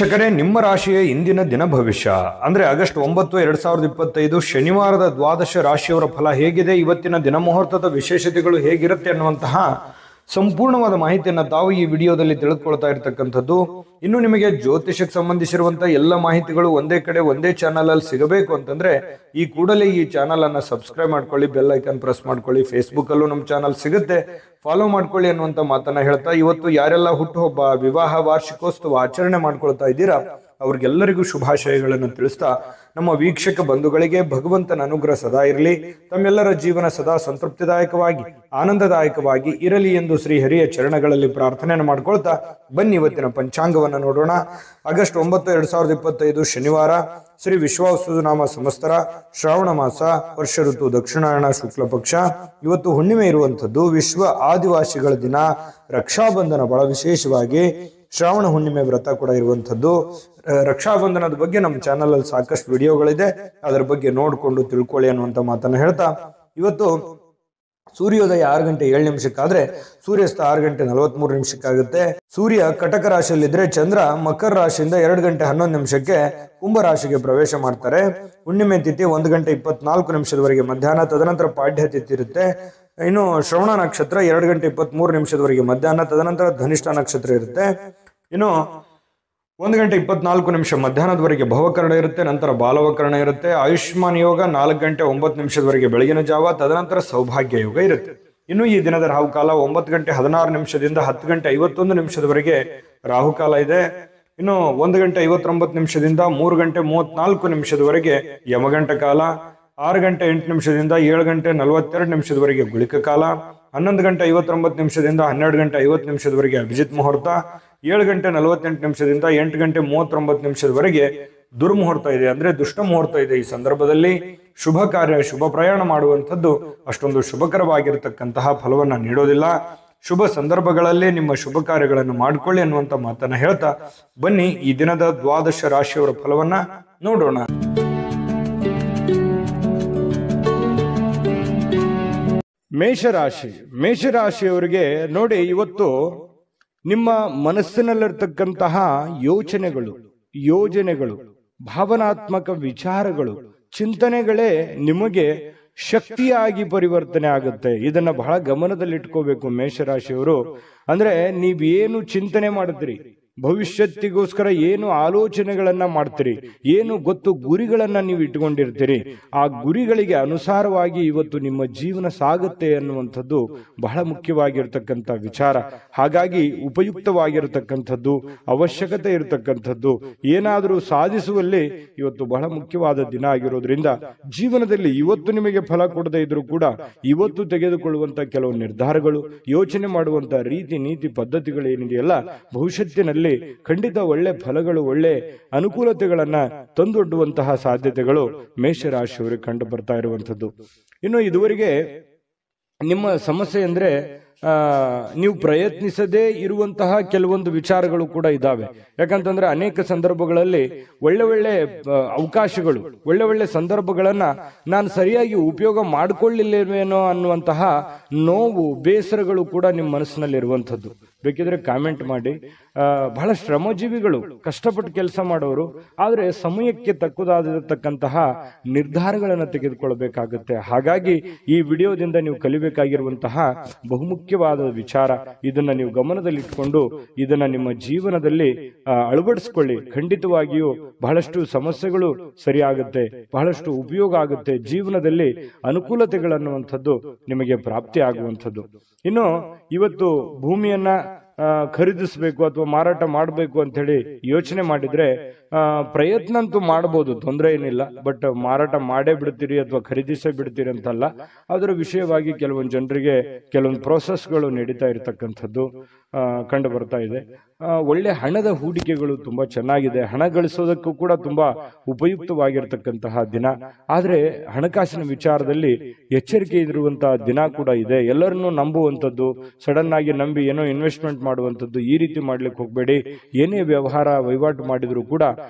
ವೀಕ್ಷಕರೇ, ನಿಮ್ಮ ರಾಶಿಯ ಇಂದಿನ ದಿನ ಭವಿಷ್ಯ ಅಂದ್ರೆ ಆಗಸ್ಟ್ 9, 2025 ಶನಿವಾರದ ದ್ವಾದಶ ರಾಶಿಯವರ ಫಲ ಹೇಗಿದೆ, ಇವತ್ತಿನ ದಿನ ಮುಹೂರ್ತದ ವಿಶೇಷತೆಗಳು ಹೇಗಿರುತ್ತೆ ಅನ್ನುವಂತಹ ಸಂಪೂರ್ಣವಾದ ಮಾಹಿತಿಯನ್ನು ತಾವು ಈ ವಿಡಿಯೋದಲ್ಲಿ ತಿಳಿದುಕೊಳ್ತಾ ಇರತಕ್ಕಂಥದ್ದು. ಇನ್ನು ನಿಮಗೆ ಜ್ಯೋತಿಷಕ್ಕೆ ಸಂಬಂಧಿಸಿರುವಂತಹ ಎಲ್ಲ ಮಾಹಿತಿಗಳು ಒಂದೇ ಕಡೆ ಒಂದೇ ಚಾನಲ್ ಅಲ್ಲಿ ಸಿಗಬೇಕು ಅಂತಂದ್ರೆ ಈ ಕೂಡಲೇ ಈ ಚಾನಲ್ ಅನ್ನ ಸಬ್ಸ್ಕ್ರೈಬ್ ಮಾಡ್ಕೊಳ್ಳಿ, ಬೆಲ್ ಐಕನ್ ಪ್ರೆಸ್ ಮಾಡ್ಕೊಳ್ಳಿ. ಫೇಸ್ಬುಕ್ ಅಲ್ಲೂ ನಮ್ಮ ಚಾನಲ್ ಸಿಗುತ್ತೆ, ಫಾಲೋ ಮಾಡ್ಕೊಳ್ಳಿ ಅನ್ನುವಂತ ಮಾತನ್ನ ಹೇಳ್ತಾ, ಇವತ್ತು ಯಾರೆಲ್ಲ ಹುಟ್ಟುಹಬ್ಬ, ವಿವಾಹ, ವಾರ್ಷಿಕೋತ್ಸವ ಆಚರಣೆ ಮಾಡ್ಕೊಳ್ತಾ ಇದ್ದೀರಾ ಅವ್ರಿಗೆಲ್ಲರಿಗೂ ಶುಭಾಶಯಗಳನ್ನು ತಿಳಿಸ್ತಾ, ನಮ್ಮ ವೀಕ್ಷಕ ಬಂಧುಗಳಿಗೆ ಭಗವಂತನ ಅನುಗ್ರಹ ಸದಾ ಇರಲಿ, ತಮ್ಮೆಲ್ಲರ ಜೀವನ ಸದಾ ಸಂತೃಪ್ತಿದಾಯಕವಾಗಿ ಆನಂದದಾಯಕವಾಗಿ ಇರಲಿ ಎಂದು ಶ್ರೀ ಹರಿಯ ಚರಣಗಳಲ್ಲಿ ಪ್ರಾರ್ಥನೆಯನ್ನು ಮಾಡ್ಕೊಳ್ತಾ ಬನ್ನಿ ಇವತ್ತಿನ ಪಂಚಾಂಗವನ್ನು ನೋಡೋಣ. ಆಗಸ್ಟ್ 9, 2025 ಶನಿವಾರ, ಶ್ರೀ ವಿಶ್ವಾವಸುನಾಮ ಸಂವತ್ಸರ, ಶ್ರಾವಣ ಮಾಸ, ವರ್ಷ ಋತು ದಕ್ಷಿಣಾಯಣ ಶುಕ್ಲ ಪಕ್ಷ. ಇವತ್ತು ಹುಣ್ಣಿಮೆ ಇರುವಂಥದ್ದು, ವಿಶ್ವ ಆದಿವಾಸಿಗಳ ದಿನ, ರಕ್ಷಾಬಂಧನ. ಬಹಳ ವಿಶೇಷವಾಗಿ ಶ್ರಾವಣ ಹುಣ್ಣಿಮೆ ವ್ರತ ಕೂಡ ಇರುವಂಥದ್ದು. ರಕ್ಷಾಬಂಧನದ ಬಗ್ಗೆ ನಮ್ಮ ಚಾನಲ್ ಅಲ್ಲಿ ಸಾಕಷ್ಟು ವಿಡಿಯೋಗಳಿದೆ, ಅದರ ಬಗ್ಗೆ ನೋಡ್ಕೊಂಡು ತಿಳ್ಕೊಳ್ಳಿ ಅನ್ನುವಂತ ಮಾತನ್ನ ಹೇಳ್ತಾ, ಇವತ್ತು ಸೂರ್ಯೋದಯ 6 ಗಂಟೆ 7 ನಿಮಿಷಕ್ಕಾದ್ರೆ ಸೂರ್ಯಾಸ್ತ 6 ಗಂಟೆ 43 ನಿಮಿಷಕ್ಕಾಗುತ್ತೆ. ಸೂರ್ಯ ಕಟಕ ರಾಶಿಯಲ್ಲಿದ್ರೆ ಚಂದ್ರ ಮಕರ ರಾಶಿಯಿಂದ 2 ಗಂಟೆ 11 ನಿಮಿಷಕ್ಕೆ ಕುಂಭ ರಾಶಿಗೆ ಪ್ರವೇಶ ಮಾಡ್ತಾರೆ. ಹುಣ್ಣಿಮೆ ತಿಥಿ 1 ಗಂಟೆ 24 ನಿಮಿಷದವರೆಗೆ ಮಧ್ಯಾಹ್ನ, ತದನಂತರ ಪಾಡ್ಯ ತಿಥಿ ಇರುತ್ತೆ. ಇನ್ನು ಶ್ರವಣ ನಕ್ಷತ್ರ 2 ಗಂಟೆ 23 ನಿಮಿಷದವರೆಗೆ ಮಧ್ಯಾಹ್ನ, ತದನಂತರ ಧನಿಷ್ಠ ನಕ್ಷತ್ರ ಇರುತ್ತೆ. ಇನ್ನು 1 ಗಂಟೆ 24 ನಿಮಿಷ ಮಧ್ಯಾಹ್ನದವರೆಗೆ ಭವಕರಣ ಇರುತ್ತೆ, ನಂತರ ಬಾಲವಕರಣ ಇರುತ್ತೆ. ಆಯುಷ್ಮಾನ್ ಯೋಗ 4 ಗಂಟೆ 9 ನಿಮಿಷದವರೆಗೆ ಬೆಳಗಿನ ಜಾವ, ತದನಂತರ ಸೌಭಾಗ್ಯ ಯೋಗ ಇರುತ್ತೆ. ಇನ್ನು ಈ ದಿನದ ರಾಹುಕಾಲ 9 ಗಂಟೆ 16 ನಿಮಿಷದಿಂದ 10 ಗಂಟೆ 51 ನಿಮಿಷದವರೆಗೆ ರಾಹುಕಾಲ ಇದೆ. ಇನ್ನು 1 ಗಂಟೆ 59 ನಿಮಿಷದಿಂದ 3 ಗಂಟೆ 34 ನಿಮಿಷದವರೆಗೆ ಯಮಗಂಟ ಕಾಲ, 6 ಗಂಟೆ 8 ನಿಮಿಷದಿಂದ 7 ಗಂಟೆ 42 ನಿಮಿಷದವರೆಗೆ ಗುಳಿಕ ಕಾಲ, 11 ಗಂಟೆ 59 ನಿಮಿಷದಿಂದ 12 ಗಂಟೆ 50 ನಿಮಿಷದವರೆಗೆ ಅಭಿಜಿತ್ ಮುಹೂರ್ತ, 7 ಗಂಟೆ 48 ನಿಮಿಷದಿಂದ 8 ಗಂಟೆ 39 ನಿಮಿಷದವರೆಗೆ ದುರ್ಮುಹೂರ್ತ ಇದೆ, ಅಂದ್ರೆ ದುಷ್ಟ ಮುಹೂರ್ತ ಇದೆ. ಈ ಸಂದರ್ಭದಲ್ಲಿ ಶುಭ ಕಾರ್ಯ, ಶುಭ ಪ್ರಯಾಣ ಮಾಡುವಂಥದ್ದು ಅಷ್ಟೊಂದು ಶುಭಕರವಾಗಿರತಕ್ಕಂತಹ ಫಲವನ್ನ ನೀಡೋದಿಲ್ಲ. ಶುಭ ಸಂದರ್ಭಗಳಲ್ಲೇ ನಿಮ್ಮ ಶುಭ ಕಾರ್ಯಗಳನ್ನು ಮಾಡಿಕೊಳ್ಳಿ ಅನ್ನುವಂತ ಮಾತನ್ನ ಹೇಳ್ತಾ ಬನ್ನಿ ಈ ದಿನದ ದ್ವಾದಶ ರಾಶಿಯವರ ಫಲವನ್ನ ನೋಡೋಣ. ಮೇಷರಾಶಿ. ಮೇಷರಾಶಿಯವರಿಗೆ ನೋಡಿ, ಇವತ್ತು ನಿಮ್ಮ ಮನಸ್ಸಿನಲ್ಲಿರ್ತಕ್ಕಂತಹ ಯೋಜನೆಗಳು, ಭಾವನಾತ್ಮಕ ವಿಚಾರಗಳು, ಚಿಂತನೆಗಳೇ ನಿಮಗೆ ಶಕ್ತಿಯಾಗಿ ಪರಿವರ್ತನೆ ಆಗುತ್ತೆ. ಇದನ್ನ ಬಹಳ ಗಮನದಲ್ಲಿಟ್ಕೋಬೇಕು ಮೇಷರಾಶಿಯವರು. ಅಂದ್ರೆ ನೀವೇನು ಚಿಂತನೆ ಮಾಡಿದ್ರಿ, ಭವಿಷ್ಯತ್ತಿಗೋಸ್ಕರ ಏನು ಆಲೋಚನೆಗಳನ್ನ ಮಾಡ್ತೀರಿ, ಏನು ಗೊತ್ತು ಗುರಿಗಳನ್ನ ನೀವು ಇಟ್ಕೊಂಡಿರ್ತೀರಿ, ಆ ಗುರಿಗಳಿಗೆ ಅನುಸಾರವಾಗಿ ಇವತ್ತು ನಿಮ್ಮ ಜೀವನ ಸಾಗುತ್ತೆ ಅನ್ನುವಂಥದ್ದು ಬಹಳ ಮುಖ್ಯವಾಗಿರ್ತಕ್ಕಂಥ ವಿಚಾರ. ಹಾಗಾಗಿ ಉಪಯುಕ್ತವಾಗಿರತಕ್ಕಂಥದ್ದು, ಅವಶ್ಯಕತೆ ಇರತಕ್ಕಂಥದ್ದು, ಏನಾದರೂ ಸಾಧಿಸುವಲ್ಲಿ ಇವತ್ತು ಬಹಳ ಮುಖ್ಯವಾದ ದಿನ ಆಗಿರೋದ್ರಿಂದ ಜೀವನದಲ್ಲಿ ಇವತ್ತು ನಿಮಗೆ ಫಲ ಕೊಡದೇ ಇದ್ರೂ ಕೂಡ ಇವತ್ತು ತೆಗೆದುಕೊಳ್ಳುವಂತ ಕೆಲವು ನಿರ್ಧಾರಗಳು, ಯೋಚನೆ ಮಾಡುವಂತ ರೀತಿ ನೀತಿ ಪದ್ಧತಿಗಳು ಏನಿದೆಯಲ್ಲ, ಭವಿಷ್ಯತ್ತಿನಲ್ಲಿ ಖಂಡಿತ ಒಳ್ಳೆ ಫಲಗಳು, ಒಳ್ಳೆ ಅನುಕೂಲತೆಗಳನ್ನ ತಂದೊಡ್ಡುವಂತಹ ಸಾಧ್ಯತೆಗಳು ಮೇಷರಾಶಿಯವರಿಗೆ ಕಂಡು ಬರ್ತಾ ಇರುವಂತದ್ದು. ಇನ್ನು ಇದುವರೆಗೆ ನಿಮ್ಮ ಸಮಸ್ಯೆ ಅಂದ್ರೆ ನೀವು ಪ್ರಯತ್ನಿಸದೇ ಇರುವಂತಹ ಕೆಲವೊಂದು ವಿಚಾರಗಳು ಕೂಡ ಇದ್ದಾವೆ. ಯಾಕಂತಂದ್ರೆ ಅನೇಕ ಸಂದರ್ಭಗಳಲ್ಲಿ ಒಳ್ಳೆ ಅವಕಾಶಗಳು, ಒಳ್ಳೆ ಸಂದರ್ಭಗಳನ್ನ ನಾನು ಸರಿಯಾಗಿ ಉಪಯೋಗ ಮಾಡಿಕೊಳ್ಳಿಲ್ಲೇನೋ ಅನ್ನುವಂತಹ ನೋವು, ಬೇಸರಗಳು ಕೂಡ ನಿಮ್ಮ ಮನಸ್ಸಿನಲ್ಲಿ ಇರುವಂತದ್ದು. ಬೇಕಿದ್ರೆ ಕಾಮೆಂಟ್ ಮಾಡಿ. ಬಹಳ ಶ್ರಮಜೀವಿಗಳು, ಕಷ್ಟಪಟ್ಟು ಕೆಲಸ ಮಾಡೋರು, ಆದ್ರೆ ಸಮಯಕ್ಕೆ ತಕ್ಕುದಾಗಿರತಕ್ಕಂತಹ ನಿರ್ಧಾರಗಳನ್ನು ತೆಗೆದುಕೊಳ್ಳಬೇಕಾಗುತ್ತೆ. ಹಾಗಾಗಿ ಈ ವಿಡಿಯೋದಿಂದ ನೀವು ಕಲಿಬೇಕಾಗಿರುವಂತಹ ಬಹುಮುಖ್ಯವಾದ ವಿಚಾರ, ಇದನ್ನ ನೀವು ಗಮನದಲ್ಲಿಟ್ಕೊಂಡು ಇದನ್ನ ನಿಮ್ಮ ಜೀವನದಲ್ಲಿ ಅಳವಡಿಸ್ಕೊಳ್ಳಿ. ಖಂಡಿತವಾಗಿಯೂ ಬಹಳಷ್ಟು ಸಮಸ್ಯೆಗಳು ಸರಿಯಾಗುತ್ತೆ, ಬಹಳಷ್ಟು ಉಪಯೋಗ ಆಗುತ್ತೆ, ಜೀವನದಲ್ಲಿ ಅನುಕೂಲತೆಗಳನ್ನುವಂಥದ್ದು ನಿಮಗೆ ಪ್ರಾಪ್ತಿ ಆಗುವಂಥದ್ದು. ಇನ್ನು ಇವತ್ತು ಭೂಮಿಯನ್ನ ಖರೀದಿಸಬೇಕು ಅಥವಾ ಮಾರಾಟ ಮಾಡಬೇಕು ಅಂತ ಹೇಳಿ ಯೋಚನೆ ಮಾಡಿದ್ರೆ ಪ್ರಯತ್ನ ಅಂತೂ ಮಾಡಬಹುದು, ತೊಂದರೆ ಏನಿಲ್ಲ. ಬಟ್ ಮಾರಾಟ ಮಾಡೇ ಬಿಡ್ತೀರಿ ಅಥವಾ ಖರೀದಿಸೇ ಬಿಡ್ತೀರಿ ಅಂತಲ್ಲ, ಅದರ ವಿಷಯವಾಗಿ ಕೆಲವೊಂದು ಜನರಿಗೆ ಕೆಲವೊಂದು ಪ್ರೋಸೆಸ್ಗಳು ನಡೀತಾ ಇರತಕ್ಕಂಥದ್ದು ಕಂಡು ಬರ್ತಾ ಇದೆ. ಒಳ್ಳೆ ಹಣದ ಹೂಡಿಕೆಗಳು ತುಂಬಾ ಚೆನ್ನಾಗಿದೆ, ಹಣ ಗಳಿಸೋದಕ್ಕೂ ಕೂಡ ತುಂಬಾ ಉಪಯುಕ್ತವಾಗಿರ್ತಕ್ಕಂತಹ ದಿನ. ಆದ್ರೆ ಹಣಕಾಸಿನ ವಿಚಾರದಲ್ಲಿ ಎಚ್ಚರಿಕೆ ಇರುವಂತಹ ದಿನ ಕೂಡ ಇದೆ. ಎಲ್ಲರನ್ನೂ ನಂಬುವಂಥದ್ದು, ಸಡನ್ ಆಗಿ ನಂಬಿ ಏನೋ ಇನ್ವೆಸ್ಟ್ಮೆಂಟ್ ಮಾಡುವಂಥದ್ದು, ಈ ರೀತಿ ಮಾಡ್ಲಿಕ್ಕೆ ಹೋಗಬೇಡಿ. ಏನೇ ವಹಿವಾಟು ಮಾಡಿದ್ರು ಕೂಡ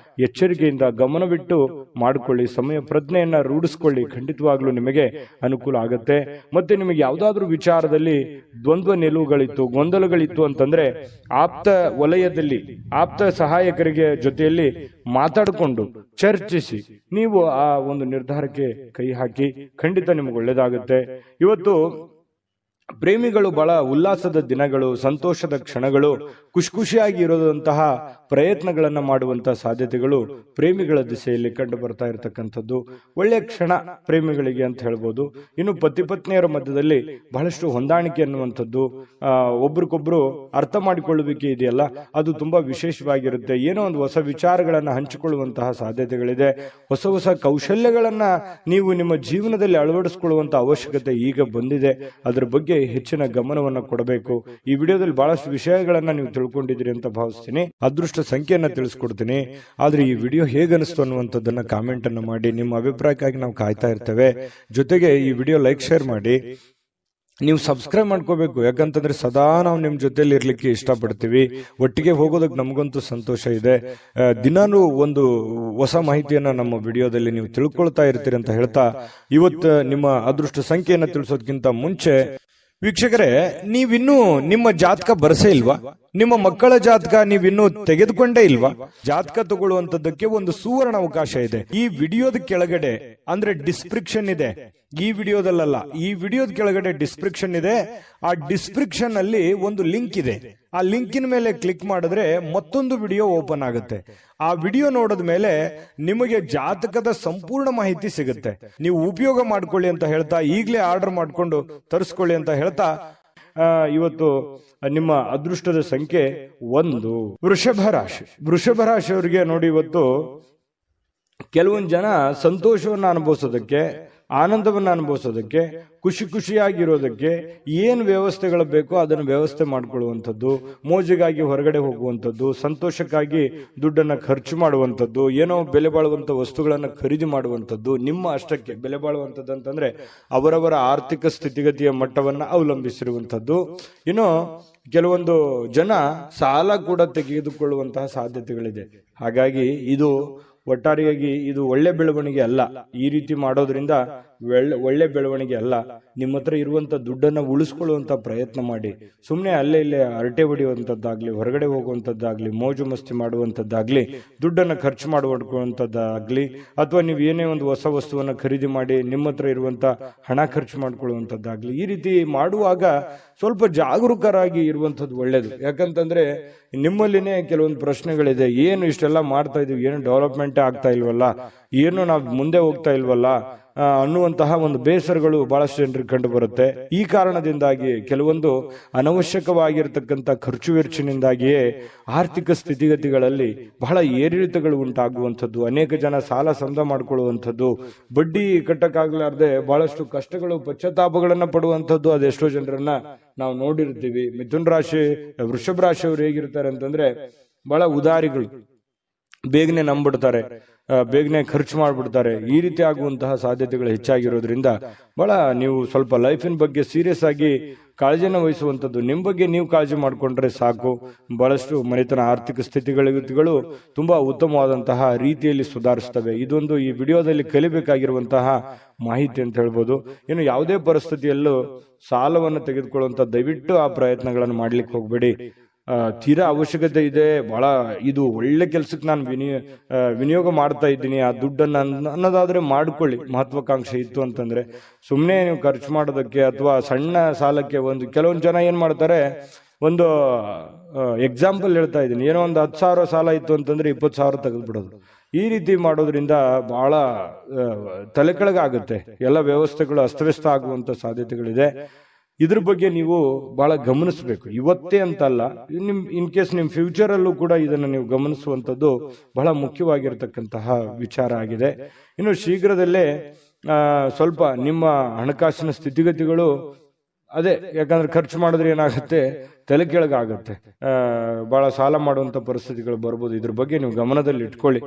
ಎಚ್ಚರಿಕೆಯಿಂದ ಗಮನವಿಟ್ಟು ಮಾಡಿಕೊಳ್ಳಿ, ಸಮಯ ಪ್ರಜ್ಞೆಯನ್ನ ರೂಢಿಸ್ಕೊಳ್ಳಿ. ಖಂಡಿತವಾಗ್ಲೂ ನಿಮಗೆ ಅನುಕೂಲ ಆಗುತ್ತೆ. ಮತ್ತೆ ನಿಮಗೆ ಯಾವ್ದಾದ್ರು ವಿಚಾರದಲ್ಲಿ ದ್ವಂದ್ವ ನಿಲುವುಗಳಿತ್ತು, ಗೊಂದಲಗಳಿತ್ತು ಅಂತಂದ್ರೆ ಆಪ್ತ ವಲಯದಲ್ಲಿ ಆಪ್ತ ಸಹಾಯಕರಿಗೆ ಜೊತೆಯಲ್ಲಿ ಮಾತಾಡಿಕೊಂಡು ಚರ್ಚಿಸಿ ನೀವು ಆ ಒಂದು ನಿರ್ಧಾರಕ್ಕೆ ಕೈ ಹಾಕಿ, ಖಂಡಿತ ನಿಮ್ಗೆ ಒಳ್ಳೇದಾಗುತ್ತೆ. ಇವತ್ತು ಪ್ರೇಮಿಗಳು ಬಹಳ ಉಲ್ಲಾಸದ ದಿನಗಳು, ಸಂತೋಷದ ಕ್ಷಣಗಳು, ಖುಷಿಯಾಗಿ ಇರೋದಂತಹ ಪ್ರಯತ್ನಗಳನ್ನ ಮಾಡುವಂತಹ ಸಾಧ್ಯತೆಗಳು ಪ್ರೇಮಿಗಳ ದಿಸೆಯಲ್ಲಿ ಕಂಡು ಬರ್ತಾ ಇರತಕ್ಕಂಥದ್ದು ಒಳ್ಳೆಯ ಕ್ಷಣ ಪ್ರೇಮಿಗಳಿಗೆ ಅಂತ ಹೇಳ್ಬೋದು. ಇನ್ನು ಪತಿ ಪತ್ನಿಯರ ಮಧ್ಯದಲ್ಲಿ ಬಹಳಷ್ಟು ಹೊಂದಾಣಿಕೆ ಅನ್ನುವಂಥದ್ದು, ಒಬ್ರಿಗೊಬ್ರು ಅರ್ಥ ಮಾಡಿಕೊಳ್ಳುವಿಕೆ ಇದೆಯಲ್ಲ, ಅದು ತುಂಬಾ ವಿಶೇಷವಾಗಿರುತ್ತೆ. ಏನೋ ಒಂದು ಹೊಸ ವಿಚಾರಗಳನ್ನ ಹಂಚಿಕೊಳ್ಳುವಂತಹ ಸಾಧ್ಯತೆಗಳಿದೆ. ಹೊಸ ಹೊಸ ಕೌಶಲ್ಯಗಳನ್ನ ನೀವು ನಿಮ್ಮ ಜೀವನದಲ್ಲಿ ಅಳವಡಿಸಿಕೊಳ್ಳುವಂತಹ ಅವಶ್ಯಕತೆ ಈಗ ಬಂದಿದೆ. ಅದರ ಬಗ್ಗೆ ಹೆಚ್ಚಿನ ಗಮನವನ್ನ ಕೊಡಬೇಕು. ಈ ವಿಡಿಯೋದಲ್ಲಿ ಬಹಳಷ್ಟು ವಿಷಯಗಳನ್ನ ನೀವು ತಿಳ್ಕೊಂಡಿದ್ದೀರಿ ಅಂತ ಭಾವಿಸ್ತೀನಿ. ಅದೃಷ್ಟ ಸಂಖ್ಯೆಯನ್ನ ತಿಳಿಸ್ಕೊಡ್ತೀನಿ. ಆದ್ರೆ ಈ ವಿಡಿಯೋ ಹೇಗನಿಸ್ತು ಅನ್ನುವಂಥದ್ದನ್ನ ಕಾಮೆಂಟ್ ಅನ್ನ ಮಾಡಿ. ನಿಮ್ಮ ಅಭಿಪ್ರಾಯಕ್ಕಾಗಿ ನಾವು ಕಾಯ್ತಾ ಇರ್ತೇವೆ. ಜೊತೆಗೆ ಈ ವಿಡಿಯೋ ಲೈಕ್, ಶೇರ್ ಮಾಡಿ. ನೀವು ಸಬ್ಸ್ಕ್ರೈಬ್ ಮಾಡ್ಕೋಬೇಕು, ಯಾಕಂತಂದ್ರೆ ಸದಾ ನಾವು ನಿಮ್ ಜೊತೆಲಿ ಇರ್ಲಿಕ್ಕೆ ಇಷ್ಟಪಡ್ತೀವಿ. ಒಟ್ಟಿಗೆ ಹೋಗೋದಕ್ಕೆ ನಮಗಂತೂ ಸಂತೋಷ ಇದೆ. ದಿನಾನು ಒಂದು ಹೊಸ ಮಾಹಿತಿಯನ್ನ ನಮ್ಮ ವಿಡಿಯೋದಲ್ಲಿ ನೀವು ತಿಳ್ಕೊಳ್ತಾ ಇರ್ತೀರಿ ಅಂತ ಹೇಳ್ತಾ, ಇವತ್ತು ನಿಮ್ಮ ಅದೃಷ್ಟ ಸಂಖ್ಯೆಯನ್ನ ತಿಳಿಸೋದಕ್ಕಿಂತ ಮುಂಚೆ ವೀಕ್ಷಕರೇ, ನೀವಿನ್ನೂ ನಿಮ್ಮ ಜಾತಕ ಬರಸೇ ಇಲ್ವಾ? ನಿಮ್ಮ ಮಕ್ಕಳ ಜಾತಕ ನೀವಿನ್ನೂ ತೆಗೆದುಕೊಂಡೇ ಇಲ್ವಾ? ಜಾತಕ ತಗೊಳ್ಳುವಂತದ್ದಕ್ಕೆ ಒಂದು ಸುವರ್ಣ ಅವಕಾಶ ಇದೆ. ಈ ವಿಡಿಯೋದ ಕೆಳಗಡೆ ಅಂದ್ರೆ ಡಿಸ್ಕ್ರಿಪ್ಷನ್ ಇದೆ. ಈ ವಿಡಿಯೋದಲ್ಲ, ಈ ವಿಡಿಯೋದ ಕೆಳಗಡೆ ಡಿಸ್ಕ್ರಿಪ್ಷನ್ ಇದೆ. ಆ ಡಿಸ್ಕ್ರಿಪ್ಷನ್ ಅಲ್ಲಿ ಒಂದು ಲಿಂಕ್ ಇದೆ. ಆ ಲಿಂಕಿನ ಮೇಲೆ ಕ್ಲಿಕ್ ಮಾಡಿದ್ರೆ ಮತ್ತೊಂದು ವಿಡಿಯೋ ಓಪನ್ ಆಗುತ್ತೆ. ಆ ವಿಡಿಯೋ ನೋಡಿದ ಮೇಲೆ ನಿಮಗೆ ಜಾತಕದ ಸಂಪೂರ್ಣ ಮಾಹಿತಿ ಸಿಗುತ್ತೆ. ನೀವು ಉಪಯೋಗ ಮಾಡ್ಕೊಳ್ಳಿ ಅಂತ ಹೇಳ್ತಾ, ಈಗಲೇ ಆರ್ಡರ್ ಮಾಡ್ಕೊಂಡು ತರಿಸ್ಕೊಳ್ಳಿ ಅಂತ ಹೇಳ್ತಾ, ಇವತ್ತು ನಿಮ್ಮ ಅದೃಷ್ಟದ ಸಂಖ್ಯೆ 1 ವೃಷಭ ರಾಶಿ. ವೃಷಭ ರಾಶಿಯವರಿಗೆ ನೋಡಿ, ಇವತ್ತು ಕೆಲವೊಂದು ಜನ ಸಂತೋಷವನ್ನ ಅನುಭವಿಸೋದಕ್ಕೆ, ಆನಂದವನ್ನ ಅನುಭವಿಸೋದಕ್ಕೆ, ಖುಷಿಯಾಗಿರೋದಕ್ಕೆ ಏನು ವ್ಯವಸ್ಥೆಗಳು ಬೇಕೋ ಅದನ್ನು ವ್ಯವಸ್ಥೆ ಮಾಡ್ಕೊಳ್ಳುವಂಥದ್ದು, ಮೋಜಿಗಾಗಿ ಹೊರಗಡೆ ಹೋಗುವಂಥದ್ದು, ಸಂತೋಷಕ್ಕಾಗಿ ದುಡ್ಡನ್ನ ಖರ್ಚು ಮಾಡುವಂಥದ್ದು, ಏನೋ ಬೆಲೆ ಬಾಳುವಂತ ವಸ್ತುಗಳನ್ನ ಖರೀದಿ ಮಾಡುವಂಥದ್ದು. ನಿಮ್ಮ ಅಷ್ಟಕ್ಕೆ ಬೆಲೆ ಬಾಳುವಂಥದ್ದು ಅಂತಂದ್ರೆ ಅವರವರ ಆರ್ಥಿಕ ಸ್ಥಿತಿಗತಿಯ ಮಟ್ಟವನ್ನ ಅವಲಂಬಿಸಿರುವಂಥದ್ದು. ಇನ್ನು ಕೆಲವೊಂದು ಜನ ಸಾಲ ಕೂಡ ತೆಗೆದುಕೊಳ್ಳುವಂತಹ ಸಾಧ್ಯತೆಗಳಿದೆ. ಹಾಗಾಗಿ ಇದು ಒಟ್ಟಾರೆಯಾಗಿ ಇದು ಒಳ್ಳೆ ಬೆಳವಣಿಗೆ ಅಲ್ಲ. ಈ ರೀತಿ ಮಾಡೋದ್ರಿಂದ ಒಳ್ಳೆ ಬೆಳವಣಿಗೆ ಅಲ್ಲ. ನಿಮ್ಮ ಹತ್ರ ಇರುವಂತ ದುಡ್ಡನ್ನ ಉಳಿಸ್ಕೊಳ್ಳುವಂತ ಪ್ರಯತ್ನ ಮಾಡಿ. ಸುಮ್ಮನೆ ಅಲ್ಲೇ ಇಲ್ಲೇ ಹರಟೆ ಹೊಡೆಯುವಂತದ್ದಾಗ್ಲಿ, ಹೊರಗಡೆ ಹೋಗುವಂತದ್ದಾಗ್ಲಿ, ಮೋಜು ಮಸ್ತಿ ಮಾಡುವಂತದ್ದಾಗ್ಲಿ, ದುಡ್ಡನ್ನ ಖರ್ಚು ಮಾಡುವಂತದ್ದಾಗ್ಲಿ, ಅಥವಾ ನೀವು ಏನೇ ಒಂದು ಹೊಸ ವಸ್ತುವನ್ನ ಖರೀದಿ ಮಾಡಿ ನಿಮ್ಮ ಹತ್ರ ಇರುವಂತ ಹಣ ಖರ್ಚು ಮಾಡ್ಕೊಳ್ಳುವಂತದ್ದಾಗ್ಲಿ, ಈ ರೀತಿ ಮಾಡುವಾಗ ಸ್ವಲ್ಪ ಜಾಗರೂಕರಾಗಿ ಇರುವಂತದ್ದು ಒಳ್ಳೇದು. ಯಾಕಂತಂದ್ರೆ ನಿಮ್ಮಲ್ಲಿನೇ ಕೆಲವೊಂದು ಪ್ರಶ್ನೆಗಳಿದೆ. ಏನು ಇಷ್ಟೆಲ್ಲ ಮಾಡ್ತಾ ಇದೀವಿ, ಏನು ಡೆವಲಪ್ಮೆಂಟ್ ಆಗ್ತಾ ಇಲ್ವಲ್ಲ, ಏನು ನಾವು ಮುಂದೆ ಹೋಗ್ತಾ ಇಲ್ವಲ್ಲ ಅನ್ನುವಂತಹ ಒಂದು ಬೇಸರಗಳು ಬಹಳಷ್ಟು ಜನರಿಗೆ ಕಂಡು ಬರುತ್ತೆ. ಈ ಕಾರಣದಿಂದಾಗಿ ಕೆಲವೊಂದು ಅನವಶ್ಯಕವಾಗಿರತಕ್ಕಂಥ ಖರ್ಚು ವೆಚ್ಚನಿಂದಾಗಿಯೇ ಆರ್ಥಿಕ ಸ್ಥಿತಿಗತಿಗಳಲ್ಲಿ ಬಹಳ ಏರಿಳಿತಗಳು ಉಂಟಾಗುವಂಥದ್ದು, ಅನೇಕ ಜನ ಸಾಲ ಸಮದ ಮಾಡಿಕೊಳ್ಳುವಂಥದ್ದು, ಬಡ್ಡಿ ಕಟ್ಟಕ್ಕಾಗಲಾರ್ದೆ ಬಹಳಷ್ಟು ಕಷ್ಟಗಳು, ಪಶ್ಚಾತ್ತಾಪಗಳನ್ನ ಪಡುವಂಥದ್ದು ಅದೆಷ್ಟೋ ಜನರನ್ನ ನಾವು ನೋಡಿರ್ತೀವಿ. ಮಿಥುನ್ ರಾಶಿ, ವೃಷಭ ರಾಶಿಯವರು ಹೇಗಿರ್ತಾರೆ ಅಂತಂದ್ರೆ ಬಹಳ ಉದಾರಿಗಳು, ಬೇಗನೆ ನಂಬಿಡ್ತಾರೆ, ಬೇಗನೆ ಖರ್ಚು ಮಾಡ್ಬಿಡ್ತಾರೆ. ಈ ರೀತಿ ಆಗುವಂತಹ ಸಾಧ್ಯತೆಗಳು ಹೆಚ್ಚಾಗಿರೋದ್ರಿಂದ ಬಹಳ ನೀವು ಸ್ವಲ್ಪ ಲೈಫಿನ ಬಗ್ಗೆ ಸೀರಿಯಸ್ ಆಗಿ ಕಾಳಜಿಯನ್ನು ವಹಿಸುವಂಥದ್ದು. ನಿಮ್ಮ ಬಗ್ಗೆ ನೀವು ಕಾಳಜಿ ಮಾಡಿಕೊಂಡ್ರೆ ಸಾಕು. ಬಹಳಷ್ಟು ಮನೆತನ ಆರ್ಥಿಕ ಸ್ಥಿತಿಗಳು ತುಂಬಾ ಉತ್ತಮವಾದಂತಹ ರೀತಿಯಲ್ಲಿ ಸುಧಾರಿಸ್ತವೆ. ಇದೊಂದು ಈ ವಿಡಿಯೋದಲ್ಲಿ ಕಲಿಬೇಕಾಗಿರುವಂತಹ ಮಾಹಿತಿ ಅಂತ ಹೇಳ್ಬೋದು. ಇನ್ನು ಯಾವುದೇ ಪರಿಸ್ಥಿತಿಯಲ್ಲೂ ಸಾಲವನ್ನು ತೆಗೆದುಕೊಳ್ಳುವಂತ ದಯವಿಟ್ಟು ಆ ಪ್ರಯತ್ನಗಳನ್ನು ಮಾಡ್ಲಿಕ್ಕೆ ಹೋಗ್ಬೇಡಿ. ತೀರಾ ಅವಶ್ಯಕತೆ ಇದೆ, ಬಹಳ ಇದು ಒಳ್ಳೆ ಕೆಲ್ಸಕ್ಕೆ ನಾನು ವಿನಿಯೋಗ ಮಾಡ್ತಾ ಇದ್ದೀನಿ, ಆ ದುಡ್ಡನ್ನ ಅನ್ನೋದಾದ್ರೆ ಮಾಡ್ಕೊಳ್ಳಿ. ಮಹತ್ವಾಕಾಂಕ್ಷೆ ಇತ್ತು ಅಂತಂದ್ರೆ ಸುಮ್ಮನೆ ನೀವು ಖರ್ಚು ಮಾಡೋದಕ್ಕೆ ಅಥವಾ ಸಣ್ಣ ಸಾಲಕ್ಕೆ ಕೆಲವೊಂದು ಜನ ಏನ್ ಮಾಡ್ತಾರೆ, ಒಂದು ಎಕ್ಸಾಂಪಲ್ ಹೇಳ್ತಾ ಇದ್ದೀನಿ, ಏನೋ ಒಂದು 10,000 ಸಾಲ ಇತ್ತು ಅಂತಂದ್ರೆ 20,000 ತೆಗೆದ್ಬಿಡೋದು. ಈ ರೀತಿ ಮಾಡೋದ್ರಿಂದ ಬಹಳ ತಲೆ ಕೆಳಗಾಗುತ್ತೆ. ಎಲ್ಲ ವ್ಯವಸ್ಥೆಗಳು ಅಸ್ತವ್ಯಸ್ತ ಆಗುವಂತ ಸಾಧ್ಯತೆಗಳಿದೆ. ಇದ್ರ ಬಗ್ಗೆ ನೀವು ಬಹಳ ಗಮನಿಸಬೇಕು. ಇವತ್ತೇ ಅಂತಲ್ಲ, ಇನ್ ಕೇಸ್ ನಿಮ್ ಫ್ಯೂಚರ್ ಅಲ್ಲೂ ಕೂಡ ಇದನ್ನು ನೀವು ಗಮನಿಸುವಂತದ್ದು ಬಹಳ ಮುಖ್ಯವಾಗಿರತಕ್ಕಂತಹ ವಿಚಾರ ಆಗಿದೆ. ಇನ್ನು ಶೀಘ್ರದಲ್ಲೇ ಸ್ವಲ್ಪ ನಿಮ್ಮ ಹಣಕಾಸಿನ ಸ್ಥಿತಿಗತಿಗಳು ಅದೇ, ಯಾಕಂದ್ರೆ ಖರ್ಚು ಮಾಡಿದ್ರೆ ಏನಾಗುತ್ತೆ, ತಲೆ ಕೆಳಗಾಗುತ್ತೆ, ಬಹಳ ಸಾಲ ಮಾಡುವಂತ ಪರಿಸ್ಥಿತಿಗಳು ಬರ್ಬೋದು. ಇದ್ರ ಬಗ್ಗೆ ನೀವು ಗಮನದಲ್ಲಿ ಇಟ್ಕೊಳ್ಳಿ.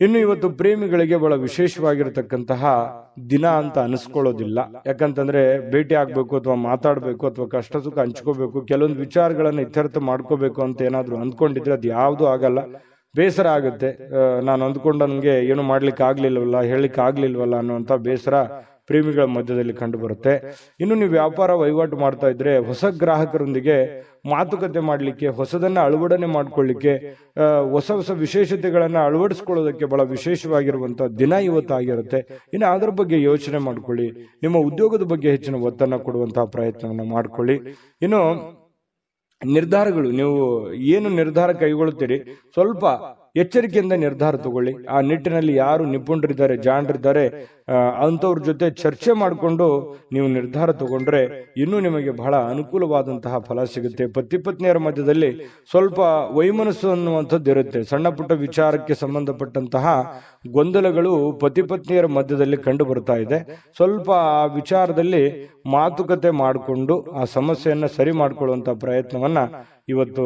ಇನ್ನು ಇವತ್ತು ಪ್ರೇಮಿಗಳಿಗೆ ಬಹಳ ವಿಶೇಷವಾಗಿರತಕ್ಕಂತಹ ದಿನ ಅಂತ ಅನಿಸ್ಕೊಳ್ಳೋದಿಲ್ಲ. ಯಾಕಂತಂದ್ರೆ ಭೇಟಿ ಆಗ್ಬೇಕು ಅಥವಾ ಮಾತಾಡ್ಬೇಕು ಅಥವಾ ಕಷ್ಟ ಸುಖ ಹಂಚ್ಕೋಬೇಕು, ಕೆಲವೊಂದು ವಿಚಾರಗಳನ್ನ ಇತ್ಯರ್ಥ ಮಾಡ್ಕೋಬೇಕು ಅಂತ ಏನಾದ್ರು ಅಂದ್ಕೊಂಡಿದ್ರೆ ಅದು ಯಾವ್ದು ಆಗಲ್ಲ. ಬೇಸರ ಆಗುತ್ತೆ. ನಾನು ಅಂದ್ಕೊಂಡಂಗೆ ಏನು ಮಾಡ್ಲಿಕ್ಕೆ ಆಗ್ಲಿಲ್ವಲ್ಲ, ಹೇಳಿಕ್ ಆಗ್ಲಿಲ್ವಲ್ಲ ಅನ್ನುವಂತ ಬೇಸರ ಪ್ರೇಮಿಗಳ ಮಧ್ಯದಲ್ಲಿ ಕಂಡು ಬರುತ್ತೆ. ಇನ್ನು ನೀವು ವ್ಯಾಪಾರ ವಹಿವಾಟು ಮಾಡ್ತಾ ಇದ್ರೆ ಹೊಸ ಗ್ರಾಹಕರೊಂದಿಗೆ ಮಾತುಕತೆ ಮಾಡಲಿಕ್ಕೆ, ಹೊಸದನ್ನ ಅಳವಡನೆ ಮಾಡ್ಕೊಳ್ಳಿಕ್ಕೆ, ಹೊಸ ಹೊಸ ವಿಶೇಷತೆಗಳನ್ನ ಅಳವಡಿಸ್ಕೊಳ್ಳೋದಕ್ಕೆ ಬಹಳ ವಿಶೇಷವಾಗಿರುವಂತಹ ದಿನ ಇವತ್ತಾಗಿರುತ್ತೆ. ಇನ್ನು ಅದ್ರ ಬಗ್ಗೆ ಯೋಚನೆ ಮಾಡ್ಕೊಳ್ಳಿ. ನಿಮ್ಮ ಉದ್ಯೋಗದ ಬಗ್ಗೆ ಹೆಚ್ಚಿನ ಒತ್ತನ್ನ ಕೊಡುವಂತಹ ಪ್ರಯತ್ನವನ್ನ ಮಾಡ್ಕೊಳ್ಳಿ. ಇನ್ನು ನಿರ್ಧಾರಗಳು, ನೀವು ಏನು ನಿರ್ಧಾರ ಕೈಗೊಳ್ಳುತ್ತೀರಿ ಸ್ವಲ್ಪ ಎಚ್ಚರಿಕೆಯಿಂದ ನಿರ್ಧಾರ ತಗೊಳ್ಳಿ. ಆ ನಿಟ್ಟಿನಲ್ಲಿ ಯಾರು ನಿಪುಣರಿದ್ದಾರೆ, ಜಾಣರಿದ್ದಾರೆ, ಅಂಥವ್ರ ಜೊತೆ ಚರ್ಚೆ ಮಾಡಿಕೊಂಡು ನೀವು ನಿರ್ಧಾರ ತಗೊಂಡ್ರೆ ಇನ್ನೂ ನಿಮಗೆ ಬಹಳ ಅನುಕೂಲವಾದಂತಹ ಫಲ ಸಿಗುತ್ತೆ. ಪತಿ ಪತ್ನಿಯರ ಮಧ್ಯದಲ್ಲಿ ಸ್ವಲ್ಪ ವೈಮನಸ್ಸು ಅನ್ನುವಂಥದ್ದು ಇರುತ್ತೆ. ಸಣ್ಣ ಪುಟ್ಟ ವಿಚಾರಕ್ಕೆ ಸಂಬಂಧಪಟ್ಟಂತಹ ಗೊಂದಲಗಳು ಪತಿ ಪತ್ನಿಯರ ಮಧ್ಯದಲ್ಲಿ ಕಂಡು ಬರ್ತಾ ಇದೆ. ಸ್ವಲ್ಪ ಆ ವಿಚಾರದಲ್ಲಿ ಮಾತುಕತೆ ಮಾಡಿಕೊಂಡು ಆ ಸಮಸ್ಯೆಯನ್ನ ಸರಿ ಮಾಡ್ಕೊಳ್ಳುವಂತ ಪ್ರಯತ್ನವನ್ನ ಇವತ್ತು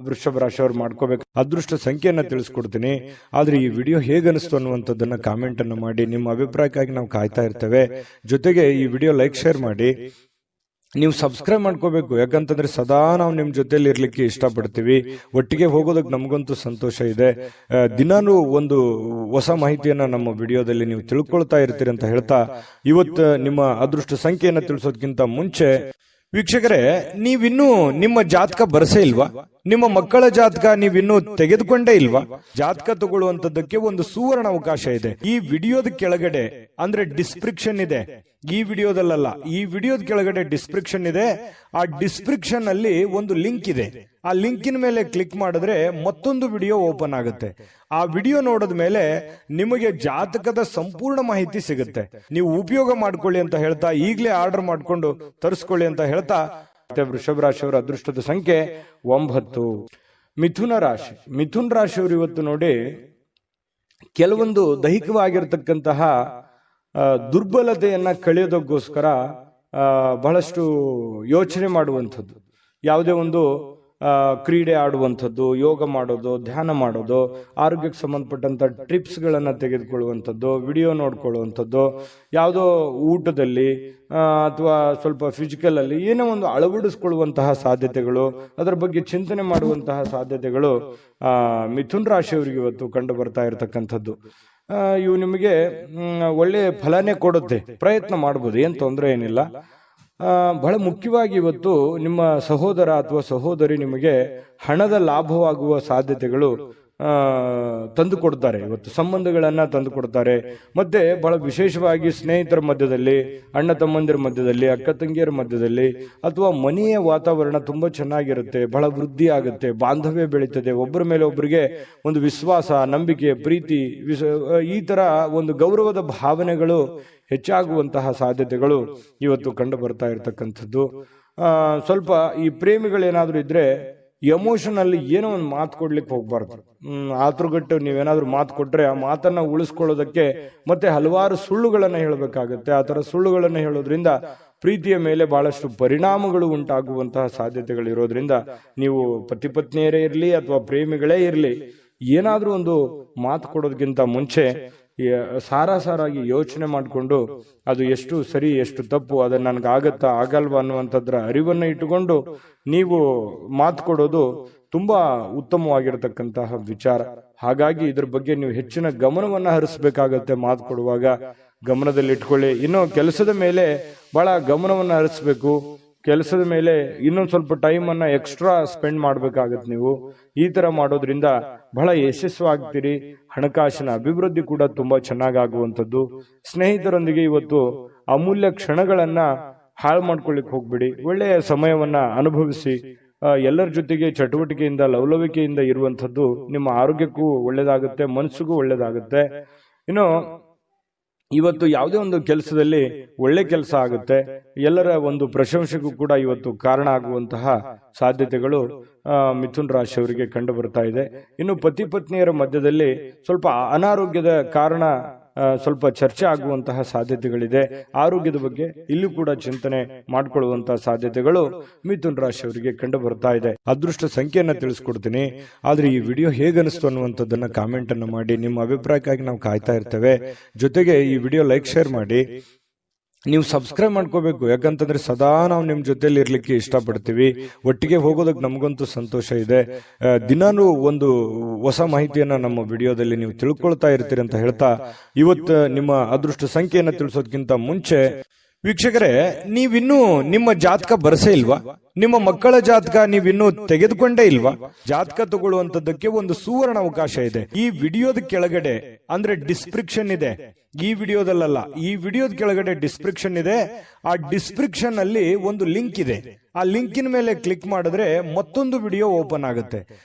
ವೃಷಭ ರಾಶಿಯವರು ಮಾಡ್ಕೋಬೇಕು. ಅದೃಷ್ಟ ಸಂಖ್ಯೆಯನ್ನ ತಿಳಿಸ್ಕೊಡ್ತೀನಿ. ಆದ್ರೆ ಈ ವಿಡಿಯೋ ಹೇಗನಿಸ್ತು ಅನ್ನುವಂಥದ್ದನ್ನ ಕಾಮೆಂಟ್ ಅನ್ನು ಮಾಡಿ. ನಿಮ್ಮ ಅಭಿಪ್ರಾಯಕ್ಕಾಗಿ ನಾವು ಕಾಯ್ತಾ ಇರ್ತೇವೆ. ಜೊತೆಗೆ ಈ ವಿಡಿಯೋ ಲೈಕ್, ಶೇರ್ ಮಾಡಿ. ನೀವು ಸಬ್ಸ್ಕ್ರೈಬ್ ಮಾಡ್ಕೋಬೇಕು. ಯಾಕಂತಂದ್ರೆ ಸದಾ ನಾವು ನಿಮ್ ಜೊತೆಲಿ ಇರ್ಲಿಕ್ಕೆ ಇಷ್ಟಪಡ್ತೀವಿ. ಒಟ್ಟಿಗೆ ಹೋಗೋದಕ್ಕೆ ನಮಗಂತೂ ಸಂತೋಷ ಇದೆ. ದಿನಾನು ಒಂದು ಹೊಸ ಮಾಹಿತಿಯನ್ನ ನಮ್ಮ ವಿಡಿಯೋದಲ್ಲಿ ನೀವು ತಿಳ್ಕೊಳ್ತಾ ಇರ್ತೀರಿ ಅಂತ ಹೇಳ್ತಾ, ಇವತ್ತು ನಿಮ್ಮ ಅದೃಷ್ಟ ಸಂಖ್ಯೆಯನ್ನ ತಿಳಿಸೋದಕ್ಕಿಂತ ಮುಂಚೆ ವೀಕ್ಷಕರೇ, ನೀವಿನ್ನೂ ನಿಮ್ಮ ಜಾತಕ ಬರಸೇ ಇಲ್ವಾ? ನಿಮ್ಮ ಮಕ್ಕಳ ಜಾತಕ ನೀವಿನ್ನೂ ತೆಗೆದುಕೊಂಡೇ ಇಲ್ವಾ? ಜಾತಕ ತಗೊಳ್ಳುವಂತದ್ದಕ್ಕೆ ಒಂದು ಸುವರ್ಣ ಅವಕಾಶ ಇದೆ. ಈ ವಿಡಿಯೋದ ಕೆಳಗಡೆ, ಅಂದ್ರೆ ಡಿಸ್ಕ್ರಿಪ್ಷನ್ ಇದೆ, ಈ ವಿಡಿಯೋದಲ್ಲ, ಈ ವಿಡಿಯೋದ ಕೆಳಗಡೆ ಡಿಸ್ಕ್ರಿಪ್ಷನ್ ಇದೆ. ಆ ಡಿಸ್ಕ್ರಿಪ್ಷನ್ ಅಲ್ಲಿ ಒಂದು ಲಿಂಕ್ ಇದೆ. ಆ ಲಿಂಕಿನ ಮೇಲೆ ಕ್ಲಿಕ್ ಮಾಡಿದ್ರೆ ಮತ್ತೊಂದು ವಿಡಿಯೋ ಓಪನ್ ಆಗುತ್ತೆ. ಆ ವಿಡಿಯೋ ನೋಡಿದ ಮೇಲೆ ನಿಮಗೆ ಜಾತಕದ ಸಂಪೂರ್ಣ ಮಾಹಿತಿ ಸಿಗುತ್ತೆ. ನೀವು ಉಪಯೋಗ ಮಾಡ್ಕೊಳ್ಳಿ ಅಂತ ಹೇಳ್ತಾ, ಈಗಲೇ ಆರ್ಡರ್ ಮಾಡ್ಕೊಂಡು ತರಿಸ್ಕೊಳ್ಳಿ ಅಂತ ಹೇಳ್ತಾ, ವೃಷಭ ರಾಶಿಯವರ ಅದೃಷ್ಟದ ಸಂಖ್ಯೆ 9. ಮಿಥುನ ರಾಶಿ. ಮಿಥುನ್ ರಾಶಿಯವರು ಇವತ್ತು ನೋಡಿ, ಕೆಲವೊಂದು ದೈಹಿಕವಾಗಿರ್ತಕ್ಕಂತಹ ದುರ್ಬಲತೆಯನ್ನ ಕಳೆಯೋದಕ್ಕೋಸ್ಕರ ಬಹಳಷ್ಟು ಯೋಚನೆ ಮಾಡುವಂಥದ್ದು, ಯಾವುದೇ ಒಂದು ಕ್ರೀಡೆ ಆಡುವಂಥದ್ದು, ಯೋಗ ಮಾಡೋದು, ಧ್ಯಾನ ಮಾಡೋದು, ಆರೋಗ್ಯಕ್ಕೆ ಸಂಬಂಧಪಟ್ಟಂತ ಟ್ರಿಪ್ಸ್ ಗಳನ್ನ ತೆಗೆದುಕೊಳ್ಳುವಂಥದ್ದು, ವಿಡಿಯೋ ನೋಡ್ಕೊಳ್ಳುವಂಥದ್ದು, ಯಾವುದೋ ಊಟದಲ್ಲಿ ಅಥವಾ ಸ್ವಲ್ಪ ಫಿಸಿಕಲ್ ಅಲ್ಲಿ ಏನೋ ಒಂದು ಅಳವಡಿಸ್ಕೊಳ್ಳುವಂತಹ ಸಾಧ್ಯತೆಗಳು, ಅದರ ಬಗ್ಗೆ ಚಿಂತನೆ ಮಾಡುವಂತಹ ಸಾಧ್ಯತೆಗಳು ಮಿಥುನ್ ರಾಶಿಯವರಿಗೆ ಇವತ್ತು ಕಂಡು ಬರ್ತಾ ಇರತಕ್ಕಂಥದ್ದು. ಇವು ನಿಮಗೆ ಒಳ್ಳೆ ಫಲನೇ ಕೊಡುತ್ತೆ. ಪ್ರಯತ್ನ ಮಾಡ್ಬೋದು, ಏನ್ ತೊಂದರೆ ಏನಿಲ್ಲ. ಬಹಳ ಮುಖ್ಯವಾಗಿ ಇವತ್ತು ನಿಮ್ಮ ಸಹೋದರ ಅಥವಾ ಸಹೋದರಿ ನಿಮಗೆ ಹಣದ ಲಾಭವಾಗುವ ಸಾಧ್ಯತೆಗಳು ತಂದು ಕೊಡ್ತಾರೆ. ಇವತ್ತು ಸಂಬಂಧಗಳನ್ನ ತಂದು ಕೊಡ್ತಾರೆ. ಮತ್ತೆ ಬಹಳ ವಿಶೇಷವಾಗಿ ಸ್ನೇಹಿತರ ಮಧ್ಯದಲ್ಲಿ, ಅಣ್ಣ ತಮ್ಮಂದಿರ ಮಧ್ಯದಲ್ಲಿ, ಅಕ್ಕ ತಂಗಿಯರ ಮಧ್ಯದಲ್ಲಿ, ಅಥವಾ ಮನೆಯ ವಾತಾವರಣ ತುಂಬಾ ಚೆನ್ನಾಗಿರುತ್ತೆ. ಬಹಳ ವೃದ್ಧಿ ಆಗುತ್ತೆ, ಬಾಂಧವ್ಯ ಬೆಳೀತದೆ. ಒಬ್ಬರ ಮೇಲೆ ಒಬ್ಬರಿಗೆ ಒಂದು ವಿಶ್ವಾಸ, ನಂಬಿಕೆ, ಪ್ರೀತಿ, ಈ ತರ ಒಂದು ಗೌರವದ ಭಾವನೆಗಳು ಹೆಚ್ಚಾಗುವಂತಹ ಸಾಧ್ಯತೆಗಳು ಇವತ್ತು ಕಂಡು ಬರ್ತಾ ಇರತಕ್ಕಂಥದ್ದು. ಸ್ವಲ್ಪ ಈ ಪ್ರೇಮಿಗಳೇನಾದ್ರೂ ಇದ್ರೆ ಎಮೋಷನಲ್ಲಿ ಏನೋ ಒಂದು ಮಾತು ಕೊಡ್ಲಿಕ್ಕೆ ಹೋಗ್ಬಾರ್ದು. ಆತುರಗಟ್ಟು ನೀವೇನಾದ್ರೂ ಮಾತು ಕೊಟ್ರೆ ಆ ಮಾತನ್ನ ಉಳಿಸ್ಕೊಳ್ಳೋದಕ್ಕೆ ಮತ್ತೆ ಹಲವಾರು ಸುಳ್ಳುಗಳನ್ನ ಹೇಳಬೇಕಾಗತ್ತೆ. ಆ ತರ ಸುಳ್ಳುಗಳನ್ನ ಹೇಳೋದ್ರಿಂದ ಪ್ರೀತಿಯ ಮೇಲೆ ಬಹಳಷ್ಟು ಪರಿಣಾಮಗಳು ಉಂಟಾಗುವಂತಹ ಸಾಧ್ಯತೆಗಳು ಇರೋದ್ರಿಂದ ನೀವು ಪತಿ ಪತ್ನಿಯರೇ ಇರ್ಲಿ ಅಥವಾ ಪ್ರೇಮಿಗಳೇ ಇರ್ಲಿ, ಏನಾದ್ರೂ ಒಂದು ಮಾತು ಕೊಡೋದಕ್ಕಿಂತ ಮುಂಚೆ ಸಾರಾಗಿ ಯೋಚನೆ ಮಾಡಿಕೊಂಡು ಅದು ಎಷ್ಟು ಸರಿ ಎಷ್ಟು ತಪ್ಪು, ಅದನ್ನ ನನ್ಗೆ ಆಗತ್ತಾ ಆಗಲ್ವಾ ಅನ್ನುವಂಥದ್ರ ಅರಿವನ್ನ ಇಟ್ಟುಕೊಂಡು ನೀವು ಮಾತು ಕೊಡೋದು ತುಂಬಾ ಉತ್ತಮವಾಗಿರತಕ್ಕಂತಹ ವಿಚಾರ. ಹಾಗಾಗಿ ಇದ್ರ ಬಗ್ಗೆ ನೀವು ಹೆಚ್ಚಿನ ಗಮನವನ್ನ ಹರಿಸಬೇಕಾಗತ್ತೆ. ಮಾತು ಕೊಡುವಾಗ ಗಮನದಲ್ಲಿ ಇಟ್ಕೊಳ್ಳಿ. ಇನ್ನು ಕೆಲಸದ ಮೇಲೆ ಬಹಳ ಗಮನವನ್ನ ಹರಿಸಬೇಕು. ಕೆಲಸದ ಮೇಲೆ ಇನ್ನೊಂದು ಸ್ವಲ್ಪ ಟೈಮ್ ಅನ್ನ ಎಕ್ಸ್ಟ್ರಾ ಸ್ಪೆಂಡ್ ಮಾಡ್ಬೇಕಾಗತ್ತೆ. ನೀವು ಈ ತರ ಮಾಡೋದ್ರಿಂದ ಬಹಳ ಯಶಸ್ವಾಗ್ತೀರಿ. ಹಣಕಾಸಿನ ಅಭಿವೃದ್ಧಿ ಕೂಡ ತುಂಬಾ ಚೆನ್ನಾಗಾಗುವಂಥದ್ದು. ಸ್ನೇಹಿತರೊಂದಿಗೆ ಇವತ್ತು ಅಮೂಲ್ಯ ಕ್ಷಣಗಳನ್ನ ಹಾಳು ಮಾಡ್ಕೊಳ್ಳಿಕ್ ಹೋಗ್ಬಿಡಿ. ಒಳ್ಳೆಯ ಸಮಯವನ್ನ ಅನುಭವಿಸಿ. ಎಲ್ಲರ ಜೊತೆಗೆ ಚಟುವಟಿಕೆಯಿಂದ, ಲವಲವಿಕೆಯಿಂದ ಇರುವಂಥದ್ದು ನಿಮ್ಮ ಆರೋಗ್ಯಕ್ಕೂ ಒಳ್ಳೇದಾಗುತ್ತೆ, ಮನಸ್ಸಿಗೂ ಒಳ್ಳೇದಾಗುತ್ತೆ. ಇನ್ನು ಇವತ್ತು ಯಾವುದೇ ಒಂದು ಕೆಲಸದಲ್ಲಿ ಒಳ್ಳೆ ಕೆಲಸ ಆಗುತ್ತೆ. ಎಲ್ಲರ ಒಂದು ಪ್ರಶಂಸೆಗೂ ಕೂಡ ಇವತ್ತು ಕಾರಣ ಆಗುವಂತಹ ಸಾಧ್ಯತೆಗಳು ಮಿಥುನ್ ರಾಶಿಯವರಿಗೆ ಕಂಡು ಬರ್ತಾ ಇದೆ. ಇನ್ನು ಪತಿ ಪತ್ನಿಯರ ಮಧ್ಯದಲ್ಲಿ ಸ್ವಲ್ಪ ಅನಾರೋಗ್ಯದ ಕಾರಣ ಸ್ವಲ್ಪ ಚರ್ಚೆ ಆಗುವಂತಹ ಸಾಧ್ಯತೆಗಳಿದೆ. ಆರೋಗ್ಯದ ಬಗ್ಗೆ ಇಲ್ಲೂ ಕೂಡ ಚಿಂತನೆ ಮಾಡಿಕೊಳ್ಳುವಂತಹ ಸಾಧ್ಯತೆಗಳು ಮಿಥುನ್ ರಾಶಿಯವರಿಗೆ ಕಂಡು ಬರ್ತಾ ಇದೆ. ಅದೃಷ್ಟ ಸಂಖ್ಯೆಯನ್ನ ತಿಳಿಸ್ಕೊಡ್ತೀನಿ. ಆದ್ರೆ ಈ ವಿಡಿಯೋ ಹೇಗನಿಸ್ತು ಅನ್ನುವಂಥದ್ದನ್ನ ಕಾಮೆಂಟ್ ಅನ್ನು ಮಾಡಿ. ನಿಮ್ಮ ಅಭಿಪ್ರಾಯಕ್ಕಾಗಿ ನಾವು ಕಾಯ್ತಾ ಇರ್ತೇವೆ. ಜೊತೆಗೆ ಈ ವಿಡಿಯೋ ಲೈಕ್, ಶೇರ್ ಮಾಡಿ. ನೀವು ಸಬ್ಸ್ಕ್ರೈಬ್ ಮಾಡ್ಕೋಬೇಕು. ಯಾಕಂತಂದ್ರೆ ಸದಾ ನಾವು ನಿಮ್ ಜೊತೆಲಿ ಇರ್ಲಿಕ್ಕೆ ಇಷ್ಟಪಡ್ತೀವಿ. ಒಟ್ಟಿಗೆ ಹೋಗೋದಕ್ಕೆ ನಮಗಂತೂ ಸಂತೋಷ ಇದೆ. ದಿನಾನು ಒಂದು ಹೊಸ ಮಾಹಿತಿಯನ್ನ ನಮ್ಮ ವಿಡಿಯೋದಲ್ಲಿ ನೀವು ತಿಳ್ಕೊಳ್ತಾ ಇರ್ತೀರಿ ಅಂತ ಹೇಳ್ತಾ, ಇವತ್ತು ನಿಮ್ಮ ಅದೃಷ್ಟ ಸಂಖ್ಯೆಯನ್ನ ತಿಳಿಸೋದಕ್ಕಿಂತ ಮುಂಚೆ ವೀಕ್ಷಕರೇ, ನೀವಿನ್ನೂ ನಿಮ್ಮ ಜಾತಕ ಬರಸೇ ಇಲ್ವಾ? ನಿಮ್ಮ ಮಕ್ಕಳ ಜಾತಕ ನೀವಿನ್ನೂ ತೆಗೆದುಕೊಂಡೇ ಇಲ್ವಾ? ಜಾತಕ ತಗೊಳ್ಳುವಂತದ್ದಕ್ಕೆ ಒಂದು ಸುವರ್ಣ ಅವಕಾಶ ಇದೆ. ಈ ವಿಡಿಯೋದ ಕೆಳಗಡೆ ಅಂದ್ರೆ ಡಿಸ್ಕ್ರಿಪ್ಷನ್ ಇದೆ. ಈ ವಿಡಿಯೋದಲ್ಲ, ಈ ವಿಡಿಯೋದ ಕೆಳಗಡೆ ಡಿಸ್ಕ್ರಿಪ್ಷನ್ ಇದೆ. ಆ ಡಿಸ್ಕ್ರಿಪ್ಷನ್ ಅಲ್ಲಿ ಒಂದು ಲಿಂಕ್ ಇದೆ. ಆ ಲಿಂಕಿನ ಮೇಲೆ ಕ್ಲಿಕ್ ಮಾಡಿದ್ರೆ ಮತ್ತೊಂದು ವಿಡಿಯೋ ಓಪನ್ ಆಗುತ್ತೆ.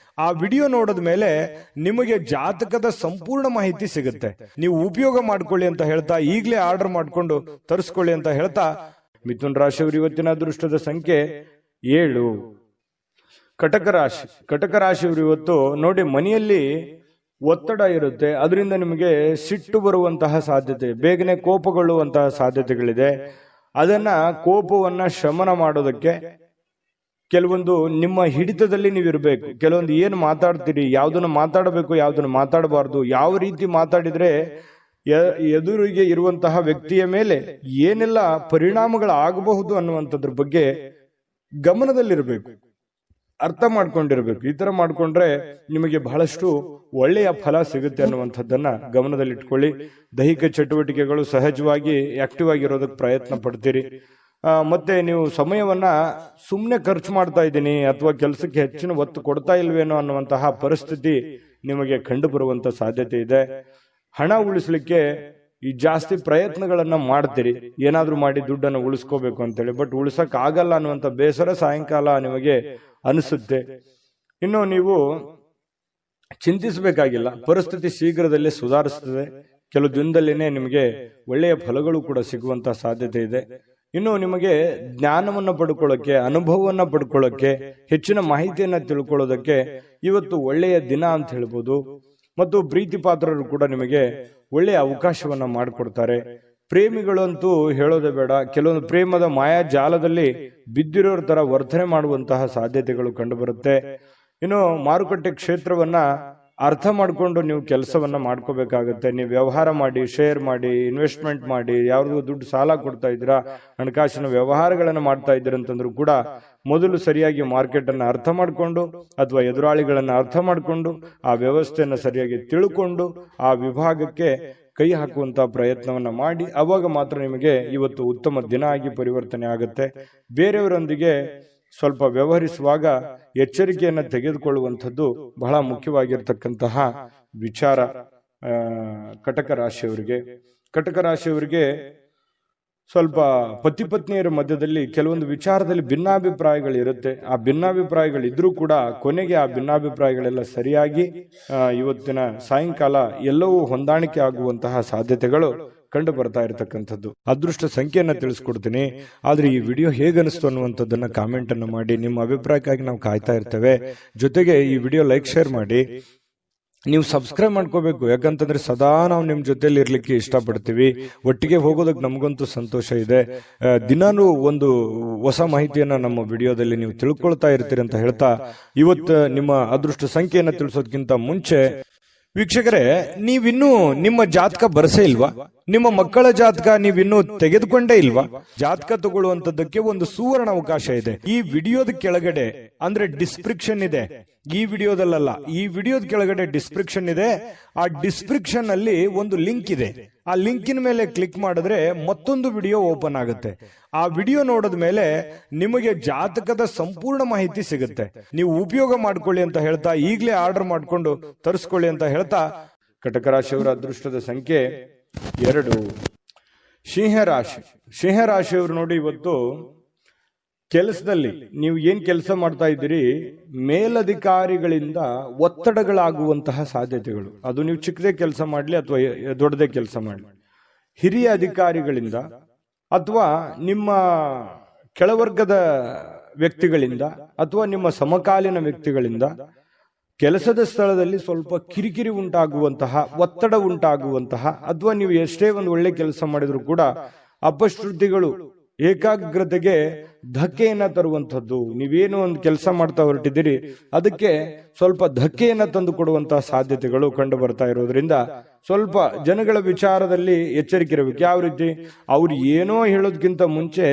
ಆ ವಿಡಿಯೋ ನೋಡಿದ ಮೇಲೆ ನಿಮಗೆ ಜಾತಕದ ಸಂಪೂರ್ಣ ಮಾಹಿತಿ ಸಿಗುತ್ತೆ. ನೀವು ಉಪಯೋಗ ಮಾಡ್ಕೊಳ್ಳಿ ಅಂತ ಹೇಳ್ತಾ, ಈಗಲೇ ಆರ್ಡರ್ ಮಾಡ್ಕೊಂಡು ತರಿಸ್ಕೊಳ್ಳಿ ಅಂತ ಹೇಳ್ತಾ, ಮಿಥುನ್ ರಾಶಿಯವರು ಇವತ್ತಿನ ಅದೃಷ್ಟದ ಸಂಖ್ಯೆ 7. ಕಟಕ ರಾಶಿಯವರು ಇವತ್ತು ನೋಡಿ, ಮನೆಯಲ್ಲಿ ಒತ್ತಡ ಇರುತ್ತೆ, ಅದರಿಂದ ನಿಮಗೆ ಸಿಟ್ಟು ಬರುವಂತಹ ಸಾಧ್ಯತೆ, ಬೇಗನೆ ಕೋಪಗೊಳ್ಳುವಂತಹ ಸಾಧ್ಯತೆಗಳಿದೆ. ಅದನ್ನ ಕೋಪವನ್ನ ಶಮನ ಮಾಡೋದಕ್ಕೆ ಕೆಲವೊಂದು ನಿಮ್ಮ ಹಿಡಿತದಲ್ಲಿ ನೀವಿರಬೇಕು. ಕೆಲವೊಂದು ಏನು ಮಾತಾಡ್ತೀರಿ, ಯಾವ್ದನ್ನ ಮಾತಾಡಬೇಕು, ಯಾವ್ದನ್ನ ಮಾತಾಡಬಾರ್ದು, ಯಾವ ರೀತಿ ಮಾತಾಡಿದ್ರೆ ಎದುರಿಗೆ ಇರುವಂತಹ ವ್ಯಕ್ತಿಯ ಮೇಲೆ ಏನೆಲ್ಲ ಪರಿಣಾಮಗಳಾಗಬಹುದು ಅನ್ನುವಂಥದ್ರ ಬಗ್ಗೆ ಗಮನದಲ್ಲಿರಬೇಕು, ಅರ್ಥ ಮಾಡ್ಕೊಂಡಿರ್ಬೇಕು. ಈ ತರ ಮಾಡ್ಕೊಂಡ್ರೆ ನಿಮಗೆ ಬಹಳಷ್ಟು ಒಳ್ಳೆಯ ಫಲ ಸಿಗುತ್ತೆ ಅನ್ನುವಂಥದ್ದನ್ನ ಗಮನದಲ್ಲಿಟ್ಕೊಳ್ಳಿ. ದೈಹಿಕ ಚಟುವಟಿಕೆಗಳು ಸಹಜವಾಗಿ ಆಕ್ಟಿವ್ ಆಗಿರೋದಕ್ಕೆ ಪ್ರಯತ್ನ ಪಡ್ತೀರಿ. ಮತ್ತೆ ನೀವು ಸಮಯವನ್ನ ಸುಮ್ಮನೆ ಖರ್ಚು ಮಾಡ್ತಾ ಇದ್ದೀನಿ ಅಥವಾ ಕೆಲಸಕ್ಕೆ ಹೆಚ್ಚಿನ ಒತ್ತು ಕೊಡ್ತಾ ಇಲ್ವೇನೋ ಅನ್ನುವಂತಹ ಪರಿಸ್ಥಿತಿ ನಿಮಗೆ ಕಂಡು ಬರುವಂತ ಸಾಧ್ಯತೆ ಇದೆ. ಹಣ ಉಳಿಸ್ಲಿಕ್ಕೆ ಈ ಜಾಸ್ತಿ ಪ್ರಯತ್ನಗಳನ್ನ ಮಾಡ್ತೀರಿ, ಏನಾದ್ರೂ ಮಾಡಿ ದುಡ್ಡನ್ನು ಉಳಿಸ್ಕೋಬೇಕು ಅಂತೇಳಿ. ಬಟ್ ಉಳಿಸಕ್ ಆಗಲ್ಲ ಅನ್ನುವಂಥ ಬೇಸರ ಸಾಯಂಕಾಲ ನಿಮಗೆ ಅನಿಸುತ್ತೆ. ಇನ್ನು ನೀವು ಚಿಂತಿಸಬೇಕಾಗಿಲ್ಲ, ಪರಿಸ್ಥಿತಿ ಶೀಘ್ರದಲ್ಲೇ ಸುಧಾರಿಸ್ತದೆ. ಕೆಲವು ದಿನದಲ್ಲಿನೇ ನಿಮಗೆ ಒಳ್ಳೆಯ ಫಲಗಳು ಕೂಡ ಸಿಗುವಂತ ಸಾಧ್ಯತೆ ಇದೆ. ಇನ್ನು ನಿಮಗೆ ಜ್ಞಾನವನ್ನ ಪಡ್ಕೊಳ್ಳೋಕೆ, ಅನುಭವವನ್ನ ಪಡ್ಕೊಳ್ಳೋಕೆ, ಹೆಚ್ಚಿನ ಮಾಹಿತಿಯನ್ನ ತಿಳ್ಕೊಳ್ಳೋದಕ್ಕೆ ಇವತ್ತು ಒಳ್ಳೆಯ ದಿನ ಅಂತ ಹೇಳ್ಬೋದು. ಮತ್ತು ಪ್ರೀತಿ ಪಾತ್ರರು ಕೂಡ ನಿಮಗೆ ಒಳ್ಳೆಯ ಅವಕಾಶವನ್ನ ಮಾಡಿಕೊಡ್ತಾರೆ. ಪ್ರೇಮಿಗಳಂತೂ ಹೇಳೋದೇ ಬೇಡ, ಕೆಲವೊಂದು ಪ್ರೇಮದ ಮಾಯಾ ಜಾಲದಲ್ಲಿ ಬಿದ್ದಿರೋರ ತರ ವರ್ತನೆ ಮಾಡುವಂತಹ ಸಾಧ್ಯತೆಗಳು ಕಂಡು ಬರುತ್ತೆ. ಇನ್ನು ಮಾರುಕಟ್ಟೆ ಕ್ಷೇತ್ರವನ್ನ ಅರ್ಥ ಮಾಡ್ಕೊಂಡು ನೀವು ಕೆಲಸವನ್ನ ಮಾಡ್ಕೋಬೇಕಾಗತ್ತೆ. ನೀವು ವ್ಯವಹಾರ ಮಾಡಿ, ಶೇರ್ ಮಾಡಿ, ಇನ್ವೆಸ್ಟ್ಮೆಂಟ್ ಮಾಡಿ, ಯಾವ್ದು ದುಡ್ಡು ಸಾಲ ಕೊಡ್ತಾ ಇದ್ದೀರಾ, ಹಣಕಾಸಿನ ವ್ಯವಹಾರಗಳನ್ನ ಮಾಡ್ತಾ ಇದ್ದೀರ ಅಂತಂದ್ರೂ ಕೂಡ ಮೊದಲು ಸರಿಯಾಗಿ ಮಾರ್ಕೆಟ್ ಅನ್ನ ಅರ್ಥ ಮಾಡ್ಕೊಂಡು ಅಥವಾ ಎದುರಾಳಿಗಳನ್ನ ಅರ್ಥ ಮಾಡ್ಕೊಂಡು ಆ ವ್ಯವಸ್ಥೆಯನ್ನ ಸರಿಯಾಗಿ ತಿಳ್ಕೊಂಡು ಆ ವಿಭಾಗಕ್ಕೆ ಕೈ ಹಾಕುವಂತ ಪ್ರಯತ್ನವನ್ನ ಮಾಡಿ, ಅವಾಗ ಮಾತ್ರ ನಿಮಗೆ ಇವತ್ತು ಉತ್ತಮ ದಿನ ಆಗಿ ಪರಿವರ್ತನೆ ಆಗುತ್ತೆ. ಬೇರೆಯವರೊಂದಿಗೆ ಸ್ವಲ್ಪ ವ್ಯವಹರಿಸುವಾಗ ಎಚ್ಚರಿಕೆಯನ್ನ ತೆಗೆದುಕೊಳ್ಳುವಂಥದ್ದು ಬಹಳ ಮುಖ್ಯವಾಗಿರ್ತಕ್ಕಂತಹ ವಿಚಾರ. ಕಟಕ ರಾಶಿಯವರಿಗೆ ಸ್ವಲ್ಪ ಪತಿ ಪತ್ನಿಯರ ಮಧ್ಯದಲ್ಲಿ ಕೆಲವೊಂದು ವಿಚಾರದಲ್ಲಿ ಭಿನ್ನಾಭಿಪ್ರಾಯಗಳು ಇರುತ್ತೆ. ಆ ಭಿನ್ನಾಭಿಪ್ರಾಯಗಳಿದ್ರೂ ಕೂಡ ಕೊನೆಗೆ ಆ ಭಿನ್ನಾಭಿಪ್ರಾಯಗಳೆಲ್ಲ ಸರಿಯಾಗಿ ಇವತ್ತಿನ ಸಾಯಂಕಾಲ ಎಲ್ಲವೂ ಹೊಂದಾಣಿಕೆ ಆಗುವಂತಹ ಸಾಧ್ಯತೆಗಳು ಕಂಡು ಬರ್ತಾ ಇರತಕ್ಕಂಥದ್ದು. ಅದೃಷ್ಟ ಸಂಖ್ಯೆಯನ್ನ ತಿಳಿಸ್ಕೊಡ್ತೀನಿ. ಆದ್ರೆ ಈ ವಿಡಿಯೋ ಹೇಗನಿಸ್ತು ಅನ್ನುವಂಥದ್ದನ್ನ ಕಾಮೆಂಟ್ ಅನ್ನು ಮಾಡಿ. ನಿಮ್ಮ ಅಭಿಪ್ರಾಯಕ್ಕಾಗಿ ನಾವು ಕಾಯ್ತಾ ಇರ್ತೇವೆ. ಜೊತೆಗೆ ಈ ವಿಡಿಯೋ ಲೈಕ್, ಶೇರ್ ಮಾಡಿ. ನೀವು ಸಬ್ಸ್ಕ್ರೈಬ್ ಮಾಡ್ಕೋಬೇಕು. ಯಾಕಂತಂದ್ರೆ ಸದಾ ನಾವು ನಿಮ್ ಜೊತೆಲಿ ಇರ್ಲಿಕ್ಕೆ ಇಷ್ಟಪಡ್ತೀವಿ. ಒಟ್ಟಿಗೆ ಹೋಗೋದಕ್ಕೆ ನಮಗಂತೂ ಸಂತೋಷ ಇದೆ. ದಿನಾನು ಒಂದು ಹೊಸ ಮಾಹಿತಿಯನ್ನ ನಮ್ಮ ವಿಡಿಯೋದಲ್ಲಿ ನೀವು ತಿಳ್ಕೊಳ್ತಾ ಇರ್ತೀರಿ ಅಂತ ಹೇಳ್ತಾ, ಇವತ್ತು ನಿಮ್ಮ ಅದೃಷ್ಟ ಸಂಖ್ಯೆಯನ್ನ ತಿಳಿಸೋದಕ್ಕಿಂತ ಮುಂಚೆ ವೀಕ್ಷಕರೇ, ನೀವಿನ್ನೂ ನಿಮ್ಮ ಜಾತಕ ಬರಸೇ ಇಲ್ವಾ? ನಿಮ್ಮ ಮಕ್ಕಳ ಜಾತಕ ನೀವಿನ್ನೂ ತೆಗೆದುಕೊಂಡೇ ಇಲ್ವಾ? ಜಾತಕ ತಗೊಳ್ಳುವಂತದ್ದಕ್ಕೆ ಒಂದು ಸುವರ್ಣ ಅವಕಾಶ ಇದೆ. ಈ ವಿಡಿಯೋದ ಕೆಳಗಡೆ ಅಂದ್ರೆ ಡಿಸ್ಕ್ರಿಪ್ಷನ್ ಇದೆ. ಈ ವಿಡಿಯೋದಲ್ಲ, ಈ ವಿಡಿಯೋದ ಕೆಳಗಡೆ ಡಿಸ್ಕ್ರಿಪ್ಷನ್ ಇದೆ. ಆ ಡಿಸ್ಕ್ರಿಪ್ಷನ್ ಅಲ್ಲಿ ಒಂದು ಲಿಂಕ್ ಇದೆ. ಆ ಲಿಂಕಿನ ಮೇಲೆ ಕ್ಲಿಕ್ ಮಾಡಿದ್ರೆ ಮತ್ತೊಂದು ವಿಡಿಯೋ ಓಪನ್ ಆಗುತ್ತೆ. ಆ ವಿಡಿಯೋ ನೋಡಿದ ಮೇಲೆ ನಿಮಗೆ ಜಾತಕದ ಸಂಪೂರ್ಣ ಮಾಹಿತಿ ಸಿಗುತ್ತೆ. ನೀವು ಉಪಯೋಗ ಮಾಡ್ಕೊಳ್ಳಿ ಅಂತ ಹೇಳ್ತಾ, ಈಗಲೇ ಆರ್ಡರ್ ಮಾಡ್ಕೊಂಡು ತರಿಸ್ಕೊಳ್ಳಿ ಅಂತ ಹೇಳ್ತಾ, ಕಟಕ ರಾಶಿಯವರ ಅದೃಷ್ಟದ ಸಂಖ್ಯೆ 2. ಸಿಂಹರಾಶಿಯವರು ನೋಡಿ, ಇವತ್ತು ಕೆಲಸದಲ್ಲಿ ನೀವು ಏನ್ ಕೆಲಸ ಮಾಡ್ತಾ ಇದ್ದೀರಿ, ಮೇಲಧಿಕಾರಿಗಳಿಂದ ಒತ್ತಡಗಳಾಗುವಂತಹ ಸಾಧ್ಯತೆಗಳು. ಅದು ನೀವು ಚಿಕ್ಕದೇ ಕೆಲಸ ಮಾಡ್ಲಿ ಅಥವಾ ದೊಡ್ಡದೇ ಕೆಲಸ ಮಾಡ್ಲಿ, ಹಿರಿಯ ಅಧಿಕಾರಿಗಳಿಂದ ಅಥವಾ ನಿಮ್ಮ ಕೆಳವರ್ಗದ ವ್ಯಕ್ತಿಗಳಿಂದ ಅಥವಾ ನಿಮ್ಮ ಸಮಕಾಲೀನ ವ್ಯಕ್ತಿಗಳಿಂದ ಕೆಲಸದ ಸ್ಥಳದಲ್ಲಿ ಸ್ವಲ್ಪ ಕಿರಿಕಿರಿ ಉಂಟಾಗುವಂತಹ, ಒತ್ತಡ ಉಂಟಾಗುವಂತಹ, ಅಥವಾ ನೀವು ಎಷ್ಟೇ ಒಂದು ಒಳ್ಳೆ ಕೆಲಸ ಮಾಡಿದ್ರು ಕೂಡ ಅಪಶ್ರುತಿಗಳು ಏಕಾಗ್ರತೆಗೆ ಧಕ್ಕೆಯನ್ನ ತರುವಂಥದ್ದು. ನೀವೇನು ಒಂದು ಕೆಲಸ ಮಾಡ್ತಾ ಹೊರಟಿದ್ದೀರಿ, ಅದಕ್ಕೆ ಸ್ವಲ್ಪ ಧಕ್ಕೆಯನ್ನ ತಂದು ಕೊಡುವಂತಹ ಸಾಧ್ಯತೆಗಳು ಕಂಡು ಬರ್ತಾ ಇರೋದ್ರಿಂದ ಸ್ವಲ್ಪ ಜನಗಳ ವಿಚಾರದಲ್ಲಿ ಎಚ್ಚರಿಕೆ ಇರಬೇಕು. ಯಾವ ರೀತಿ? ಅವ್ರು ಏನೋ ಹೇಳೋದಕ್ಕಿಂತ ಮುಂಚೆ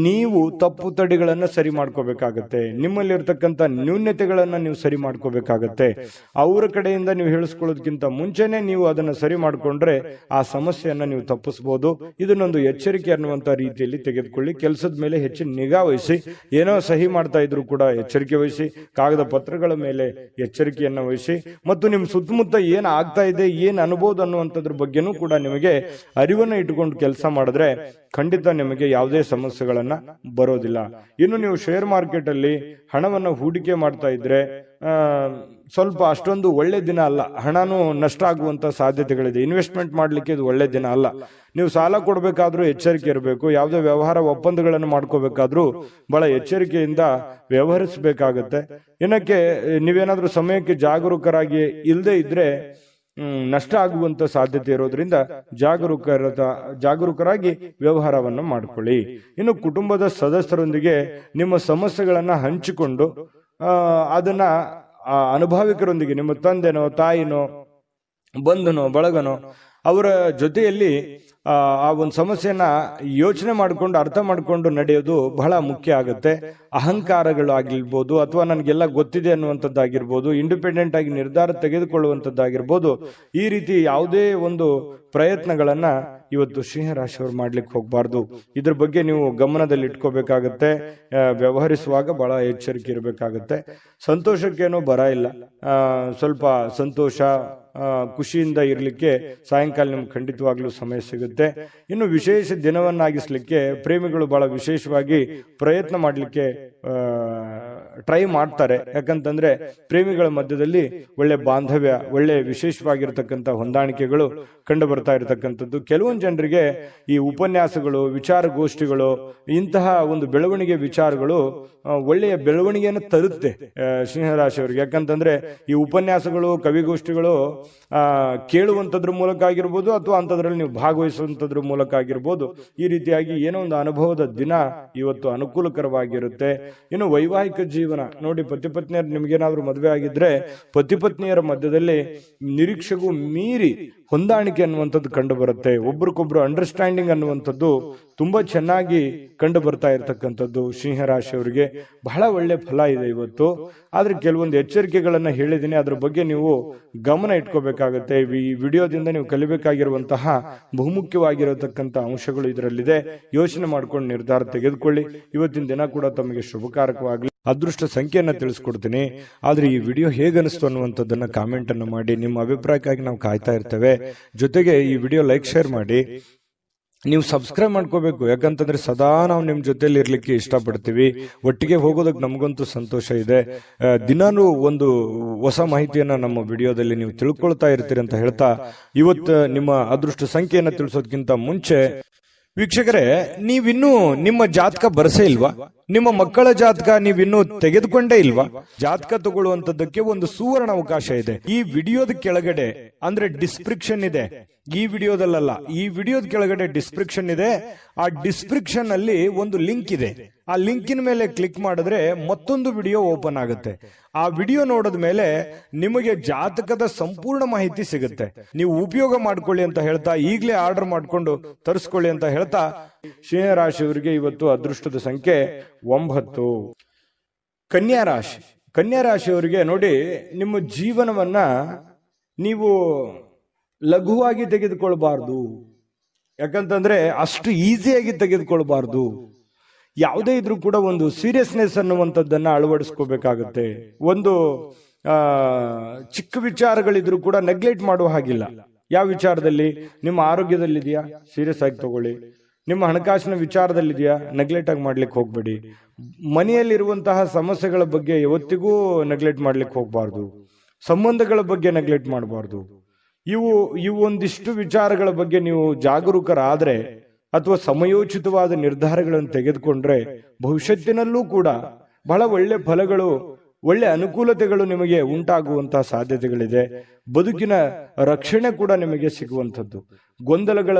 ನೀವು ತಪ್ಪು ತಡೆಗಳನ್ನ ಸರಿ ಮಾಡ್ಕೋಬೇಕಾಗತ್ತೆ. ನಿಮ್ಮಲ್ಲಿರ್ತಕ್ಕಂಥ ನ್ಯೂನ್ಯತೆಗಳನ್ನ ನೀವು ಸರಿ ಮಾಡ್ಕೋಬೇಕಾಗತ್ತೆ. ಅವರ ಕಡೆಯಿಂದ ನೀವು ಹೇಳಿಸ್ಕೊಳ್ಳೋದಕ್ಕಿಂತ ಮುಂಚೆನೆ ನೀವು ಅದನ್ನ ಸರಿ ಮಾಡ್ಕೊಂಡ್ರೆ ಆ ಸಮಸ್ಯೆಯನ್ನ ನೀವು ತಪ್ಪಿಸಬಹುದು. ಇದನ್ನೊಂದು ಎಚ್ಚರಿಕೆ ಅನ್ನುವಂತ ರೀತಿಯಲ್ಲಿ ತೆಗೆದುಕೊಳ್ಳಿ. ಕೆಲಸದ ಮೇಲೆ ಹೆಚ್ಚಿನ ನಿಗಾ ವಹಿಸಿ. ಏನೋ ಸಹಿ ಮಾಡ್ತಾ ಇದ್ರು ಕೂಡ ಎಚ್ಚರಿಕೆ ವಹಿಸಿ. ಕಾಗದ ಪತ್ರಗಳ ಮೇಲೆ ಎಚ್ಚರಿಕೆಯನ್ನ ವಹಿಸಿ. ಮತ್ತು ನಿಮ್ ಸುತ್ತಮುತ್ತ ಏನ್ ಆಗ್ತಾ ಇದೆ, ಏನ್ ಅನುಭವ ಅನ್ನುವಂಥದ್ರ ಬಗ್ಗೆನೂ ಕೂಡ ನಿಮಗೆ ಅರಿವನ್ನ ಇಟ್ಟುಕೊಂಡು ಕೆಲಸ ಮಾಡಿದ್ರೆ ಖಂಡಿತ ನಿಮಗೆ ಯಾವುದೇ ಸಮಸ್ಯೆಗಳನ್ನ ಬರೋದಿಲ್ಲ. ಇನ್ನು ನೀವು ಶೇರ್ ಮಾರ್ಕೆಟ್ ಅಲ್ಲಿ ಹಣವನ್ನ ಹೂಡಿಕೆ ಮಾಡ್ತಾ ಇದ್ರೆ ಸ್ವಲ್ಪ ಅಷ್ಟೊಂದು ಒಳ್ಳೆ ದಿನ ಅಲ್ಲ. ಹಣನೂ ನಷ್ಟ ಆಗುವಂತ ಸಾಧ್ಯತೆಗಳಿದೆ. ಇನ್ವೆಸ್ಟ್ಮೆಂಟ್ ಮಾಡ್ಲಿಕ್ಕೆ ಇದು ಒಳ್ಳೆ ದಿನ ಅಲ್ಲ. ನೀವು ಸಾಲ ಕೊಡಬೇಕಾದ್ರೂ ಎಚ್ಚರಿಕೆ ಇರಬೇಕು. ಯಾವುದೇ ವ್ಯವಹಾರ ಒಪ್ಪಂದಗಳನ್ನು ಮಾಡ್ಕೋಬೇಕಾದ್ರೂ ಬಹಳ ಎಚ್ಚರಿಕೆಯಿಂದ ವ್ಯವಹರಿಸಬೇಕಾಗತ್ತೆ. ಏನಕ್ಕೆ ನೀವೇನಾದ್ರೂ ಸಮಯಕ್ಕೆ ಜಾಗರೂಕರಾಗಿ ಇಲ್ಲದೆ ಇದ್ರೆ ನಷ್ಟ ಆಗುವಂತ ಸಾಧ್ಯತೆ ಇರೋದ್ರಿಂದ ಜಾಗರೂಕರಾಗಿ ವ್ಯವಹಾರವನ್ನು ಮಾಡ್ಕೊಳ್ಳಿ. ಇನ್ನು ಕುಟುಂಬದ ಸದಸ್ಯರೊಂದಿಗೆ ನಿಮ್ಮ ಸಮಸ್ಯೆಗಳನ್ನ ಹಂಚಿಕೊಂಡು ಅದನ್ನ ಅನುಭವಿಕರೊಂದಿಗೆ, ನಿಮ್ಮ ತಂದೆನೋ ತಾಯಿನೋ ಬಂಧುನೋ ಬಳಗನೋ ಅವರ ಜೊತೆಯಲ್ಲಿ ಆ ಒಂದು ಸಮಸ್ಯೆನ ಯೋಚನೆ ಮಾಡಿಕೊಂಡು ಅರ್ಥ ಮಾಡಿಕೊಂಡು ನಡೆಯೋದು ಬಹಳ ಮುಖ್ಯ ಆಗುತ್ತೆ. ಅಹಂಕಾರಗಳು ಆಗಿರ್ಬೋದು, ಅಥವಾ ನನಗೆಲ್ಲ ಗೊತ್ತಿದೆ ಅನ್ನುವಂಥದ್ದಾಗಿರ್ಬೋದು, ಇಂಡಿಪೆಂಡೆಂಟ್ ಆಗಿ ನಿರ್ಧಾರ ತೆಗೆದುಕೊಳ್ಳುವಂಥದ್ದಾಗಿರ್ಬೋದು, ಈ ರೀತಿ ಯಾವುದೇ ಒಂದು ಪ್ರಯತ್ನಗಳನ್ನ ಇವತ್ತು ಸಿಂಹರಾಶಿಯವರು ಮಾಡ್ಲಿಕ್ಕೆ ಹೋಗ್ಬಾರ್ದು. ಇದ್ರ ಬಗ್ಗೆ ನೀವು ಗಮನದಲ್ಲಿ ಇಟ್ಕೋಬೇಕಾಗತ್ತೆ. ವ್ಯವಹರಿಸುವಾಗ ಬಹಳ ಎಚ್ಚರಿಕೆ ಇರಬೇಕಾಗತ್ತೆ. ಸಂತೋಷಕ್ಕೇನೋ ಬರ ಇಲ್ಲ. ಸ್ವಲ್ಪ ಸಂತೋಷ ಖುಷಿಯಿಂದ ಇರಲಿಕ್ಕೆ ಸಾಯಂಕಾಲ ನಿಮ್ಗೆ ಖಂಡಿತವಾಗ್ಲೂ ಸಮಯ ಸಿಗುತ್ತೆ. ಇನ್ನು ವಿಶೇಷ ದಿನವನ್ನಾಗಿಸ್ಲಿಕ್ಕೆ ಪ್ರೇಮಿಗಳು ಬಹಳ ವಿಶೇಷವಾಗಿ ಪ್ರಯತ್ನ ಮಾಡಲಿಕ್ಕೆ ಟ್ರೈ ಮಾಡ್ತಾರೆ. ಯಾಕಂತಂದ್ರೆ ಪ್ರೇಮಿಗಳ ಮಧ್ಯದಲ್ಲಿ ಒಳ್ಳೆ ಬಾಂಧವ್ಯ, ಒಳ್ಳೆ ವಿಶೇಷವಾಗಿರತಕ್ಕಂಥ ಹೊಂದಾಣಿಕೆಗಳು ಕಂಡು ಬರ್ತಾ ಇರತಕ್ಕಂಥದ್ದು. ಕೆಲವೊಂದು ಜನರಿಗೆ ಈ ಉಪನ್ಯಾಸಗಳು, ವಿಚಾರಗೋಷ್ಠಿಗಳು, ಇಂತಹ ಒಂದು ಬೆಳವಣಿಗೆ ವಿಚಾರಗಳು ಒಳ್ಳೆಯ ಬೆಳವಣಿಗೆಯನ್ನು ತರುತ್ತೆ ಸಿಂಹರಾಶಿಯವರಿಗೆ. ಯಾಕಂತಂದ್ರೆ ಈ ಉಪನ್ಯಾಸಗಳು, ಕವಿಗೋಷ್ಠಿಗಳು ಕೇಳುವಂತದ್ರ ಮೂಲಕ ಆಗಿರ್ಬೋದು, ಅಥವಾ ಅಂತದ್ರಲ್ಲಿ ನೀವು ಭಾಗವಹಿಸುವಂತದ್ರ ಮೂಲಕ ಆಗಿರ್ಬೋದು. ಈ ರೀತಿಯಾಗಿ ಏನೋ ಒಂದು ಅನುಭವದ ದಿನ ಇವತ್ತು ಅನುಕೂಲಕರವಾಗಿರುತ್ತೆ. ಇನ್ನು ವೈವಾಹಿಕ ಜೀವನ ನೋಡಿ, ಪತಿ ಪತ್ನಿಯರು ನಿಮ್ಗೇನಾದ್ರೂ ಮದುವೆ ಆಗಿದ್ರೆ ಪತಿ ಪತ್ನಿಯರ ಮಧ್ಯದಲ್ಲಿ ನಿರೀಕ್ಷೆಗೂ ಮೀರಿ ಹೊಂದಾಣಿಕೆ ಅನ್ನುವಂಥದ್ದು ಕಂಡು ಬರುತ್ತೆ. ಒಬ್ರಿಗೊಬ್ರು ಅಂಡರ್ಸ್ಟ್ಯಾಂಡಿಂಗ್ ಅನ್ನುವಂಥದ್ದು ತುಂಬಾ ಚೆನ್ನಾಗಿ ಕಂಡು ಬರ್ತಾ ಇರತಕ್ಕಂಥದ್ದು ಸಿಂಹರಾಶಿಯವರಿಗೆ ಬಹಳ ಒಳ್ಳೆ ಫಲ ಇದೆ ಇವತ್ತು. ಆದ್ರೆ ಕೆಲವೊಂದು ಎಚ್ಚರಿಕೆಗಳನ್ನ ಹೇಳಿದ್ದೀನಿ, ಅದ್ರ ಬಗ್ಗೆ ನೀವು ಗಮನ ಇಟ್ಕೋಬೇಕಾಗತ್ತೆ. ಈ ವಿಡಿಯೋದಿಂದ ನೀವು ಕಲಿಬೇಕಾಗಿರುವಂತಹ ಬಹುಮುಖ್ಯವಾಗಿರತಕ್ಕಂಥ ಅಂಶಗಳು ಇದರಲ್ಲಿದೆ. ಯೋಚನೆ ಮಾಡ್ಕೊಂಡು ನಿರ್ಧಾರ ತೆಗೆದುಕೊಳ್ಳಿ. ಇವತ್ತಿನ ದಿನ ಕೂಡ ತಮಗೆ ಶುಭಕಾರಕವಾಗಲಿ. ಅದೃಷ್ಟ ಸಂಖ್ಯೆಯನ್ನ ತಿಳಿಸ್ಕೊಡ್ತೀನಿ. ಆದ್ರೆ ಈ ವಿಡಿಯೋ ಹೇಗನಿಸ್ತು ಅನ್ನುವಂಥದ್ದನ್ನ ಕಾಮೆಂಟ್ ಅನ್ನು ಮಾಡಿ. ನಿಮ್ಮ ಅಭಿಪ್ರಾಯಕ್ಕಾಗಿ ನಾವು ಕಾಯ್ತಾ ಇರ್ತೇವೆ. ಜೊತೆಗೆ ಈ ವಿಡಿಯೋ ಲೈಕ್, ಶೇರ್ ಮಾಡಿ. ನೀವು ಸಬ್ಸ್ಕ್ರೈಬ್ ಮಾಡ್ಕೋಬೇಕು. ಯಾಕಂತಂದ್ರೆ ಸದಾ ನಾವು ನಿಮ್ ಜೊತೆಲಿ ಇರ್ಲಿಕ್ಕೆ ಇಷ್ಟಪಡ್ತೀವಿ. ಒಟ್ಟಿಗೆ ಹೋಗೋದಕ್ಕೆ ನಮಗಂತೂ ಸಂತೋಷ ಇದೆ. ದಿನಾನು ಒಂದು ಹೊಸ ಮಾಹಿತಿಯನ್ನ ನಮ್ಮ ವಿಡಿಯೋದಲ್ಲಿ ನೀವು ತಿಳ್ಕೊಳ್ತಾ ಇರ್ತೀರಿ ಅಂತ ಹೇಳ್ತಾ, ಇವತ್ತು ನಿಮ್ಮ ಅದೃಷ್ಟ ಸಂಖ್ಯೆಯನ್ನ ತಿಳಿಸೋದಕ್ಕಿಂತ ಮುಂಚೆ ವೀಕ್ಷಕರೇ, ನೀವಿನ್ನೂ ನಿಮ್ಮ ಜಾತಕ ಬರಸೇ ಇಲ್ವಾ? ನಿಮ್ಮ ಮಕ್ಕಳ ಜಾತಕ ನೀವಿನ್ನೂ ತೆಗೆದುಕೊಂಡೇ ಇಲ್ವಾ? ಜಾತಕ ತಗೊಳ್ಳುವಂತದ್ದಕ್ಕೆ ಒಂದು ಸುವರ್ಣ ಅವಕಾಶ ಇದೆ. ಈ ವಿಡಿಯೋದ ಕೆಳಗಡೆ ಅಂದ್ರೆ ಡಿಸ್ಕ್ರಿಪ್ಷನ್ ಇದೆ. ಈ ವಿಡಿಯೋದಲ್ಲ, ಈ ವಿಡಿಯೋದ ಕೆಳಗಡೆ ಡಿಸ್ಕ್ರಿಪ್ಷನ್ ಇದೆ. ಆ ಡಿಸ್ಕ್ರಿಪ್ಷನ್ ಅಲ್ಲಿ ಒಂದು ಲಿಂಕ್ ಇದೆ. ಆ ಲಿಂಕಿನ ಮೇಲೆ ಕ್ಲಿಕ್ ಮಾಡಿದ್ರೆ ಮತ್ತೊಂದು ವಿಡಿಯೋ ಓಪನ್ ಆಗುತ್ತೆ. ಆ ವಿಡಿಯೋ ನೋಡಿದ ಮೇಲೆ ನಿಮಗೆ ಜಾತಕದ ಸಂಪೂರ್ಣ ಮಾಹಿತಿ ಸಿಗುತ್ತೆ. ನೀವು ಉಪಯೋಗ ಮಾಡ್ಕೊಳ್ಳಿ ಅಂತ ಹೇಳ್ತಾ, ಈಗಲೇ ಆರ್ಡರ್ ಮಾಡ್ಕೊಂಡು ತರಿಸ್ಕೊಳ್ಳಿ ಅಂತ ಹೇಳ್ತಾ, ಸಿಂಹರಾಶಿಯವರಿಗೆ ಇವತ್ತು ಅದೃಷ್ಟದ ಸಂಖ್ಯೆ 9. ಕನ್ಯಾ ರಾಶಿ. ಕನ್ಯಾ ರಾಶಿಯವರಿಗೆ ನೋಡಿ, ನಿಮ್ಮ ಜೀವನವನ್ನ ನೀವು ಲಘುವಾಗಿ ತೆಗೆದುಕೊಳ್ಬಾರ್ದು. ಯಾಕಂತಂದ್ರೆ ಅಷ್ಟು ಈಸಿಯಾಗಿ ತೆಗೆದುಕೊಳ್ಬಾರ್ದು. ಯಾವುದೇ ಇದ್ರೂ ಕೂಡ ಒಂದು ಸೀರಿಯಸ್ನೆಸ್ ಅನ್ನುವಂಥದ್ದನ್ನ ಅಳವಡಿಸ್ಕೋಬೇಕಾಗುತ್ತೆ. ಒಂದು ಚಿಕ್ಕ ವಿಚಾರಗಳಿದ್ರು ಕೂಡ ನೆಗ್ಲೆಕ್ಟ್ ಮಾಡುವ ಹಾಗಿಲ್ಲ. ಯಾವ ವಿಚಾರದಲ್ಲಿ? ನಿಮ್ಮ ಆರೋಗ್ಯದಲ್ಲಿದೆಯಾ, ಸೀರಿಯಸ್ ಆಗಿ ತಗೊಳ್ಳಿ. ನಿಮ್ಮ ಹಣಕಾಸಿನ ವಿಚಾರದಲ್ಲಿದೆಯಾ, ನೆಗ್ಲೆಕ್ಟ್ ಆಗಿ ಮಾಡ್ಲಿಕ್ಕೆ ಹೋಗ್ಬೇಡಿ. ಮನೆಯಲ್ಲಿರುವಂತಹ ಸಮಸ್ಯೆಗಳ ಬಗ್ಗೆ ಯಾವತ್ತಿಗೂ ನೆಗ್ಲೆಕ್ಟ್ ಮಾಡ್ಲಿಕ್ಕೆ ಹೋಗ್ಬಾರ್ದು. ಸಂಬಂಧಗಳ ಬಗ್ಗೆ ನೆಗ್ಲೆಕ್ಟ್ ಮಾಡಬಾರ್ದು. ಇವು ಒಂದಿಷ್ಟು ವಿಚಾರಗಳ ಬಗ್ಗೆ ನೀವು ಜಾಗರೂಕರಾದ್ರೆ ಅಥವಾ ಸಮಯೋಚಿತವಾದ ನಿರ್ಧಾರಗಳನ್ನು ತೆಗೆದುಕೊಂಡ್ರೆ ಭವಿಷ್ಯತ್ತಿನಲ್ಲೂ ಕೂಡ ಬಹಳ ಒಳ್ಳೆ ಫಲಗಳು, ಒಳ್ಳೆ ಅನುಕೂಲತೆಗಳು ನಿಮಗೆ ಉಂಟಾಗುವಂತಹ ಸಾಧ್ಯತೆಗಳಿದೆ. ಬದುಕಿನ ರಕ್ಷಣೆ ಕೂಡ ನಿಮಗೆ ಸಿಗುವಂಥದ್ದು. ಗೊಂದಲಗಳ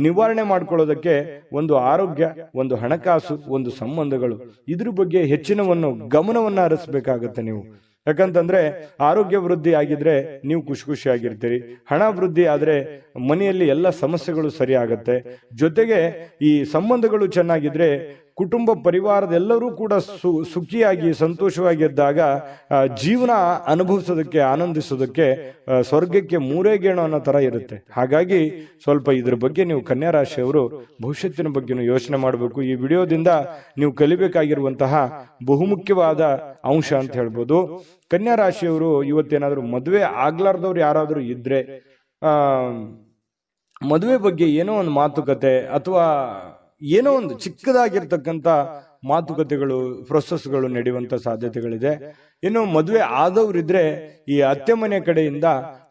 ನಿವಾರಣೆ ಮಾಡ್ಕೊಳ್ಳೋದಕ್ಕೆ ಒಂದು ಆರೋಗ್ಯ, ಒಂದು ಹಣಕಾಸು, ಒಂದು ಸಂಬಂಧಗಳು, ಇದ್ರ ಬಗ್ಗೆ ಹೆಚ್ಚಿನವನ್ನು ಗಮನವನ್ನ ಹರಿಸಬೇಕಾಗತ್ತೆ ನೀವು. ಯಾಕಂತಂದ್ರೆ ಆರೋಗ್ಯ ವೃದ್ಧಿ ಆಗಿದ್ರೆ ನೀವು ಖುಷಿಯಾಗಿರ್ತೀರಿ, ಹಣ ವೃದ್ಧಿ ಆದ್ರೆ ಮನೆಯಲ್ಲಿ ಎಲ್ಲ ಸಮಸ್ಯೆಗಳು ಸರಿ ಆಗತ್ತೆ. ಜೊತೆಗೆ ಈ ಸಂಬಂಧಗಳು ಚೆನ್ನಾಗಿದ್ರೆ ಕುಟುಂಬ ಪರಿವಾರದೆಲ್ಲರೂ ಕೂಡ ಸುಖಿಯಾಗಿ ಸಂತೋಷವಾಗಿದ್ದಾಗ ಜೀವನ ಅನುಭವಿಸೋದಕ್ಕೆ, ಆನಂದಿಸೋದಕ್ಕೆ ಸ್ವರ್ಗಕ್ಕೆ ಮೂರೇ ಗೇಣು ಅನ್ನೋ ತರ ಇರುತ್ತೆ. ಹಾಗಾಗಿ ಸ್ವಲ್ಪ ಇದ್ರ ಬಗ್ಗೆ ನೀವು ಕನ್ಯಾ ರಾಶಿಯವರು ಭವಿಷ್ಯತ್ತಿನ ಬಗ್ಗೆ ಯೋಚನೆ ಮಾಡಬೇಕು. ಈ ವಿಡಿಯೋದಿಂದ ನೀವು ಕಲಿಬೇಕಾಗಿರುವಂತಹ ಬಹುಮುಖ್ಯವಾದ ಅಂಶ ಅಂತ ಹೇಳ್ಬೋದು. ಕನ್ಯಾ ರಾಶಿಯವರು ಇವತ್ತೇನಾದ್ರೂ ಮದುವೆ ಆಗ್ಲಾರ್ದವ್ರು ಯಾರಾದ್ರೂ ಇದ್ರೆ ಮದುವೆ ಬಗ್ಗೆ ಏನೋ ಒಂದು ಮಾತುಕತೆ ಅಥವಾ ಏನೋ ಒಂದು ಚಿಕ್ಕದಾಗಿರ್ತಕ್ಕಂಥ ಮಾತುಕತೆಗಳು, ಪ್ರೊಸೆಸ್ಗಳು ನಡೆಯುವಂತ ಸಾಧ್ಯತೆಗಳಿದೆ. ಇನ್ನು ಮದುವೆ ಆದವರಿದ್ರೆ ಈ ಅತ್ತೆ ಮನೆ ಕಡೆಯಿಂದ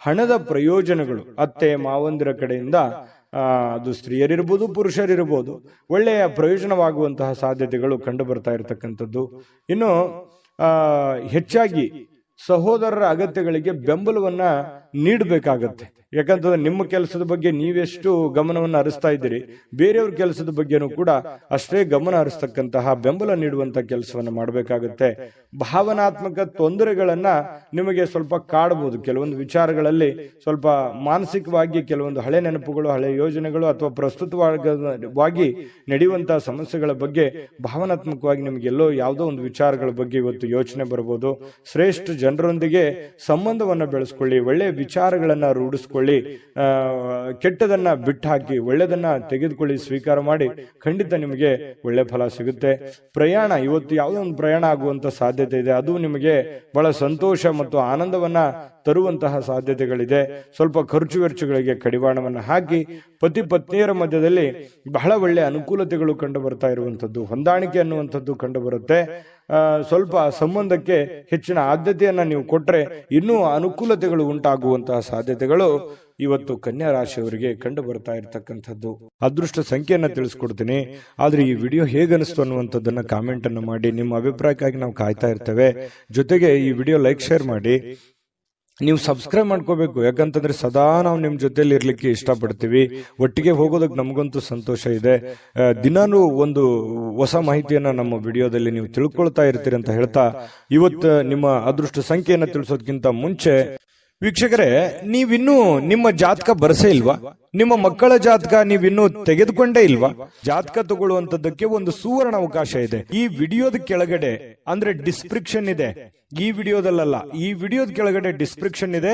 ಹಣದ ಪ್ರಯೋಜನಗಳು, ಅತ್ತೆ ಮಾವಂದಿರ ಕಡೆಯಿಂದ ಅದು ಸ್ತ್ರೀಯರಿರ್ಬೋದು ಪುರುಷರಿರ್ಬೋದು, ಒಳ್ಳೆಯ ಪ್ರಯೋಜನವಾಗುವಂತಹ ಸಾಧ್ಯತೆಗಳು ಕಂಡು ಬರ್ತಾ ಇರತಕ್ಕಂಥದ್ದು. ಇನ್ನು ಹೆಚ್ಚಾಗಿ ಸಹೋದರರ ಅಗತ್ಯಗಳಿಗೆ ಬೆಂಬಲವನ್ನ ನೀಡಬೇಕಾಗತ್ತೆ. ಯಾಕಂತಂದ್ರೆ ನಿಮ್ಮ ಕೆಲಸದ ಬಗ್ಗೆ ನೀವೆಷ್ಟು ಗಮನವನ್ನು ಹರಿಸ್ತಾ ಇದ್ದೀರಿ, ಬೇರೆಯವ್ರ ಕೆಲಸದ ಬಗ್ಗೆನೂ ಕೂಡ ಅಷ್ಟೇ ಗಮನ ಹರಿಸ್ತಕ್ಕಂತಹ ಬೆಂಬಲ ನೀಡುವಂತ ಕೆಲಸವನ್ನ ಮಾಡಬೇಕಾಗತ್ತೆ. ಭಾವನಾತ್ಮಕ ತೊಂದರೆಗಳನ್ನ ನಿಮಗೆ ಸ್ವಲ್ಪ ಕಾಡಬಹುದು. ಕೆಲವೊಂದು ವಿಚಾರಗಳಲ್ಲಿ ಸ್ವಲ್ಪ ಮಾನಸಿಕವಾಗಿ ಕೆಲವೊಂದು ಹಳೆ ನೆನಪುಗಳು, ಹಳೆ ಯೋಜನೆಗಳು ಅಥವಾ ಪ್ರಸ್ತುತವಾಗಿ ನಡೆಯುವಂತಹ ಸಮಸ್ಯೆಗಳ ಬಗ್ಗೆ ಭಾವನಾತ್ಮಕವಾಗಿ ನಿಮ್ಗೆ ಎಲ್ಲೋ ಯಾವುದೋ ಒಂದು ವಿಚಾರಗಳ ಬಗ್ಗೆ ಇವತ್ತು ಯೋಚನೆ ಬರಬಹುದು. ಶ್ರೇಷ್ಠ ಜನರೊಂದಿಗೆ ಸಂಬಂಧವನ್ನ ಬೆಳೆಸ್ಕೊಳ್ಳಿ, ಒಳ್ಳೆಯ ವಿಚಾರಗಳನ್ನ ರೂಢಿಸ್ಕೊಳ್ಳಿ, ಕೆಟ್ಟದನ್ನ ಬಿಟ್ಟು ಹಾಕಿ ಒಳ್ಳೆದನ್ನ ತೆಗೆದುಕೊಳ್ಳಿ, ಸ್ವೀಕಾರ ಮಾಡಿ. ಖಂಡಿತ ನಿಮಗೆ ಒಳ್ಳೆ ಫಲ ಸಿಗುತ್ತೆ. ಪ್ರಯಾಣ, ಇವತ್ತು ಯಾವುದೋ ಒಂದು ಪ್ರಯಾಣ ಆಗುವಂತ ಸಾಧ್ಯತೆ ಇದೆ. ಅದು ನಿಮಗೆ ಬಹಳ ಸಂತೋಷ ಮತ್ತು ಆನಂದವನ್ನ ತರುವಂತಹ ಸಾಧ್ಯತೆಗಳಿದೆ. ಸ್ವಲ್ಪ ಖರ್ಚು ವೆಚ್ಚಗಳಿಗೆ ಕಡಿವಾಣವನ್ನ ಹಾಕಿ ಪತಿ ಪತ್ನಿಯರ ಮಧ್ಯದಲ್ಲಿ ಬಹಳ ಒಳ್ಳೆಯ ಅನುಕೂಲತೆಗಳು ಕಂಡು ಬರ್ತಾ ಇರುವಂತದ್ದು, ಹೊಂದಾಣಿಕೆ ಅನ್ನುವಂಥದ್ದು ಕಂಡು ಬರುತ್ತೆ. ಸ್ವಲ್ಪ ಸಂಬಂಧಕ್ಕೆ ಹೆಚ್ಚಿನ ಆದ್ಯತೆಯನ್ನ ನೀವು ಕೊಟ್ರೆ ಇನ್ನೂ ಅನುಕೂಲತೆಗಳು ಉಂಟಾಗುವಂತಹ ಸಾಧ್ಯತೆಗಳು ಇವತ್ತು ಕನ್ಯಾ ರಾಶಿಯವರಿಗೆ ಕಂಡು ಬರ್ತಾ ಇರತಕ್ಕಂಥದ್ದು. ಅದೃಷ್ಟ ಸಂಖ್ಯೆಯನ್ನ ತಿಳಿಸ್ಕೊಡ್ತೀನಿ. ಆದ್ರೆ ಈ ವಿಡಿಯೋ ಹೇಗನಿಸ್ತು ಅನ್ನುವಂಥದ್ದನ್ನ ಕಾಮೆಂಟ್ ಅನ್ನು ಮಾಡಿ. ನಿಮ್ಮ ಅಭಿಪ್ರಾಯಕ್ಕಾಗಿ ನಾವು ಕಾಯ್ತಾ ಇರ್ತೇವೆ. ಜೊತೆಗೆ ಈ ವಿಡಿಯೋ ಲೈಕ್, ಶೇರ್ ಮಾಡಿ. ನೀವು ಸಬ್ಸ್ಕ್ರೈಬ್ ಮಾಡ್ಕೋಬೇಕು. ಯಾಕಂತಂದ್ರೆ ಸದಾ ನಾವು ನಿಮ್ ಜೊತೆಲಿ ಇರ್ಲಿಕ್ಕೆ ಇಷ್ಟಪಡ್ತೀವಿ. ಒಟ್ಟಿಗೆ ಹೋಗೋದಕ್ಕೆ ನಮಗಂತೂ ಸಂತೋಷ ಇದೆ. ದಿನಾನು ಒಂದು ಹೊಸ ಮಾಹಿತಿಯನ್ನ ನಮ್ಮ ವಿಡಿಯೋದಲ್ಲಿ ನೀವು ತಿಳ್ಕೊಳ್ತಾ ಇರ್ತೀರಿ ಅಂತ ಹೇಳ್ತಾ, ಇವತ್ತು ನಿಮ್ಮ ಅದೃಷ್ಟ ಸಂಖ್ಯೆಯನ್ನ ತಿಳಿಸೋದಕ್ಕಿಂತ ಮುಂಚೆ ವೀಕ್ಷಕರೇ, ನೀವಿನ್ನೂ ನಿಮ್ಮ ಜಾತಕ ಬರಸೇ ಇಲ್ವಾ? ನಿಮ್ಮ ಮಕ್ಕಳ ಜಾತಕ ನೀವಿನ್ನೂ ತೆಗೆದುಕೊಂಡೇ ಇಲ್ವಾ? ಜಾತಕ ತಗೊಳ್ಳುವಂತದ್ದಕ್ಕೆ ಒಂದು ಸುವರ್ಣ ಅವಕಾಶ ಇದೆ. ಈ ವಿಡಿಯೋದ ಕೆಳಗಡೆ, ಅಂದ್ರೆ ಡಿಸ್ಕ್ರಿಪ್ಷನ್ ಇದೆ, ಈ ವಿಡಿಯೋದಲ್ಲ, ಈ ವಿಡಿಯೋದ ಕೆಳಗಡೆ ಡಿಸ್ಕ್ರಿಪ್ಷನ್ ಇದೆ.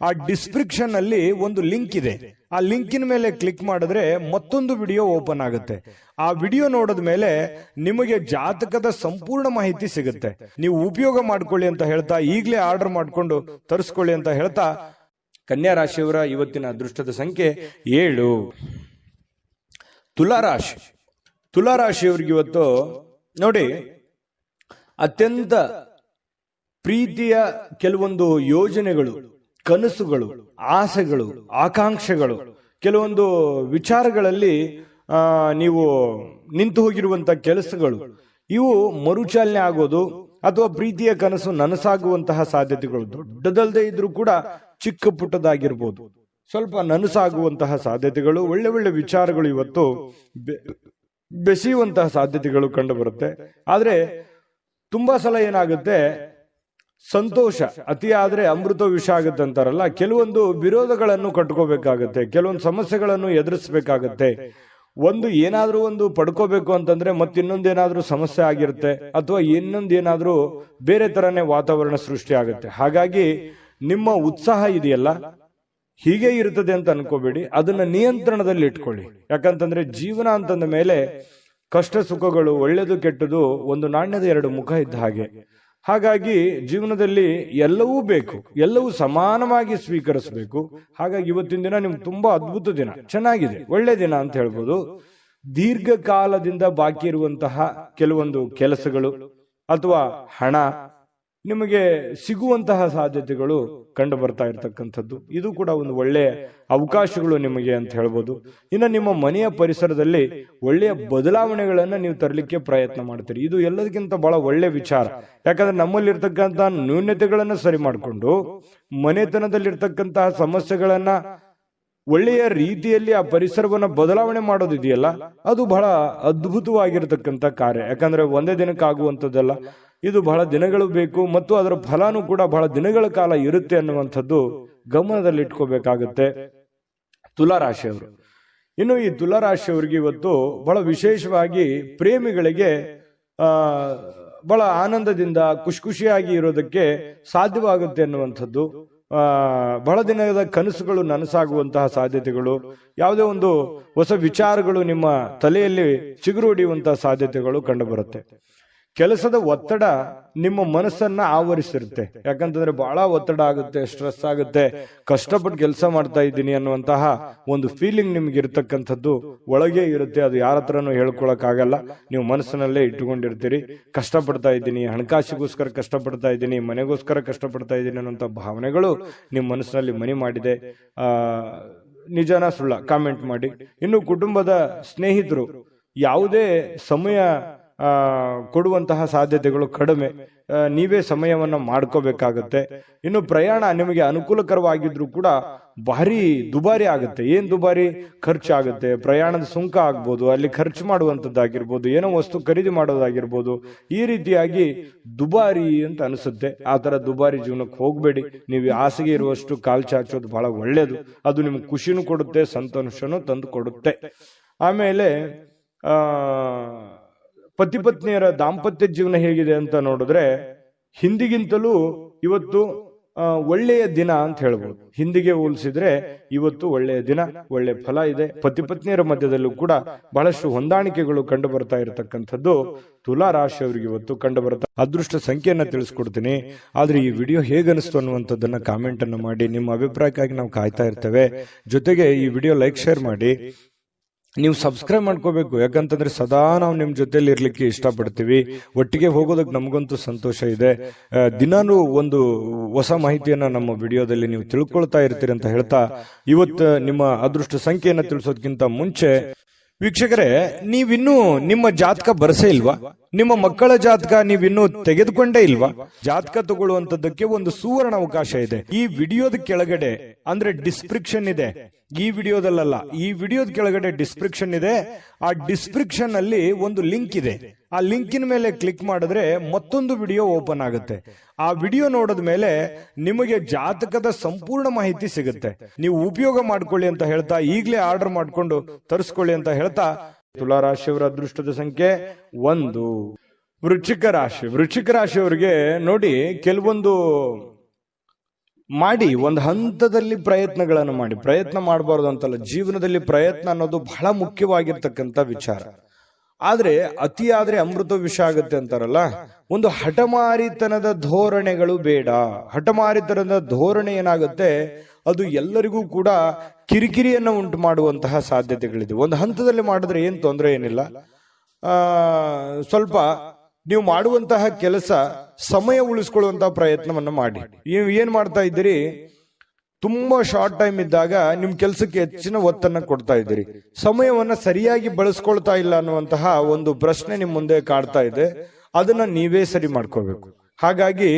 ಆ ಡಿಸ್ಕ್ರಿಪ್ಷನ್ ಅಲ್ಲಿ ಒಂದು ಲಿಂಕ್ ಇದೆ. ಆ ಲಿಂಕಿನ ಮೇಲೆ ಕ್ಲಿಕ್ ಮಾಡಿದ್ರೆ ಮತ್ತೊಂದು ವಿಡಿಯೋ ಓಪನ್ ಆಗುತ್ತೆ. ಆ ವಿಡಿಯೋ ನೋಡಿದ ಮೇಲೆ ನಿಮಗೆ ಜಾತಕದ ಸಂಪೂರ್ಣ ಮಾಹಿತಿ ಸಿಗುತ್ತೆ. ನೀವು ಉಪಯೋಗ ಮಾಡ್ಕೊಳ್ಳಿ ಅಂತ ಹೇಳ್ತಾ, ಈಗಲೇ ಆರ್ಡರ್ ಮಾಡ್ಕೊಂಡು ತರಿಸ್ಕೊಳ್ಳಿ ಅಂತ ಹೇಳ್ತಾ, ಕನ್ಯಾ ರಾಶಿಯವರ ಇವತ್ತಿನ ಅದೃಷ್ಟದ ಸಂಖ್ಯೆ 7. ತುಲಾರಾಶಿ. ತುಲಾರಾಶಿಯವರಿಗೆ ಇವತ್ತು ನೋಡಿ, ಅತ್ಯಂತ ಪ್ರೀತಿಯ ಕೆಲವೊಂದು ಯೋಜನೆಗಳು, ಕನಸುಗಳು, ಆಸೆಗಳು, ಆಕಾಂಕ್ಷೆಗಳು, ಕೆಲವೊಂದು ವಿಚಾರಗಳಲ್ಲಿ ನೀವು ನಿಂತು ಹೋಗಿರುವಂತ ಕೆಲಸಗಳು, ಇವು ಮರುಚಾಲನೆ ಆಗೋದು ಅಥವಾ ಪ್ರೀತಿಯ ಕನಸು ನನಸಾಗುವಂತಹ ಸಾಧ್ಯತೆಗಳು, ದೊಡ್ಡದಲ್ಲದೆ ಇದ್ರೂ ಕೂಡ ಚಿಕ್ಕ ಪುಟ್ಟದಾಗಿರ್ಬೋದು, ಸ್ವಲ್ಪ ನನಸಾಗುವಂತಹ ಸಾಧ್ಯತೆಗಳು, ಒಳ್ಳೆ ಒಳ್ಳೆ ವಿಚಾರಗಳು ಇವತ್ತು ಬೆಸೆಯುವಂತಹ ಸಾಧ್ಯತೆಗಳು ಕಂಡು ಬರುತ್ತೆ. ಆದ್ರೆ ತುಂಬಾ ಸಲ ಏನಾಗುತ್ತೆ, ಸಂತೋಷ ಅತಿಯಾದ್ರೆ ಅಮೃತ ವಿಷ ಆಗುತ್ತೆ ಅಂತಾರಲ್ಲ, ಕೆಲವೊಂದು ವಿರೋಧಗಳನ್ನು ಕಟ್ಕೋಬೇಕಾಗತ್ತೆ, ಕೆಲವೊಂದು ಸಮಸ್ಯೆಗಳನ್ನು ಎದುರಿಸಬೇಕಾಗತ್ತೆ. ಒಂದು ಏನಾದ್ರೂ ಒಂದು ಪಡ್ಕೋಬೇಕು ಅಂತಂದ್ರೆ ಮತ್ತಿನ್ನೊಂದೇನಾದ್ರೂ ಸಮಸ್ಯೆ ಆಗಿರುತ್ತೆ, ಅಥವಾ ಇನ್ನೊಂದೇನಾದ್ರೂ ಬೇರೆ ತರನೇ ವಾತಾವರಣ ಸೃಷ್ಟಿ ಆಗುತ್ತೆ. ಹಾಗಾಗಿ ನಿಮ್ಮ ಉತ್ಸಾಹ ಇದೆಯಲ್ಲ, ಹೀಗೆ ಇರ್ತದೆ ಅಂತ ಅನ್ಕೋಬೇಡಿ, ಅದನ್ನ ನಿಯಂತ್ರಣದಲ್ಲಿ ಇಟ್ಕೊಳ್ಳಿ. ಯಾಕಂತಂದ್ರೆ ಜೀವನ ಅಂತಂದ ಮೇಲೆ ಕಷ್ಟ ಸುಖಗಳು, ಒಳ್ಳೆದು ಕೆಟ್ಟದು ಒಂದು ನಾಣ್ಯದ ಎರಡು ಮುಖ ಇದ್ದ ಹಾಗೆ. ಹಾಗಾಗಿ ಜೀವನದಲ್ಲಿ ಎಲ್ಲವೂ ಬೇಕು, ಎಲ್ಲವೂ ಸಮಾನವಾಗಿ ಸ್ವೀಕರಿಸಬೇಕು. ಹಾಗಾಗಿ ಇವತ್ತಿನ ದಿನ ನಿಮ್ಗೆ ತುಂಬಾ ಅದ್ಭುತ ದಿನ, ಚೆನ್ನಾಗಿದೆ, ಒಳ್ಳೆ ದಿನ ಅಂತ ಹೇಳ್ಬೋದು. ದೀರ್ಘಕಾಲದಿಂದ ಬಾಕಿ ಇರುವಂತಹ ಕೆಲವೊಂದು ಕೆಲಸಗಳು ಅಥವಾ ಹಣ ನಿಮಗೆ ಸಿಗುವಂತಹ ಸಾಧ್ಯತೆಗಳು ಕಂಡು ಬರ್ತಾ ಇರತಕ್ಕಂಥದ್ದು, ಇದು ಕೂಡ ಒಂದು ಒಳ್ಳೆಯ ಅವಕಾಶಗಳು ನಿಮಗೆ ಅಂತ ಹೇಳ್ಬೋದು. ಇನ್ನು ನಿಮ್ಮ ಮನೆಯ ಪರಿಸರದಲ್ಲಿ ಒಳ್ಳೆಯ ಬದಲಾವಣೆಗಳನ್ನ ನೀವು ತರಲಿಕ್ಕೆ ಪ್ರಯತ್ನ ಮಾಡ್ತೀರಿ. ಇದು ಎಲ್ಲದಕ್ಕಿಂತ ಬಹಳ ಒಳ್ಳೆ ವಿಚಾರ. ಯಾಕಂದ್ರೆ ನಮ್ಮಲ್ಲಿರ್ತಕ್ಕಂಥ ನ್ಯೂನತೆಗಳನ್ನ ಸರಿ ಮಾಡಿಕೊಂಡು ಮನೆತನದಲ್ಲಿರ್ತಕ್ಕಂತಹ ಸಮಸ್ಯೆಗಳನ್ನ ಒಳ್ಳೆಯ ರೀತಿಯಲ್ಲಿ ಆ ಪರಿಸರವನ್ನ ಬದಲಾವಣೆ ಮಾಡೋದಿದೆಯಲ್ಲ, ಅದು ಬಹಳ ಅದ್ಭುತವಾಗಿರತಕ್ಕಂಥ ಕಾರ್ಯ. ಯಾಕಂದ್ರೆ ಒಂದೇ ದಿನಕ್ಕಾಗುವಂಥದ್ದಲ್ಲ. ಇದು ಬಹಳ ದಿನಗಳು ಬೇಕು ಮತ್ತು ಅದರ ಫಲನೂ ಕೂಡ ಬಹಳ ದಿನಗಳ ಕಾಲ ಇರುತ್ತೆ ಅನ್ನುವಂಥದ್ದು ಗಮನದಲ್ಲಿಟ್ಕೋಬೇಕಾಗುತ್ತೆ ತುಲಾರಾಶಿಯವರು. ಇನ್ನು ಈ ತುಲಾರಾಶಿಯವರಿಗೆ ಇವತ್ತು ಬಹಳ ವಿಶೇಷವಾಗಿ ಪ್ರೇಮಿಗಳಿಗೆ ಬಹಳ ಆನಂದದಿಂದ ಖುಷಿಯಾಗಿ ಇರೋದಕ್ಕೆ ಸಾಧ್ಯವಾಗುತ್ತೆ ಅನ್ನುವಂಥದ್ದು, ಬಹಳ ದಿನದ ಕನಸುಗಳು ನನಸಾಗುವಂತಹ ಸಾಧ್ಯತೆಗಳು, ಯಾವುದೇ ಒಂದು ಹೊಸ ವಿಚಾರಗಳು ನಿಮ್ಮ ತಲೆಯಲ್ಲಿ ಚಿಗುರು ಹೊಡೆಯುವಂತಹ ಸಾಧ್ಯತೆಗಳು ಕಂಡು ಬರುತ್ತೆ. ಕೆಲಸದ ಒತ್ತಡ ನಿಮ್ಮ ಮನಸ್ಸನ್ನ ಆವರಿಸಿರುತ್ತೆ. ಯಾಕಂತಂದ್ರೆ ಬಹಳ ಒತ್ತಡ ಆಗುತ್ತೆ, ಸ್ಟ್ರೆಸ್ ಆಗುತ್ತೆ, ಕಷ್ಟಪಟ್ಟು ಕೆಲಸ ಮಾಡ್ತಾ ಇದ್ದೀನಿ ಅನ್ನುವಂತಹ ಒಂದು ಫೀಲಿಂಗ್ ನಿಮ್ಗೆ ಇರತಕ್ಕಂಥದ್ದು ಒಳಗೆ ಇರುತ್ತೆ. ಅದು ಯಾರ ಹತ್ರನೂ ಹೇಳ್ಕೊಳಕ್ ಆಗಲ್ಲ, ನೀವು ಮನಸ್ಸಿನಲ್ಲೇ ಇಟ್ಟುಕೊಂಡಿರ್ತೀರಿ. ಕಷ್ಟಪಡ್ತಾ ಇದ್ದೀನಿ, ಹಣಕಾಸಿಗೋಸ್ಕರ ಕಷ್ಟಪಡ್ತಾ ಇದ್ದೀನಿ, ಮನೆಗೋಸ್ಕರ ಕಷ್ಟಪಡ್ತಾ ಇದ್ದೀನಿ ಅನ್ನುವಂಥ ಭಾವನೆಗಳು ನಿಮ್ಮ ಮನಸ್ಸಿನಲ್ಲಿ ಮನೆ ಮಾಡಿದೆ. ನಿಜನಾ ಸುಳ್ಳ ಕಾಮೆಂಟ್ ಮಾಡಿ. ಇನ್ನು ಕುಟುಂಬದ ಸ್ನೇಹಿತರು ಯಾವುದೇ ಸಮಯ ಕೊಡುವಂತಹ ಸಾಧ್ಯತೆಗಳು ಕಡಿಮೆ, ನೀವೇ ಸಮಯವನ್ನ ಮಾಡ್ಕೋಬೇಕಾಗತ್ತೆ. ಇನ್ನು ಪ್ರಯಾಣ ನಿಮಗೆ ಅನುಕೂಲಕರವಾಗಿದ್ರು ಕೂಡ ಭಾರಿ ದುಬಾರಿ ಆಗುತ್ತೆ. ಏನ್ ದುಬಾರಿ? ಖರ್ಚಾಗುತ್ತೆ. ಪ್ರಯಾಣದ ಸುಂಕ ಆಗ್ಬೋದು, ಅಲ್ಲಿ ಖರ್ಚು ಮಾಡುವಂತದ್ದಾಗಿರ್ಬೋದು, ಏನೋ ವಸ್ತು ಖರೀದಿ ಮಾಡೋದಾಗಿರ್ಬೋದು, ಈ ರೀತಿಯಾಗಿ ದುಬಾರಿ ಅಂತ ಅನಿಸುತ್ತೆ. ಆ ತರ ದುಬಾರಿ ಜೀವನಕ್ಕೆ ಹೋಗ್ಬೇಡಿ. ನೀವು ಆಸೆಗೆ ಇರುವಷ್ಟು ಕಾಲ್ ಚಾಚೋದು ಬಹಳ ಒಳ್ಳೇದು. ಅದು ನಿಮ್ಗೆ ಖುಷಿನೂ ಕೊಡುತ್ತೆ, ಸಂತೋಷನೂ ತಂದು ಕೊಡುತ್ತೆ. ಆಮೇಲೆ ಪತಿ ಪತ್ನಿಯರ ದಾಂಪತ್ಯ ಜೀವನ ಹೇಗಿದೆ ಅಂತ ನೋಡಿದ್ರೆ ಹಿಂದಿಗಿಂತಲೂ ಇವತ್ತು ಒಳ್ಳೆಯ ದಿನ ಅಂತ ಹೇಳ್ಬೋದು. ಹಿಂದಿಗೆ ಹೋಲಿಸಿದ್ರೆ ಇವತ್ತು ಒಳ್ಳೆಯ ದಿನ, ಒಳ್ಳೆ ಫಲ ಇದೆ. ಪತಿ ಪತ್ನಿಯರ ಮಧ್ಯದಲ್ಲೂ ಕೂಡ ಬಹಳಷ್ಟು ಹೊಂದಾಣಿಕೆಗಳು ಕಂಡು ಬರ್ತಾ ಇರತಕ್ಕಂಥದ್ದು ತುಲಾ ರಾಶಿಯವರಿಗೆ ಇವತ್ತು ಕಂಡು ಬರುತ್ತೆ. ಅದೃಷ್ಟ ಸಂಖ್ಯೆಯನ್ನ ತಿಳಿಸ್ಕೊಡ್ತೀನಿ. ಆದ್ರೆ ಈ ವಿಡಿಯೋ ಹೇಗನಿಸ್ತು ಅನ್ನುವಂಥದ್ದನ್ನ ಕಾಮೆಂಟ್ ಅನ್ನು ಮಾಡಿ. ನಿಮ್ಮ ಅಭಿಪ್ರಾಯಕ್ಕಾಗಿ ನಾವು ಕಾಯ್ತಾ ಇರ್ತೇವೆ. ಜೊತೆಗೆ ಈ ವಿಡಿಯೋ ಲೈಕ್ ಶೇರ್ ಮಾಡಿ. ನೀವು ಸಬ್ಸ್ಕ್ರೈಬ್ ಮಾಡ್ಕೋಬೇಕು. ಯಾಕಂತಂದ್ರೆ ಸದಾ ನಾವು ನಿಮ್ ಜೊತೆಲಿ ಇರ್ಲಿಕ್ಕೆ ಇಷ್ಟಪಡ್ತೀವಿ. ಒಟ್ಟಿಗೆ ಹೋಗೋದಕ್ಕೆ ನಮಗಂತೂ ಸಂತೋಷ ಇದೆ. ದಿನಾನು ಒಂದು ಹೊಸ ಮಾಹಿತಿಯನ್ನ ನಮ್ಮ ವಿಡಿಯೋದಲ್ಲಿ ನೀವು ತಿಳ್ಕೊಳ್ತಾ ಇರ್ತೀರಿ ಅಂತ ಹೇಳ್ತಾ, ಇವತ್ತು ನಿಮ್ಮ ಅದೃಷ್ಟ ಸಂಖ್ಯೆಯನ್ನ ತಿಳಿಸೋದಕ್ಕಿಂತ ಮುಂಚೆ ವೀಕ್ಷಕರೇ, ನೀವಿನ್ನೂ ನಿಮ್ಮ ಜಾತಕ ಬರಸೇ ಇಲ್ವಾ? ನಿಮ್ಮ ಮಕ್ಕಳ ಜಾತಕ ನೀವಿನ್ನೂ ತೆಗೆದುಕೊಂಡೇ ಇಲ್ವಾ? ಜಾತಕ ತಗೊಳ್ಳುವಂತದ್ದಕ್ಕೆ ಒಂದು ಸುವರ್ಣ ಅವಕಾಶ ಇದೆ. ಈ ವಿಡಿಯೋದ ಕೆಳಗಡೆ ಅಂದ್ರೆ ಡಿಸ್ಕ್ರಿಪ್ಷನ್ ಇದೆ. ಈ ವಿಡಿಯೋದಲ್ಲ, ಈ ವಿಡಿಯೋದ ಕೆಳಗಡೆ ಡಿಸ್ಕ್ರಿಪ್ಷನ್ ಇದೆ. ಆ ಡಿಸ್ಕ್ರಿಪ್ಷನ್ ಅಲ್ಲಿ ಒಂದು ಲಿಂಕ್ ಇದೆ. ಆ ಲಿಂಕಿನ ಮೇಲೆ ಕ್ಲಿಕ್ ಮಾಡಿದ್ರೆ ಮತ್ತೊಂದು ವಿಡಿಯೋ ಓಪನ್ ಆಗುತ್ತೆ. ಆ ವಿಡಿಯೋ ನೋಡಿದ ಮೇಲೆ ನಿಮಗೆ ಜಾತಕದ ಸಂಪೂರ್ಣ ಮಾಹಿತಿ ಸಿಗುತ್ತೆ. ನೀವು ಉಪಯೋಗ ಮಾಡ್ಕೊಳ್ಳಿ ಅಂತ ಹೇಳ್ತಾ, ಈಗಲೇ ಆರ್ಡರ್ ಮಾಡ್ಕೊಂಡು ತರಿಸ್ಕೊಳ್ಳಿ ಅಂತ ಹೇಳ್ತಾ, ತುಲಾರಾಶಿಯವರ ಅದೃಷ್ಟದ ಸಂಖ್ಯೆ 1. ವೃಶ್ಚಿಕ ರಾಶಿ. ವೃಶ್ಚಿಕ ರಾಶಿಯವರಿಗೆ ನೋಡಿ, ಕೆಲವೊಂದು ಮಾಡಿ ಒಂದು ಹಂತದಲ್ಲಿ ಪ್ರಯತ್ನಗಳನ್ನು ಮಾಡಿ. ಪ್ರಯತ್ನ ಮಾಡಬಾರ್ದು ಅಂತಲ್ಲ, ಜೀವನದಲ್ಲಿ ಪ್ರಯತ್ನ ಅನ್ನೋದು ಬಹಳ ಮುಖ್ಯವಾಗಿರ್ತಕ್ಕಂಥ ವಿಚಾರ. ಆದ್ರೆ ಅತಿ ಆದ್ರೆ ಅಮೃತ ವಿಷ ಆಗುತ್ತೆ ಅಂತಾರಲ್ಲ, ಒಂದು ಹಠಮಾರಿತನದ ಧೋರಣೆಗಳು ಬೇಡ. ಹಠಮಾರಿತನದ ಧೋರಣೆ ಏನಾಗುತ್ತೆ, ಅದು ಎಲ್ಲರಿಗೂ ಕೂಡ ಕಿರಿಕಿರಿಯನ್ನು ಉಂಟು ಮಾಡುವಂತಹ ಸಾಧ್ಯತೆಗಳಿದೆ. ಒಂದು ಹಂತದಲ್ಲಿ ಮಾಡಿದ್ರೆ ಏನ್ ತೊಂದರೆ ಏನಿಲ್ಲ. ಸ್ವಲ್ಪ ನೀವು ಮಾಡುವಂತಹ ಕೆಲಸ ಸಮಯ ಉಳಿಸ್ಕೊಳ್ಳುವಂತಹ ಪ್ರಯತ್ನವನ್ನ ಮಾಡಿ. ಏನ್ ಮಾಡ್ತಾ ಇದ್ದೀರಿ, ತುಂಬಾ ಶಾರ್ಟ್ ಟೈಮ್ ಇದ್ದಾಗ ನಿಮ್ ಕೆಲಸಕ್ಕೆ ಹೆಚ್ಚಿನ ಒತ್ತನ್ನ ಕೊಡ್ತಾ ಇದ್ದೀರಿ, ಸಮಯವನ್ನ ಸರಿಯಾಗಿ ಬಳಸ್ಕೊಳ್ತಾ ಇಲ್ಲ ಅನ್ನುವಂತಹ ಒಂದು ಪ್ರಶ್ನೆ ನಿಮ್ ಮುಂದೆ ಕಾಡ್ತಾ ಇದೆ. ಅದನ್ನ ನೀವೇ ಸರಿ ಮಾಡ್ಕೋಬೇಕು. ಹಾಗಾಗಿ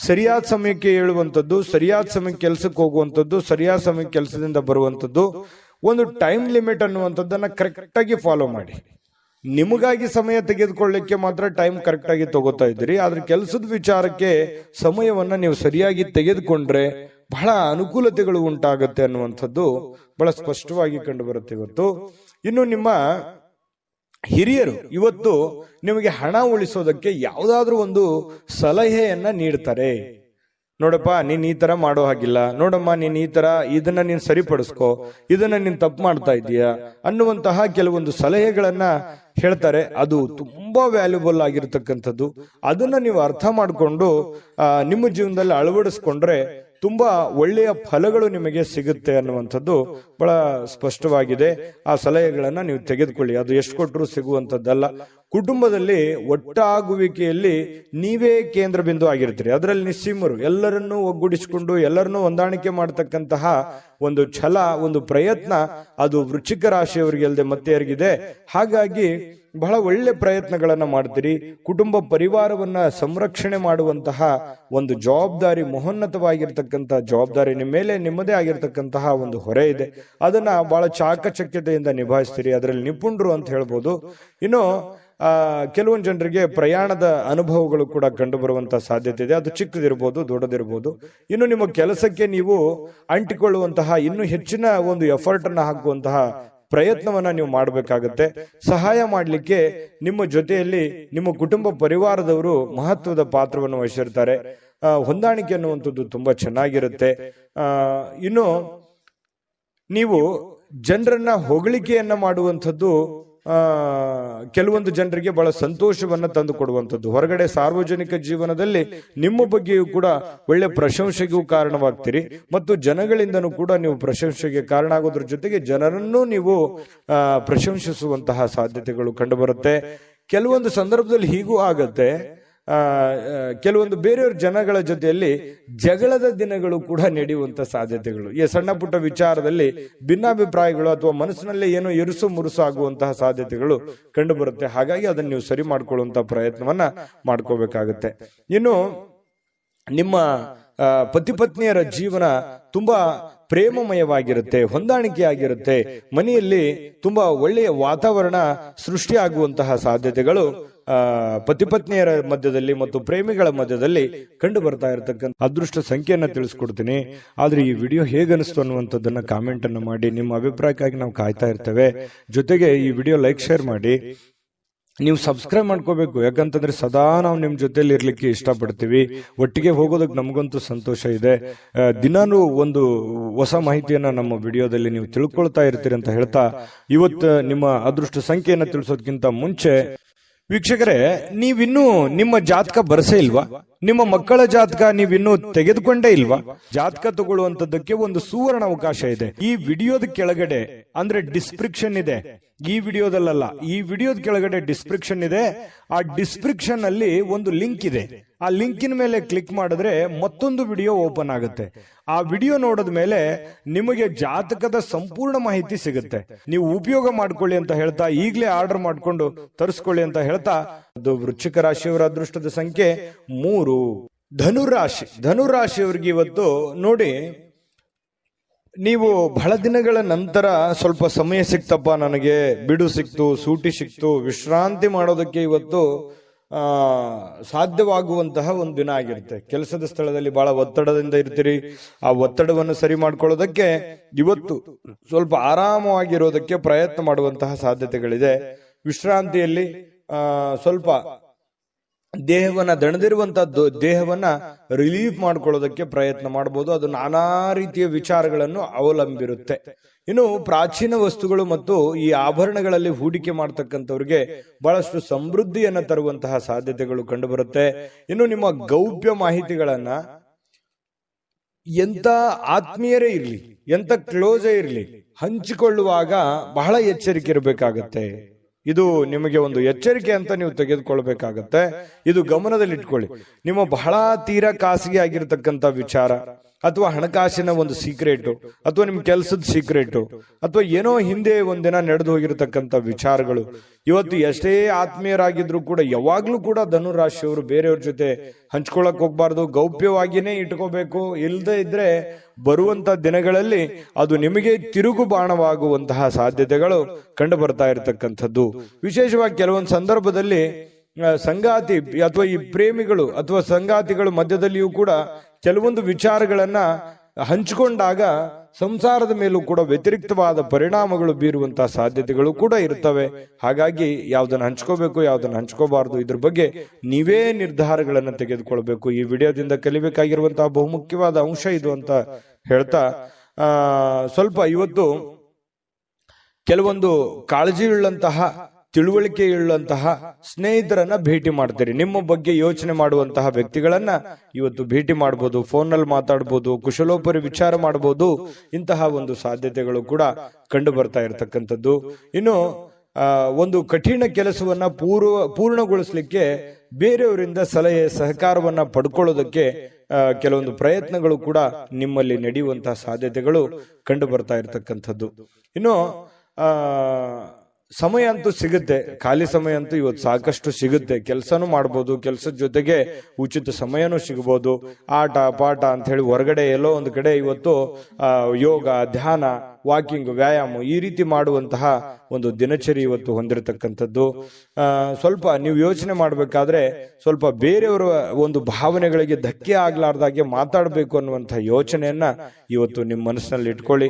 ಸರಿಯಾದ ಸಮಯಕ್ಕೆ ಹೇಳುವಂಥದ್ದು, ಸರಿಯಾದ ಸಮಯಕ್ಕೆ ಕೆಲಸಕ್ಕೆ ಹೋಗುವಂಥದ್ದು, ಸರಿಯಾದ ಸಮಯಕ್ಕೆ ಕೆಲಸದಿಂದ ಬರುವಂಥದ್ದು, ಒಂದು ಟೈಮ್ ಲಿಮಿಟ್ ಅನ್ನುವಂಥದ್ದನ್ನ ಕರೆಕ್ಟ್ ಆಗಿ ಫಾಲೋ ಮಾಡಿ. ನಿಮಗಾಗಿ ಸಮಯ ತೆಗೆದುಕೊಳ್ಳಿಕ್ಕೆ ಮಾತ್ರ ಟೈಮ್ ಕರೆಕ್ಟ್ ಆಗಿ ತಗೋತಾ ಇದ್ದೀರಿ. ಆದ್ರೆ ಕೆಲಸದ ವಿಚಾರಕ್ಕೆ ಸಮಯವನ್ನ ನೀವು ಸರಿಯಾಗಿ ತೆಗೆದುಕೊಂಡ್ರೆ ಬಹಳ ಅನುಕೂಲತೆಗಳು ಉಂಟಾಗತ್ತೆ ಅನ್ನುವಂಥದ್ದು ಬಹಳ ಸ್ಪಷ್ಟವಾಗಿ ಕಂಡು ಬರುತ್ತೆ ಇವತ್ತು. ಇನ್ನು ನಿಮ್ಮ ಹಿರಿಯರು ಇವತ್ತು ನಿಮಗೆ ಹಣ ಉಳಿಸೋದಕ್ಕೆ ಯಾವುದಾದ್ರೂ ಒಂದು ಸಲಹೆಯನ್ನ ನೀಡ್ತಾರೆ. ನೋಡಪ್ಪ, ನೀನ್ ಈ ತರ ಮಾಡೋ ಹಾಗಿಲ್ಲ, ನೋಡಮ್ಮ ನೀನ್ ಈ ತರ ಇದನ್ನ ನೀನ್ ಸರಿಪಡಿಸ್ಕೋ, ಇದನ್ನ ನೀನ್ ತಪ್ಪು ಮಾಡ್ತಾ ಇದೀಯಾ ಅನ್ನುವಂತಹ ಕೆಲವೊಂದು ಸಲಹೆಗಳನ್ನ ಹೇಳ್ತಾರೆ. ಅದು ತುಂಬಾ ವ್ಯಾಲ್ಯೂಬಲ್ ಆಗಿರ್ತಕ್ಕಂಥದ್ದು. ಅದನ್ನ ನೀವು ಅರ್ಥ ಮಾಡ್ಕೊಂಡು ನಿಮ್ಮ ಜೀವನದಲ್ಲಿ ಅಳವಡಿಸ್ಕೊಂಡ್ರೆ ತುಂಬಾ ಒಳ್ಳೆಯ ಫಲಗಳು ನಿಮಗೆ ಸಿಗುತ್ತೆ ಅನ್ನುವಂಥದ್ದು ಬಹಳ ಸ್ಪಷ್ಟವಾಗಿದೆ. ಆ ಸಲಹೆಗಳನ್ನ ನೀವು ತೆಗೆದುಕೊಳ್ಳಿ. ಅದು ಎಷ್ಟು ಕೊಟ್ಟರು ಸಿಗುವಂತದ್ದಲ್ಲ. ಕುಟುಂಬದಲ್ಲಿ ಒಟ್ಟಾಗುವಿಕೆಯಲ್ಲಿ ನೀವೇ ಕೇಂದ್ರ ಬಿಂದು ಆಗಿರ್ತೀರಿ. ಅದರಲ್ಲಿ ನಿಸ್ಸೀಮರು, ಎಲ್ಲರನ್ನೂ ಒಗ್ಗೂಡಿಸಿಕೊಂಡು ಎಲ್ಲರನ್ನೂ ಹೊಂದಾಣಿಕೆ ಮಾಡತಕ್ಕಂತಹ ಒಂದು ಛಲ, ಒಂದು ಪ್ರಯತ್ನ ಅದು ವೃಶ್ಚಿಕ ರಾಶಿಯವರಿಗೆ ಅಲ್ಲದೆ ಮತ್ತೆ ಯಾರಿಗಿದೆ. ಹಾಗಾಗಿ ಬಹಳ ಒಳ್ಳೆ ಪ್ರಯತ್ನಗಳನ್ನ ಮಾಡ್ತೀರಿ. ಕುಟುಂಬ ಪರಿವಾರವನ್ನ ಸಂರಕ್ಷಣೆ ಮಾಡುವಂತಹ ಒಂದು ಜವಾಬ್ದಾರಿ, ಮಹೋನ್ನತವಾಗಿರ್ತಕ್ಕಂತಹ ಜವಾಬ್ದಾರಿ ನಿಮ್ಮ ಮೇಲೆ ನಿಮ್ಮದೇ ಆಗಿರ್ತಕ್ಕಂತಹ ಒಂದು ಹೊರೆ ಇದೆ. ಅದನ್ನ ಬಹಳ ಚಾಕಚಕ್ಯತೆಯಿಂದ ನಿಭಾಯಿಸ್ತೀರಿ. ಅದರಲ್ಲಿ ನಿಪುಣರು ಅಂತ ಹೇಳ್ಬೋದು. ಇನ್ನು ಕೆಲವೊಂದು ಜನರಿಗೆ ಪ್ರಯಾಣದ ಅನುಭವಗಳು ಕೂಡ ಕಂಡು ಬರುವಂತಹ ಸಾಧ್ಯತೆ ಇದೆ. ಅದು ಚಿಕ್ಕದಿರ್ಬೋದು, ದೊಡ್ಡದಿರ್ಬೋದು. ಇನ್ನು ನಿಮ್ಮ ಕೆಲಸಕ್ಕೆ ನೀವು ಅಂಟಿಕೊಳ್ಳುವಂತಹ ಇನ್ನೂ ಹೆಚ್ಚಿನ ಒಂದು ಎಫರ್ಟ್ ಅನ್ನ ಹಾಕುವಂತಹ ಪ್ರಯತ್ನವನ್ನ ನೀವು ಮಾಡಬೇಕಾಗತ್ತೆ. ಸಹಾಯ ಮಾಡಲಿಕ್ಕೆ ನಿಮ್ಮ ಜೊತೆಯಲ್ಲಿ ನಿಮ್ಮ ಕುಟುಂಬ ಪರಿವಾರದವರು ಮಹತ್ವದ ಪಾತ್ರವನ್ನು ವಹಿಸಿರ್ತಾರೆ. ಹೊಂದಾಣಿಕೆ ಅನ್ನುವಂಥದ್ದು ತುಂಬಾ ಚೆನ್ನಾಗಿರುತ್ತೆ. ಇನ್ನು ನೀವು ಜನರನ್ನ ಹೊಗಳಿಕೆಯನ್ನ ಮಾಡುವಂಥದ್ದು ಕೆಲವೊಂದು ಜನರಿಗೆ ಬಹಳ ಸಂತೋಷವನ್ನ ತಂದು ಕೊಡುವಂಥದ್ದು. ಹೊರಗಡೆ ಸಾರ್ವಜನಿಕ ಜೀವನದಲ್ಲಿ ನಿಮ್ಮ ಬಗ್ಗೆಯೂ ಕೂಡ ಒಳ್ಳೆ ಪ್ರಶಂಸೆಗೂ ಕಾರಣವಾಗ್ತೀರಿ ಮತ್ತು ಜನಗಳಿಂದನೂ ಕೂಡ ನೀವು ಪ್ರಶಂಸೆಗೆ ಕಾರಣ ಆಗೋದ್ರ ಜೊತೆಗೆ ಜನರನ್ನೂ ನೀವು ಪ್ರಶಂಸಿಸುವಂತಹ ಸಾಧ್ಯತೆಗಳು ಕಂಡುಬರುತ್ತೆ. ಕೆಲವೊಂದು ಸಂದರ್ಭದಲ್ಲಿ ಹೀಗೂ ಆಗತ್ತೆ, ಕೆಲವೊಂದು ಬೇರೆಯವ್ರ ಜನಗಳ ಜೊತೆಯಲ್ಲಿ ಜಗಳದ ದಿನಗಳು ಕೂಡ ನಡೆಯುವಂತ ಸಾಧ್ಯತೆಗಳು, ಈ ಸಣ್ಣ ಪುಟ್ಟ ವಿಚಾರದಲ್ಲಿ ಭಿನ್ನಾಭಿಪ್ರಾಯಗಳು ಅಥವಾ ಮನಸ್ಸಿನಲ್ಲೇ ಏನೋ ಇರುಸು ಮುರುಸು ಆಗುವಂತಹ ಸಾಧ್ಯತೆಗಳು ಕಂಡು ಬರುತ್ತೆ. ಹಾಗಾಗಿ ಅದನ್ನು ನೀವು ಸರಿ ಮಾಡ್ಕೊಳ್ಳುವಂತ ಪ್ರಯತ್ನವನ್ನ ಮಾಡ್ಕೋಬೇಕಾಗತ್ತೆ. ಇನ್ನು ನಿಮ್ಮ ಪತಿ ಪತ್ನಿಯರ ಜೀವನ ತುಂಬಾ ಪ್ರೇಮಮಯವಾಗಿರುತ್ತೆ, ಹೊಂದಾಣಿಕೆಯಾಗಿರುತ್ತೆ. ಮನೆಯಲ್ಲಿ ತುಂಬಾ ಒಳ್ಳೆಯ ವಾತಾವರಣ ಸೃಷ್ಟಿಯಾಗುವಂತಹ ಸಾಧ್ಯತೆಗಳು ಪತಿ ಪತ್ನಿಯರ ಮಧ್ಯದಲ್ಲಿ ಮತ್ತು ಪ್ರೇಮಿಗಳ ಮಧ್ಯದಲ್ಲಿ ಕಂಡು ಬರ್ತಾ ಇರತಕ್ಕಂಥ ಅದೃಷ್ಟ ಸಂಖ್ಯೆಯನ್ನ ತಿಳಿಸ್ಕೊಡ್ತೀನಿ. ಆದ್ರೆ ಈ ವಿಡಿಯೋ ಹೇಗನಿಸ್ತು ಅನ್ನುವಂಥದ್ದನ್ನ ಕಾಮೆಂಟ್ ಅನ್ನು ಮಾಡಿ. ನಿಮ್ಮ ಅಭಿಪ್ರಾಯಕ್ಕಾಗಿ ನಾವು ಕಾಯ್ತಾ ಇರ್ತೇವೆ. ಜೊತೆಗೆ ಈ ವಿಡಿಯೋ ಲೈಕ್ ಶೇರ್ ಮಾಡಿ. ನೀವು ಸಬ್ಸ್ಕ್ರೈಬ್ ಮಾಡ್ಕೋಬೇಕು, ಯಾಕಂತಂದ್ರೆ ಸದಾ ನಾವು ನಿಮ್ ಜೊತೆಲಿ ಇರ್ಲಿಕ್ಕೆ ಇಷ್ಟಪಡ್ತೀವಿ. ಒಟ್ಟಿಗೆ ಹೋಗೋದಕ್ಕೆ ನಮಗಂತೂ ಸಂತೋಷ ಇದೆ. ದಿನಾನು ಒಂದು ಹೊಸ ಮಾಹಿತಿಯನ್ನ ನಮ್ಮ ವಿಡಿಯೋದಲ್ಲಿ ನೀವು ತಿಳ್ಕೊಳ್ತಾ ಇರ್ತೀರಿ ಅಂತ ಹೇಳ್ತಾ, ಇವತ್ತು ನಿಮ್ಮ ಅದೃಷ್ಟ ಸಂಖ್ಯೆಯನ್ನ ತಿಳಿಸೋದಕ್ಕಿಂತ ಮುಂಚೆ ವೀಕ್ಷಕರೇ, ನೀವಿನ್ನೂ ನಿಮ್ಮ ಜಾತಕ ಬರಸೇ ಇಲ್ವಾ? ನಿಮ್ಮ ಮಕ್ಕಳ ಜಾತಕ ನೀವಿನ್ನೂ ತೆಗೆದುಕೊಂಡೇ ಇಲ್ವಾ? ಜಾತಕ ತಗೊಳ್ಳುವಂತದ್ದಕ್ಕೆ ಒಂದು ಸುವರ್ಣ ಅವಕಾಶ ಇದೆ. ಈ ವಿಡಿಯೋದ ಕೆಳಗಡೆ ಅಂದ್ರೆ ಡಿಸ್ಕ್ರಿಪ್ಷನ್ ಇದೆ, ಈ ವಿಡಿಯೋದಲ್ಲ, ಈ ವಿಡಿಯೋದ ಕೆಳಗಡೆ ಡಿಸ್ಕ್ರಿಪ್ಷನ್ ಇದೆ. ಆ ಡಿಸ್ಕ್ರಿಪ್ಷನ್ ಅಲ್ಲಿ ಒಂದು ಲಿಂಕ್ ಇದೆ. ಆ ಲಿಂಕಿನ ಮೇಲೆ ಕ್ಲಿಕ್ ಮಾಡಿದ್ರೆ ಮತ್ತೊಂದು ವಿಡಿಯೋ ಓಪನ್ ಆಗುತ್ತೆ. ಆ ವಿಡಿಯೋ ನೋಡಿದ ಮೇಲೆ ನಿಮಗೆ ಜಾತಕದ ಸಂಪೂರ್ಣ ಮಾಹಿತಿ ಸಿಗುತ್ತೆ. ನೀವು ಉಪಯೋಗ ಮಾಡ್ಕೊಳ್ಳಿ ಅಂತ ಹೇಳ್ತಾ, ಈಗಲೇ ಆರ್ಡರ್ ಮಾಡ್ಕೊಂಡು ತರಿಸ್ಕೊಳ್ಳಿ ಅಂತ ಹೇಳ್ತಾ, ಅದು ವೃಶ್ಚಿಕ ರಾಶಿಯವರ ಅದೃಷ್ಟದ ಸಂಖ್ಯೆ 3. ಧನುರಾಶಿಯವರಿಗೆ ಇವತ್ತು ನೋಡಿ, ನೀವು ಬಹಳ ದಿನಗಳ ನಂತರ ಸ್ವಲ್ಪ ಸಮಯ ಸಿಕ್ತಪ್ಪ, ನನಗೆ ಬಿಡು ಸಿಕ್ತು, ಸೂಟಿ ಸಿಕ್ತು, ವಿಶ್ರಾಂತಿ ಮಾಡೋದಕ್ಕೆ ಇವತ್ತು ಸಾಧ್ಯವಾಗುವಂತಹ ಒಂದು ದಿನ ಆಗಿರುತ್ತೆ. ಕೆಲಸದ ಸ್ಥಳದಲ್ಲಿ ಬಹಳ ಒತ್ತಡದಿಂದ ಇರ್ತೀರಿ. ಆ ಒತ್ತಡವನ್ನು ಸರಿ ಮಾಡ್ಕೊಳ್ಳೋದಕ್ಕೆ ಇವತ್ತು ಸ್ವಲ್ಪ ಆರಾಮವಾಗಿರೋದಕ್ಕೆ ಪ್ರಯತ್ನ ಮಾಡುವಂತಹ ಸಾಧ್ಯತೆಗಳಿದೆ. ವಿಶ್ರಾಂತಿಯಲ್ಲಿ ಸ್ವಲ್ಪ ದೇಹವನ್ನ ದಣದಿರುವಂತಹ ದೇಹವನ್ನ ರಿಲೀಫ್ ಮಾಡ್ಕೊಳ್ಳೋದಕ್ಕೆ ಪ್ರಯತ್ನ ಮಾಡಬಹುದು. ಅದು ನಾನಾ ರೀತಿಯ ವಿಚಾರಗಳನ್ನು ಅವಲಂಬಿರುತ್ತೆ. ಇನ್ನು ಪ್ರಾಚೀನ ವಸ್ತುಗಳು ಮತ್ತು ಈ ಆಭರಣಗಳಲ್ಲಿ ಹೂಡಿಕೆ ಮಾಡ್ತಕ್ಕಂಥವ್ರಿಗೆ ಬಹಳಷ್ಟು ಸಮೃದ್ಧಿಯನ್ನ ತರುವಂತಹ ಸಾಧ್ಯತೆಗಳು ಕಂಡು ಬರುತ್ತೆ. ಇನ್ನು ನಿಮ್ಮ ಗೌಪ್ಯ ಮಾಹಿತಿಗಳನ್ನ ಎಂತ ಆತ್ಮೀಯರೇ ಇರ್ಲಿ, ಎಂತ ಕ್ಲೋಸೇ ಇರ್ಲಿ, ಹಂಚಿಕೊಳ್ಳುವಾಗ ಬಹಳ ಎಚ್ಚರಿಕೆ ಇರಬೇಕಾಗತ್ತೆ. ಇದು ನಿಮಗೆ ಒಂದು ಎಚ್ಚರಿಕೆ ಅಂತ ನೀವು ತೆಗೆದುಕೊಳ್ಬೇಕಾಗತ್ತೆ. ಇದು ಗಮನದಲ್ಲಿಟ್ಕೊಳ್ಳಿ. ನಿಮ್ಮ ಬಹಳ ತೀರಾ ಖಾಸಗಿ ಆಗಿರತಕ್ಕಂತ ವಿಚಾರ ಅಥವಾ ಹಣಕಾಸಿನ ಒಂದು ಸೀಕ್ರೆಟ್ ಅಥವಾ ನಿಮ್ ಕೆಲಸದ ಸೀಕ್ರೆಟ್ ಅಥವಾ ಏನೋ ಹಿಂದೆ ಒಂದಿನ ನಡೆದು ಹೋಗಿರತಕ್ಕಂತ ವಿಚಾರಗಳು ಇವತ್ತು ಎಷ್ಟೇ ಆತ್ಮೀಯರಾಗಿದ್ರು ಕೂಡ ಯಾವಾಗ್ಲೂ ಕೂಡ ಧನುರಾಶಿಯವರು ಬೇರೆಯವ್ರ ಜೊತೆ ಹಂಚ್ಕೊಳಕ್ ಹೋಗ್ಬಾರ್ದು, ಗೌಪ್ಯವಾಗಿನೇ ಇಟ್ಕೋಬೇಕು. ಇಲ್ಲದೆ ಇದ್ರೆ ಬರುವಂತ ದಿನಗಳಲ್ಲಿ ಅದು ನಿಮಗೆ ತಿರುಗು ಬಾಣವಾಗುವಂತಹ ಸಾಧ್ಯತೆಗಳು ಕಂಡು ಬರ್ತಾ ಇರತಕ್ಕಂಥದ್ದು. ವಿಶೇಷವಾಗಿ ಕೆಲವೊಂದು ಸಂದರ್ಭದಲ್ಲಿ ಸಂಗಾತಿ ಅಥವಾ ಈ ಪ್ರೇಮಿಗಳು ಅಥವಾ ಸಂಗಾತಿಗಳ ಮಧ್ಯದಲ್ಲಿಯೂ ಕೂಡ ಕೆಲವೊಂದು ವಿಚಾರಗಳನ್ನ ಹಂಚಿಕೊಂಡಾಗ ಸಂಸಾರದ ಮೇಲೂ ಕೂಡ ವ್ಯತಿರಿಕ್ತವಾದ ಪರಿಣಾಮಗಳು ಬೀರುವಂತಹ ಸಾಧ್ಯತೆಗಳು ಕೂಡ ಇರ್ತವೆ. ಹಾಗಾಗಿ ಯಾವ್ದನ್ನ ಹಂಚ್ಕೋಬೇಕು, ಯಾವ್ದನ್ನ ಹಂಚ್ಕೋಬಾರ್ದು, ಇದ್ರ ಬಗ್ಗೆ ನೀವೇ ನಿರ್ಧಾರಗಳನ್ನ ತೆಗೆದುಕೊಳ್ಬೇಕು. ಈ ವಿಡಿಯೋದಿಂದ ಕಲಿಬೇಕಾಗಿರುವಂತಹ ಬಹುಮುಖ್ಯವಾದ ಅಂಶ ಇದು ಅಂತ ಹೇಳ್ತಾ, ಸ್ವಲ್ಪ ಇವತ್ತು ಕೆಲವೊಂದು ಕಾಳಜಿಯುಳ್ಳಂತಹ ತಿಳುವಳಿಕೆಯುಳ್ಳಂತಹ ಸ್ನೇಹಿತರನ್ನ ಭೇಟಿ ಮಾಡ್ತೀರಿ. ನಿಮ್ಮ ಬಗ್ಗೆ ಯೋಚನೆ ಮಾಡುವಂತಹ ವ್ಯಕ್ತಿಗಳನ್ನ ಇವತ್ತು ಭೇಟಿ ಮಾಡಬಹುದು, ಫೋನ್ನಲ್ಲಿ ಮಾತಾಡಬಹುದು, ಕುಶಲೋಪರಿ ವಿಚಾರ ಮಾಡಬಹುದು. ಇಂತಹ ಒಂದು ಸಾಧ್ಯತೆಗಳು ಕೂಡ ಕಂಡು ಬರ್ತಾ ಇರತಕ್ಕಂಥದ್ದು. ಇನ್ನು ಒಂದು ಕಠಿಣ ಕೆಲಸವನ್ನ ಪೂರ್ಣಗೊಳಿಸಲಿಕ್ಕೆ ಬೇರೆಯವರಿಂದ ಸಲಹೆ ಸಹಕಾರವನ್ನ ಪಡ್ಕೊಳ್ಳೋದಕ್ಕೆ ಕೆಲವೊಂದು ಪ್ರಯತ್ನಗಳು ಕೂಡ ನಿಮ್ಮಲ್ಲಿ ನಡೆಯುವಂತಹ ಸಾಧ್ಯತೆಗಳು ಕಂಡು ಬರ್ತಾ ಇರತಕ್ಕಂಥದ್ದು. ಇನ್ನು ಸಮಯ ಅಂತೂ ಸಿಗುತ್ತೆ, ಖಾಲಿ ಸಮಯ ಅಂತೂ ಇವತ್ತು ಸಾಕಷ್ಟು ಸಿಗುತ್ತೆ. ಕೆಲಸನೂ ಮಾಡ್ಬೋದು, ಕೆಲಸದ ಜೊತೆಗೆ ಉಚಿತ ಸಮಯನೂ ಸಿಗಬಹುದು. ಆಟ ಪಾಠ ಅಂತ ಹೇಳಿ ಹೊರಗಡೆ ಎಲ್ಲೋ ಒಂದು ಕಡೆ ಇವತ್ತು ಯೋಗ ಧ್ಯಾನ ವಾಕಿಂಗ್, ವ್ಯಾಯಾಮ ಈ ರೀತಿ ಮಾಡುವಂತಹ ಒಂದು ದಿನಚರಿ ಇವತ್ತು ಹೊಂದಿರತಕ್ಕಂಥದ್ದು. ಸ್ವಲ್ಪ ನೀವು ಯೋಚನೆ ಮಾಡಬೇಕಾದ್ರೆ ಸ್ವಲ್ಪ ಬೇರೆಯವರ ಒಂದು ಭಾವನೆಗಳಿಗೆ ಧಕ್ಕೆ ಆಗ್ಲಾರ್ದಾಗೆ ಮಾತಾಡಬೇಕು ಅನ್ನುವಂತಹ ಯೋಚನೆಯನ್ನ ಇವತ್ತು ನಿಮ್ಮ ಮನಸ್ಸಿನಲ್ಲಿ ಇಟ್ಕೊಳ್ಳಿ.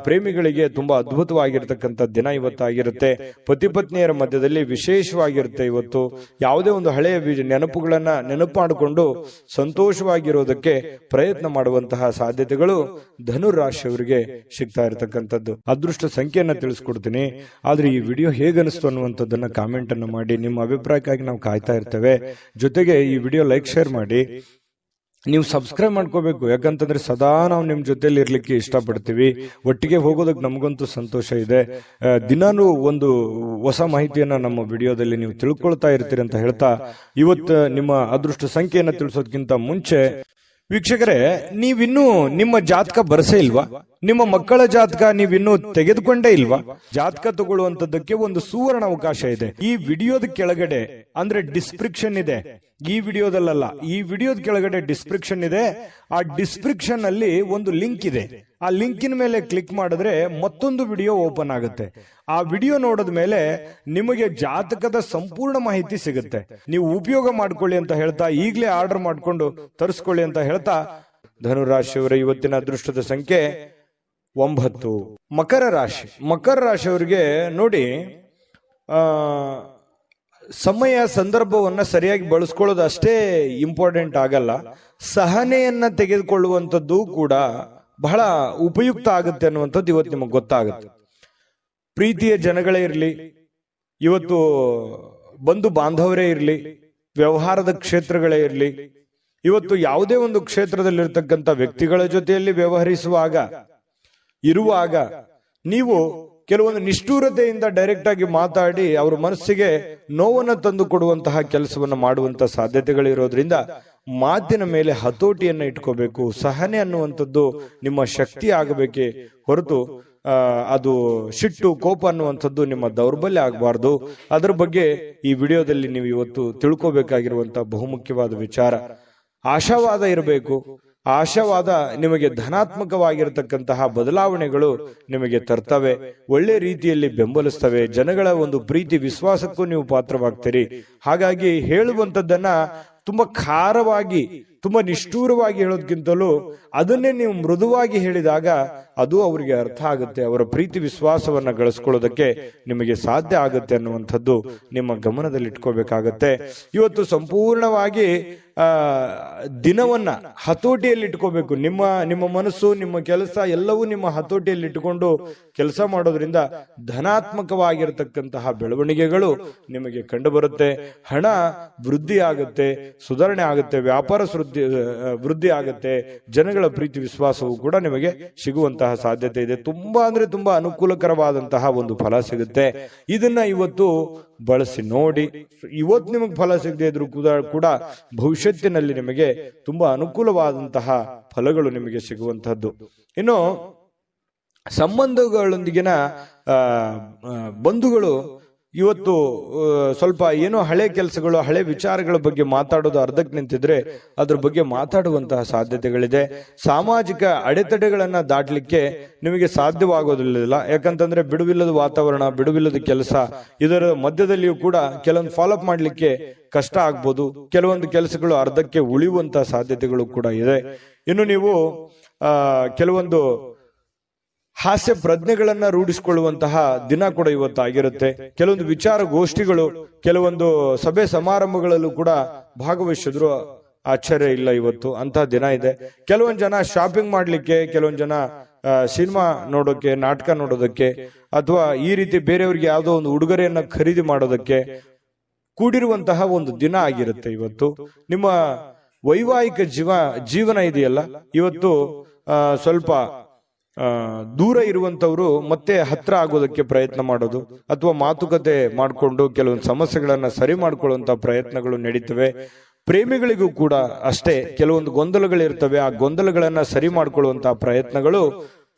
ಪ್ರೇಮಿಗಳಿಗೆ ತುಂಬಾ ಅದ್ಭುತವಾಗಿರ್ತಕ್ಕಂಥ ದಿನ ಇವತ್ತಾಗಿರುತ್ತೆ. ಪತಿ ಪತ್ನಿಯರ ಮಧ್ಯದಲ್ಲಿ ವಿಶೇಷವಾಗಿರುತ್ತೆ. ಇವತ್ತು ಯಾವುದೇ ಒಂದು ಹಳೆಯ ನೆನಪುಗಳನ್ನ ನೆನಪು ಮಾಡಿಕೊಂಡು ಸಂತೋಷವಾಗಿರೋದಕ್ಕೆ ಪ್ರಯತ್ನ ಮಾಡುವಂತಹ ಸಾಧ್ಯತೆಗಳು ಧನುರಾಶಿಯವರಿಗೆ ಸಿಗ್ತಾ ಇರತಕ್ಕಂಥದ್ದು. ಅದೃಷ್ಟ ಸಂಖ್ಯೆಯನ್ನ ತಿಳಿಸ್ಕೊಡ್ತೀನಿ. ಆದ್ರೆ ಈ ವಿಡಿಯೋ ಹೇಗನಿಸ್ತು ಅನ್ನುವಂಥದ್ದನ್ನ ಕಾಮೆಂಟ್ ಅನ್ನು ಮಾಡಿ. ನಿಮ್ಮ ಅಭಿಪ್ರಾಯಕ್ಕಾಗಿ ನಾವು ಕಾಯ್ತಾ ಇರ್ತೇವೆ. ಜೊತೆಗೆ ಈ ವಿಡಿಯೋ ಲೈಕ್, ಶೇರ್ ಮಾಡಿ. ನೀವು ಸಬ್ಸ್ಕ್ರೈಬ್ ಮಾಡ್ಕೋಬೇಕು, ಯಾಕಂತಂದ್ರೆ ಸದಾ ನಾವು ನಿಮ್ ಜೊತೆಲಿ ಇರ್ಲಿಕ್ಕೆ ಇಷ್ಟಪಡ್ತೀವಿ. ಒಟ್ಟಿಗೆ ಹೋಗೋದಕ್ಕೆ ನಮಗಂತೂ ಸಂತೋಷ ಇದೆ. ದಿನಾನು ಒಂದು ಹೊಸ ಮಾಹಿತಿಯನ್ನ ನಮ್ಮ ವಿಡಿಯೋದಲ್ಲಿ ನೀವು ತಿಳ್ಕೊಳ್ತಾ ಇರ್ತೀರಿ ಅಂತ ಹೇಳ್ತಾ, ಇವತ್ತು ನಿಮ್ಮ ಅದೃಷ್ಟ ಸಂಖ್ಯೆಯನ್ನ ತಿಳಿಸೋದಕ್ಕಿಂತ ಮುಂಚೆ ವೀಕ್ಷಕರೇ, ನೀವಿನ್ನೂ ನಿಮ್ಮ ಜಾತಕ ಬರಸೇ ಇಲ್ವಾ? ನಿಮ್ಮ ಮಕ್ಕಳ ಜಾತಕ ನೀವಿನ್ನೂ ತೆಗೆದುಕೊಂಡೇ ಇಲ್ವಾ? ಜಾತಕ ತಗೊಳ್ಳುವಂತದ್ದಕ್ಕೆ ಒಂದು ಸುವರ್ಣ ಅವಕಾಶ ಇದೆ. ಈ ವಿಡಿಯೋದ ಕೆಳಗಡೆ ಅಂದ್ರೆ ಡಿಸ್ಕ್ರಿಪ್ಷನ್ ಇದೆ. ಈ ವಿಡಿಯೋದಲ್ಲ, ಈ ವಿಡಿಯೋದ ಕೆಳಗಡೆ ಡಿಸ್ಕ್ರಿಪ್ಷನ್ ಇದೆ. ಆ ಡಿಸ್ಕ್ರಿಪ್ಷನ್ ಅಲ್ಲಿ ಒಂದು ಲಿಂಕ್ ಇದೆ. ಆ ಲಿಂಕಿನ ಮೇಲೆ ಕ್ಲಿಕ್ ಮಾಡಿದ್ರೆ ಮತ್ತೊಂದು ವಿಡಿಯೋ ಓಪನ್ ಆಗುತ್ತೆ. ಆ ವಿಡಿಯೋ ನೋಡಿದ ಮೇಲೆ ನಿಮಗೆ ಜಾತಕದ ಸಂಪೂರ್ಣ ಮಾಹಿತಿ ಸಿಗುತ್ತೆ. ನೀವು ಉಪಯೋಗ ಮಾಡ್ಕೊಳ್ಳಿ ಅಂತ ಹೇಳ್ತಾ, ಈಗಲೇ ಆರ್ಡರ್ ಮಾಡ್ಕೊಂಡು ತರಿಸ್ಕೊಳ್ಳಿ ಅಂತ ಹೇಳ್ತಾ, ಧನುರಾಶಿಯವರ ಇವತ್ತಿನ ಅದೃಷ್ಟದ ಸಂಖ್ಯೆ 9. ಮಕರ ರಾಶಿ. ಮಕರ ರಾಶಿಯವರಿಗೆ ನೋಡಿ, ಸಮಯ ಸಂದರ್ಭವನ್ನ ಸರಿಯಾಗಿ ಬಳಸ್ಕೊಳ್ಳೋದು ಅಷ್ಟೇ ಇಂಪಾರ್ಟೆಂಟ್ ಆಗಲ್ಲ, ಸಹನೆಯನ್ನ ತೆಗೆದುಕೊಳ್ಳುವಂಥದ್ದು ಕೂಡ ಬಹಳ ಉಪಯುಕ್ತ ಆಗುತ್ತೆ ಅನ್ನುವಂಥದ್ದು ಇವತ್ತು ನಿಮಗೆ ಗೊತ್ತಾಗುತ್ತೆ. ಪ್ರೀತಿಯ ಜನಗಳೇ ಇರಲಿ, ಇವತ್ತು ಬಂಧು ಬಾಂಧವರೇ ಇರಲಿ, ವ್ಯವಹಾರದ ಕ್ಷೇತ್ರಗಳೇ ಇರಲಿ, ಇವತ್ತು ಯಾವುದೇ ಒಂದು ಕ್ಷೇತ್ರದಲ್ಲಿರ್ತಕ್ಕಂಥ ವ್ಯಕ್ತಿಗಳ ಜೊತೆಯಲ್ಲಿ ವ್ಯವಹರಿಸುವಾಗ ಇರುವಾಗ ನೀವು ಕೆಲವೊಂದು ನಿಷ್ಠೂರತೆಯಿಂದ ಡೈರೆಕ್ಟ್ ಆಗಿ ಮಾತಾಡಿ ಅವರ ಮನಸ್ಸಿಗೆ ನೋವನ್ನು ತಂದು ಕೊಡುವಂತಹ ಕೆಲಸವನ್ನು ಮಾಡುವಂತಹ ಸಾಧ್ಯತೆಗಳಿರೋದ್ರಿಂದ ಮಾತಿನ ಮೇಲೆ ಹತೋಟಿಯನ್ನ ಇಟ್ಕೋಬೇಕು. ಸಹನೆ ಅನ್ನುವಂಥದ್ದು ನಿಮ್ಮ ಶಕ್ತಿ ಆಗಬೇಕೇ ಹೊರತು ಅದು ಸಿಟ್ಟು, ಕೋಪ ಅನ್ನುವಂಥದ್ದು ನಿಮ್ಮ ದೌರ್ಬಲ್ಯ ಆಗಬಾರ್ದು. ಅದರ ಬಗ್ಗೆ ಈ ವಿಡಿಯೋದಲ್ಲಿ ನೀವು ಇವತ್ತು ತಿಳ್ಕೋಬೇಕಾಗಿರುವಂತಹ ಬಹುಮುಖ್ಯವಾದ ವಿಚಾರ. ಆಶಾವಾದ ಇರಬೇಕು. ಆಶಾವಾದ ನಿಮಗೆ ಧನಾತ್ಮಕವಾಗಿರತಕ್ಕಂತಹ ಬದಲಾವಣೆಗಳು ನಿಮಗೆ ತರ್ತವೆ, ಒಳ್ಳೆ ರೀತಿಯಲ್ಲಿ ಬೆಂಬಲಿಸ್ತವೆ. ಜನಗಳ ಒಂದು ಪ್ರೀತಿ ವಿಶ್ವಾಸಕ್ಕೂ ನೀವು ಪಾತ್ರವಾಗ್ತೀರಿ. ಹಾಗಾಗಿ ಹೇಳುವಂಥದ್ದನ್ನ ತುಂಬಾ ಖಾರವಾಗಿ, ತುಂಬಾ ನಿಷ್ಠೂರವಾಗಿ ಹೇಳೋದಕ್ಕಿಂತಲೂ ಅದನ್ನೇ ನೀವು ಮೃದುವಾಗಿ ಹೇಳಿದಾಗ ಅದು ಅವರಿಗೆ ಅರ್ಥ ಆಗುತ್ತೆ. ಅವರ ಪ್ರೀತಿ ವಿಶ್ವಾಸವನ್ನ ಗಳಿಸ್ಕೊಳ್ಳೋದಕ್ಕೆ ನಿಮಗೆ ಸಾಧ್ಯ ಆಗುತ್ತೆ ಅನ್ನುವಂಥದ್ದು ನಿಮ್ಮ ಗಮನದಲ್ಲಿ ಇಟ್ಕೋಬೇಕಾಗತ್ತೆ. ಇವತ್ತು ಸಂಪೂರ್ಣವಾಗಿ ದಿನವನ್ನ ಹತೋಟಿಯಲ್ಲಿ ಇಟ್ಕೋಬೇಕು. ನಿಮ್ಮ ಮನಸ್ಸು, ನಿಮ್ಮ ಕೆಲಸ ಎಲ್ಲವೂ ನಿಮ್ಮ ಹತೋಟಿಯಲ್ಲಿ ಇಟ್ಟುಕೊಂಡು ಕೆಲಸ ಮಾಡೋದ್ರಿಂದ ಧನಾತ್ಮಕವಾಗಿರತಕ್ಕಂತಹ ಬೆಳವಣಿಗೆಗಳು ನಿಮಗೆ ಕಂಡು ಬರುತ್ತೆ. ಹಣ ವೃದ್ಧಿ ಆಗುತ್ತೆ, ಸುಧಾರಣೆ ಆಗುತ್ತೆ, ವ್ಯಾಪಾರ ವೃದ್ಧಿ ಆಗುತ್ತೆ, ಜನಗಳ ಪ್ರೀತಿ ವಿಶ್ವಾಸವು ಕೂಡ ನಿಮಗೆ ಸಿಗುವಂತಹ ಸಾಧ್ಯತೆ ಇದೆ. ತುಂಬಾ ಅಂದ್ರೆ ತುಂಬಾ ಅನುಕೂಲಕರವಾದಂತಹ ಒಂದು ಫಲ ಸಿಗುತ್ತೆ. ಇದನ್ನ ಇವತ್ತು ಬಳಸಿ ನೋಡಿ. ಇವತ್ತು ನಿಮಗೆ ಫಲ ಸಿಗದೆ ಇದ್ರೂ ಕೂಡ ಭವಿಷ್ಯತ್ತಿನಲ್ಲಿ ನಿಮಗೆ ತುಂಬಾ ಅನುಕೂಲವಾದಂತಹ ಫಲಗಳು ನಿಮಗೆ ಸಿಗುವಂತಹದ್ದು. ಇನ್ನು ಸಂಬಂಧಗಳೊಂದಿಗಿನ ಬಂಧುಗಳು ಇವತ್ತು ಸ್ವಲ್ಪ ಏನೋ ಹಳೆ ಕೆಲಸಗಳು, ಹಳೆ ವಿಚಾರಗಳ ಬಗ್ಗೆ ಮಾತಾಡೋದು ಅರ್ಧಕ್ಕೆ ನಿಂತಿದ್ರೆ ಅದ್ರ ಬಗ್ಗೆ ಮಾತಾಡುವಂತಹ ಸಾಧ್ಯತೆಗಳಿದೆ. ಸಾಮಾಜಿಕ ಅಡೆತಡೆಗಳನ್ನ ದಾಟಲಿಕ್ಕೆ ನಿಮಗೆ ಸಾಧ್ಯವಾಗೋದಿಲ್ಲ. ಯಾಕಂತಂದ್ರೆ ಬಿಡುವಿಲ್ಲದ ವಾತಾವರಣ, ಬಿಡುವಿಲ್ಲದ ಕೆಲಸ, ಇದರ ಮಧ್ಯದಲ್ಲಿಯೂ ಕೂಡ ಕೆಲವೊಂದು ಫಾಲೋಅಪ್ ಮಾಡ್ಲಿಕ್ಕೆ ಕಷ್ಟ ಆಗ್ಬೋದು. ಕೆಲವೊಂದು ಕೆಲಸಗಳು ಅರ್ಧಕ್ಕೆ ಉಳಿಯುವಂತಹ ಸಾಧ್ಯತೆಗಳು ಕೂಡ ಇದೆ. ಇನ್ನು ನೀವು ಕೆಲವೊಂದು ಹಾಸ್ಯ ಪ್ರಜ್ಞೆಗಳನ್ನ ರೂಢಿಸಿಕೊಳ್ಳುವಂತಹ ದಿನ ಕೂಡ ಇವತ್ತಾಗಿರುತ್ತೆ. ಕೆಲವೊಂದು ವಿಚಾರಗೋಷ್ಠಿಗಳು, ಕೆಲವೊಂದು ಸಭೆ ಸಮಾರಂಭಗಳಲ್ಲೂ ಕೂಡ ಭಾಗವಹಿಸಿದ್ರು ಆಶ್ಚರ್ಯ ಇಲ್ಲ. ಇವತ್ತು ಅಂತಹ ದಿನ ಇದೆ. ಕೆಲವೊಂದು ಜನ ಶಾಪಿಂಗ್ ಮಾಡ್ಲಿಕ್ಕೆ, ಕೆಲವೊಂದು ಜನ ಸಿನಿಮಾ ನೋಡೋಕೆ, ನಾಟಕ ನೋಡೋದಕ್ಕೆ, ಅಥವಾ ಈ ರೀತಿ ಬೇರೆಯವ್ರಿಗೆ ಯಾವುದೋ ಒಂದು ಉಡುಗೊರೆಯನ್ನ ಖರೀದಿ ಮಾಡೋದಕ್ಕೆ ಕೂಡಿರುವಂತಹ ಒಂದು ದಿನ ಆಗಿರುತ್ತೆ ಇವತ್ತು. ನಿಮ್ಮ ವೈವಾಹಿಕ ಜೀವನ ಇದೆಯಲ್ಲ, ಇವತ್ತು ಸ್ವಲ್ಪ ದೂರ ಇರುವಂತವ್ರು ಮತ್ತೆ ಹತ್ರ ಆಗೋದಕ್ಕೆ ಪ್ರಯತ್ನ ಮಾಡೋದು, ಅಥವಾ ಮಾತುಕತೆ ಮಾಡಿಕೊಂಡು ಕೆಲವೊಂದು ಸಮಸ್ಯೆಗಳನ್ನ ಸರಿ ಮಾಡ್ಕೊಳ್ಳುವಂತ ಪ್ರಯತ್ನಗಳು ನಡೀತವೆ. ಪ್ರೇಮಿಗಳಿಗೂ ಕೂಡ ಅಷ್ಟೇ ಕೆಲವೊಂದು ಗೊಂದಲಗಳಿರ್ತವೆ. ಆ ಗೊಂದಲಗಳನ್ನ ಸರಿ ಮಾಡ್ಕೊಳ್ಳುವಂತಹ ಪ್ರಯತ್ನಗಳು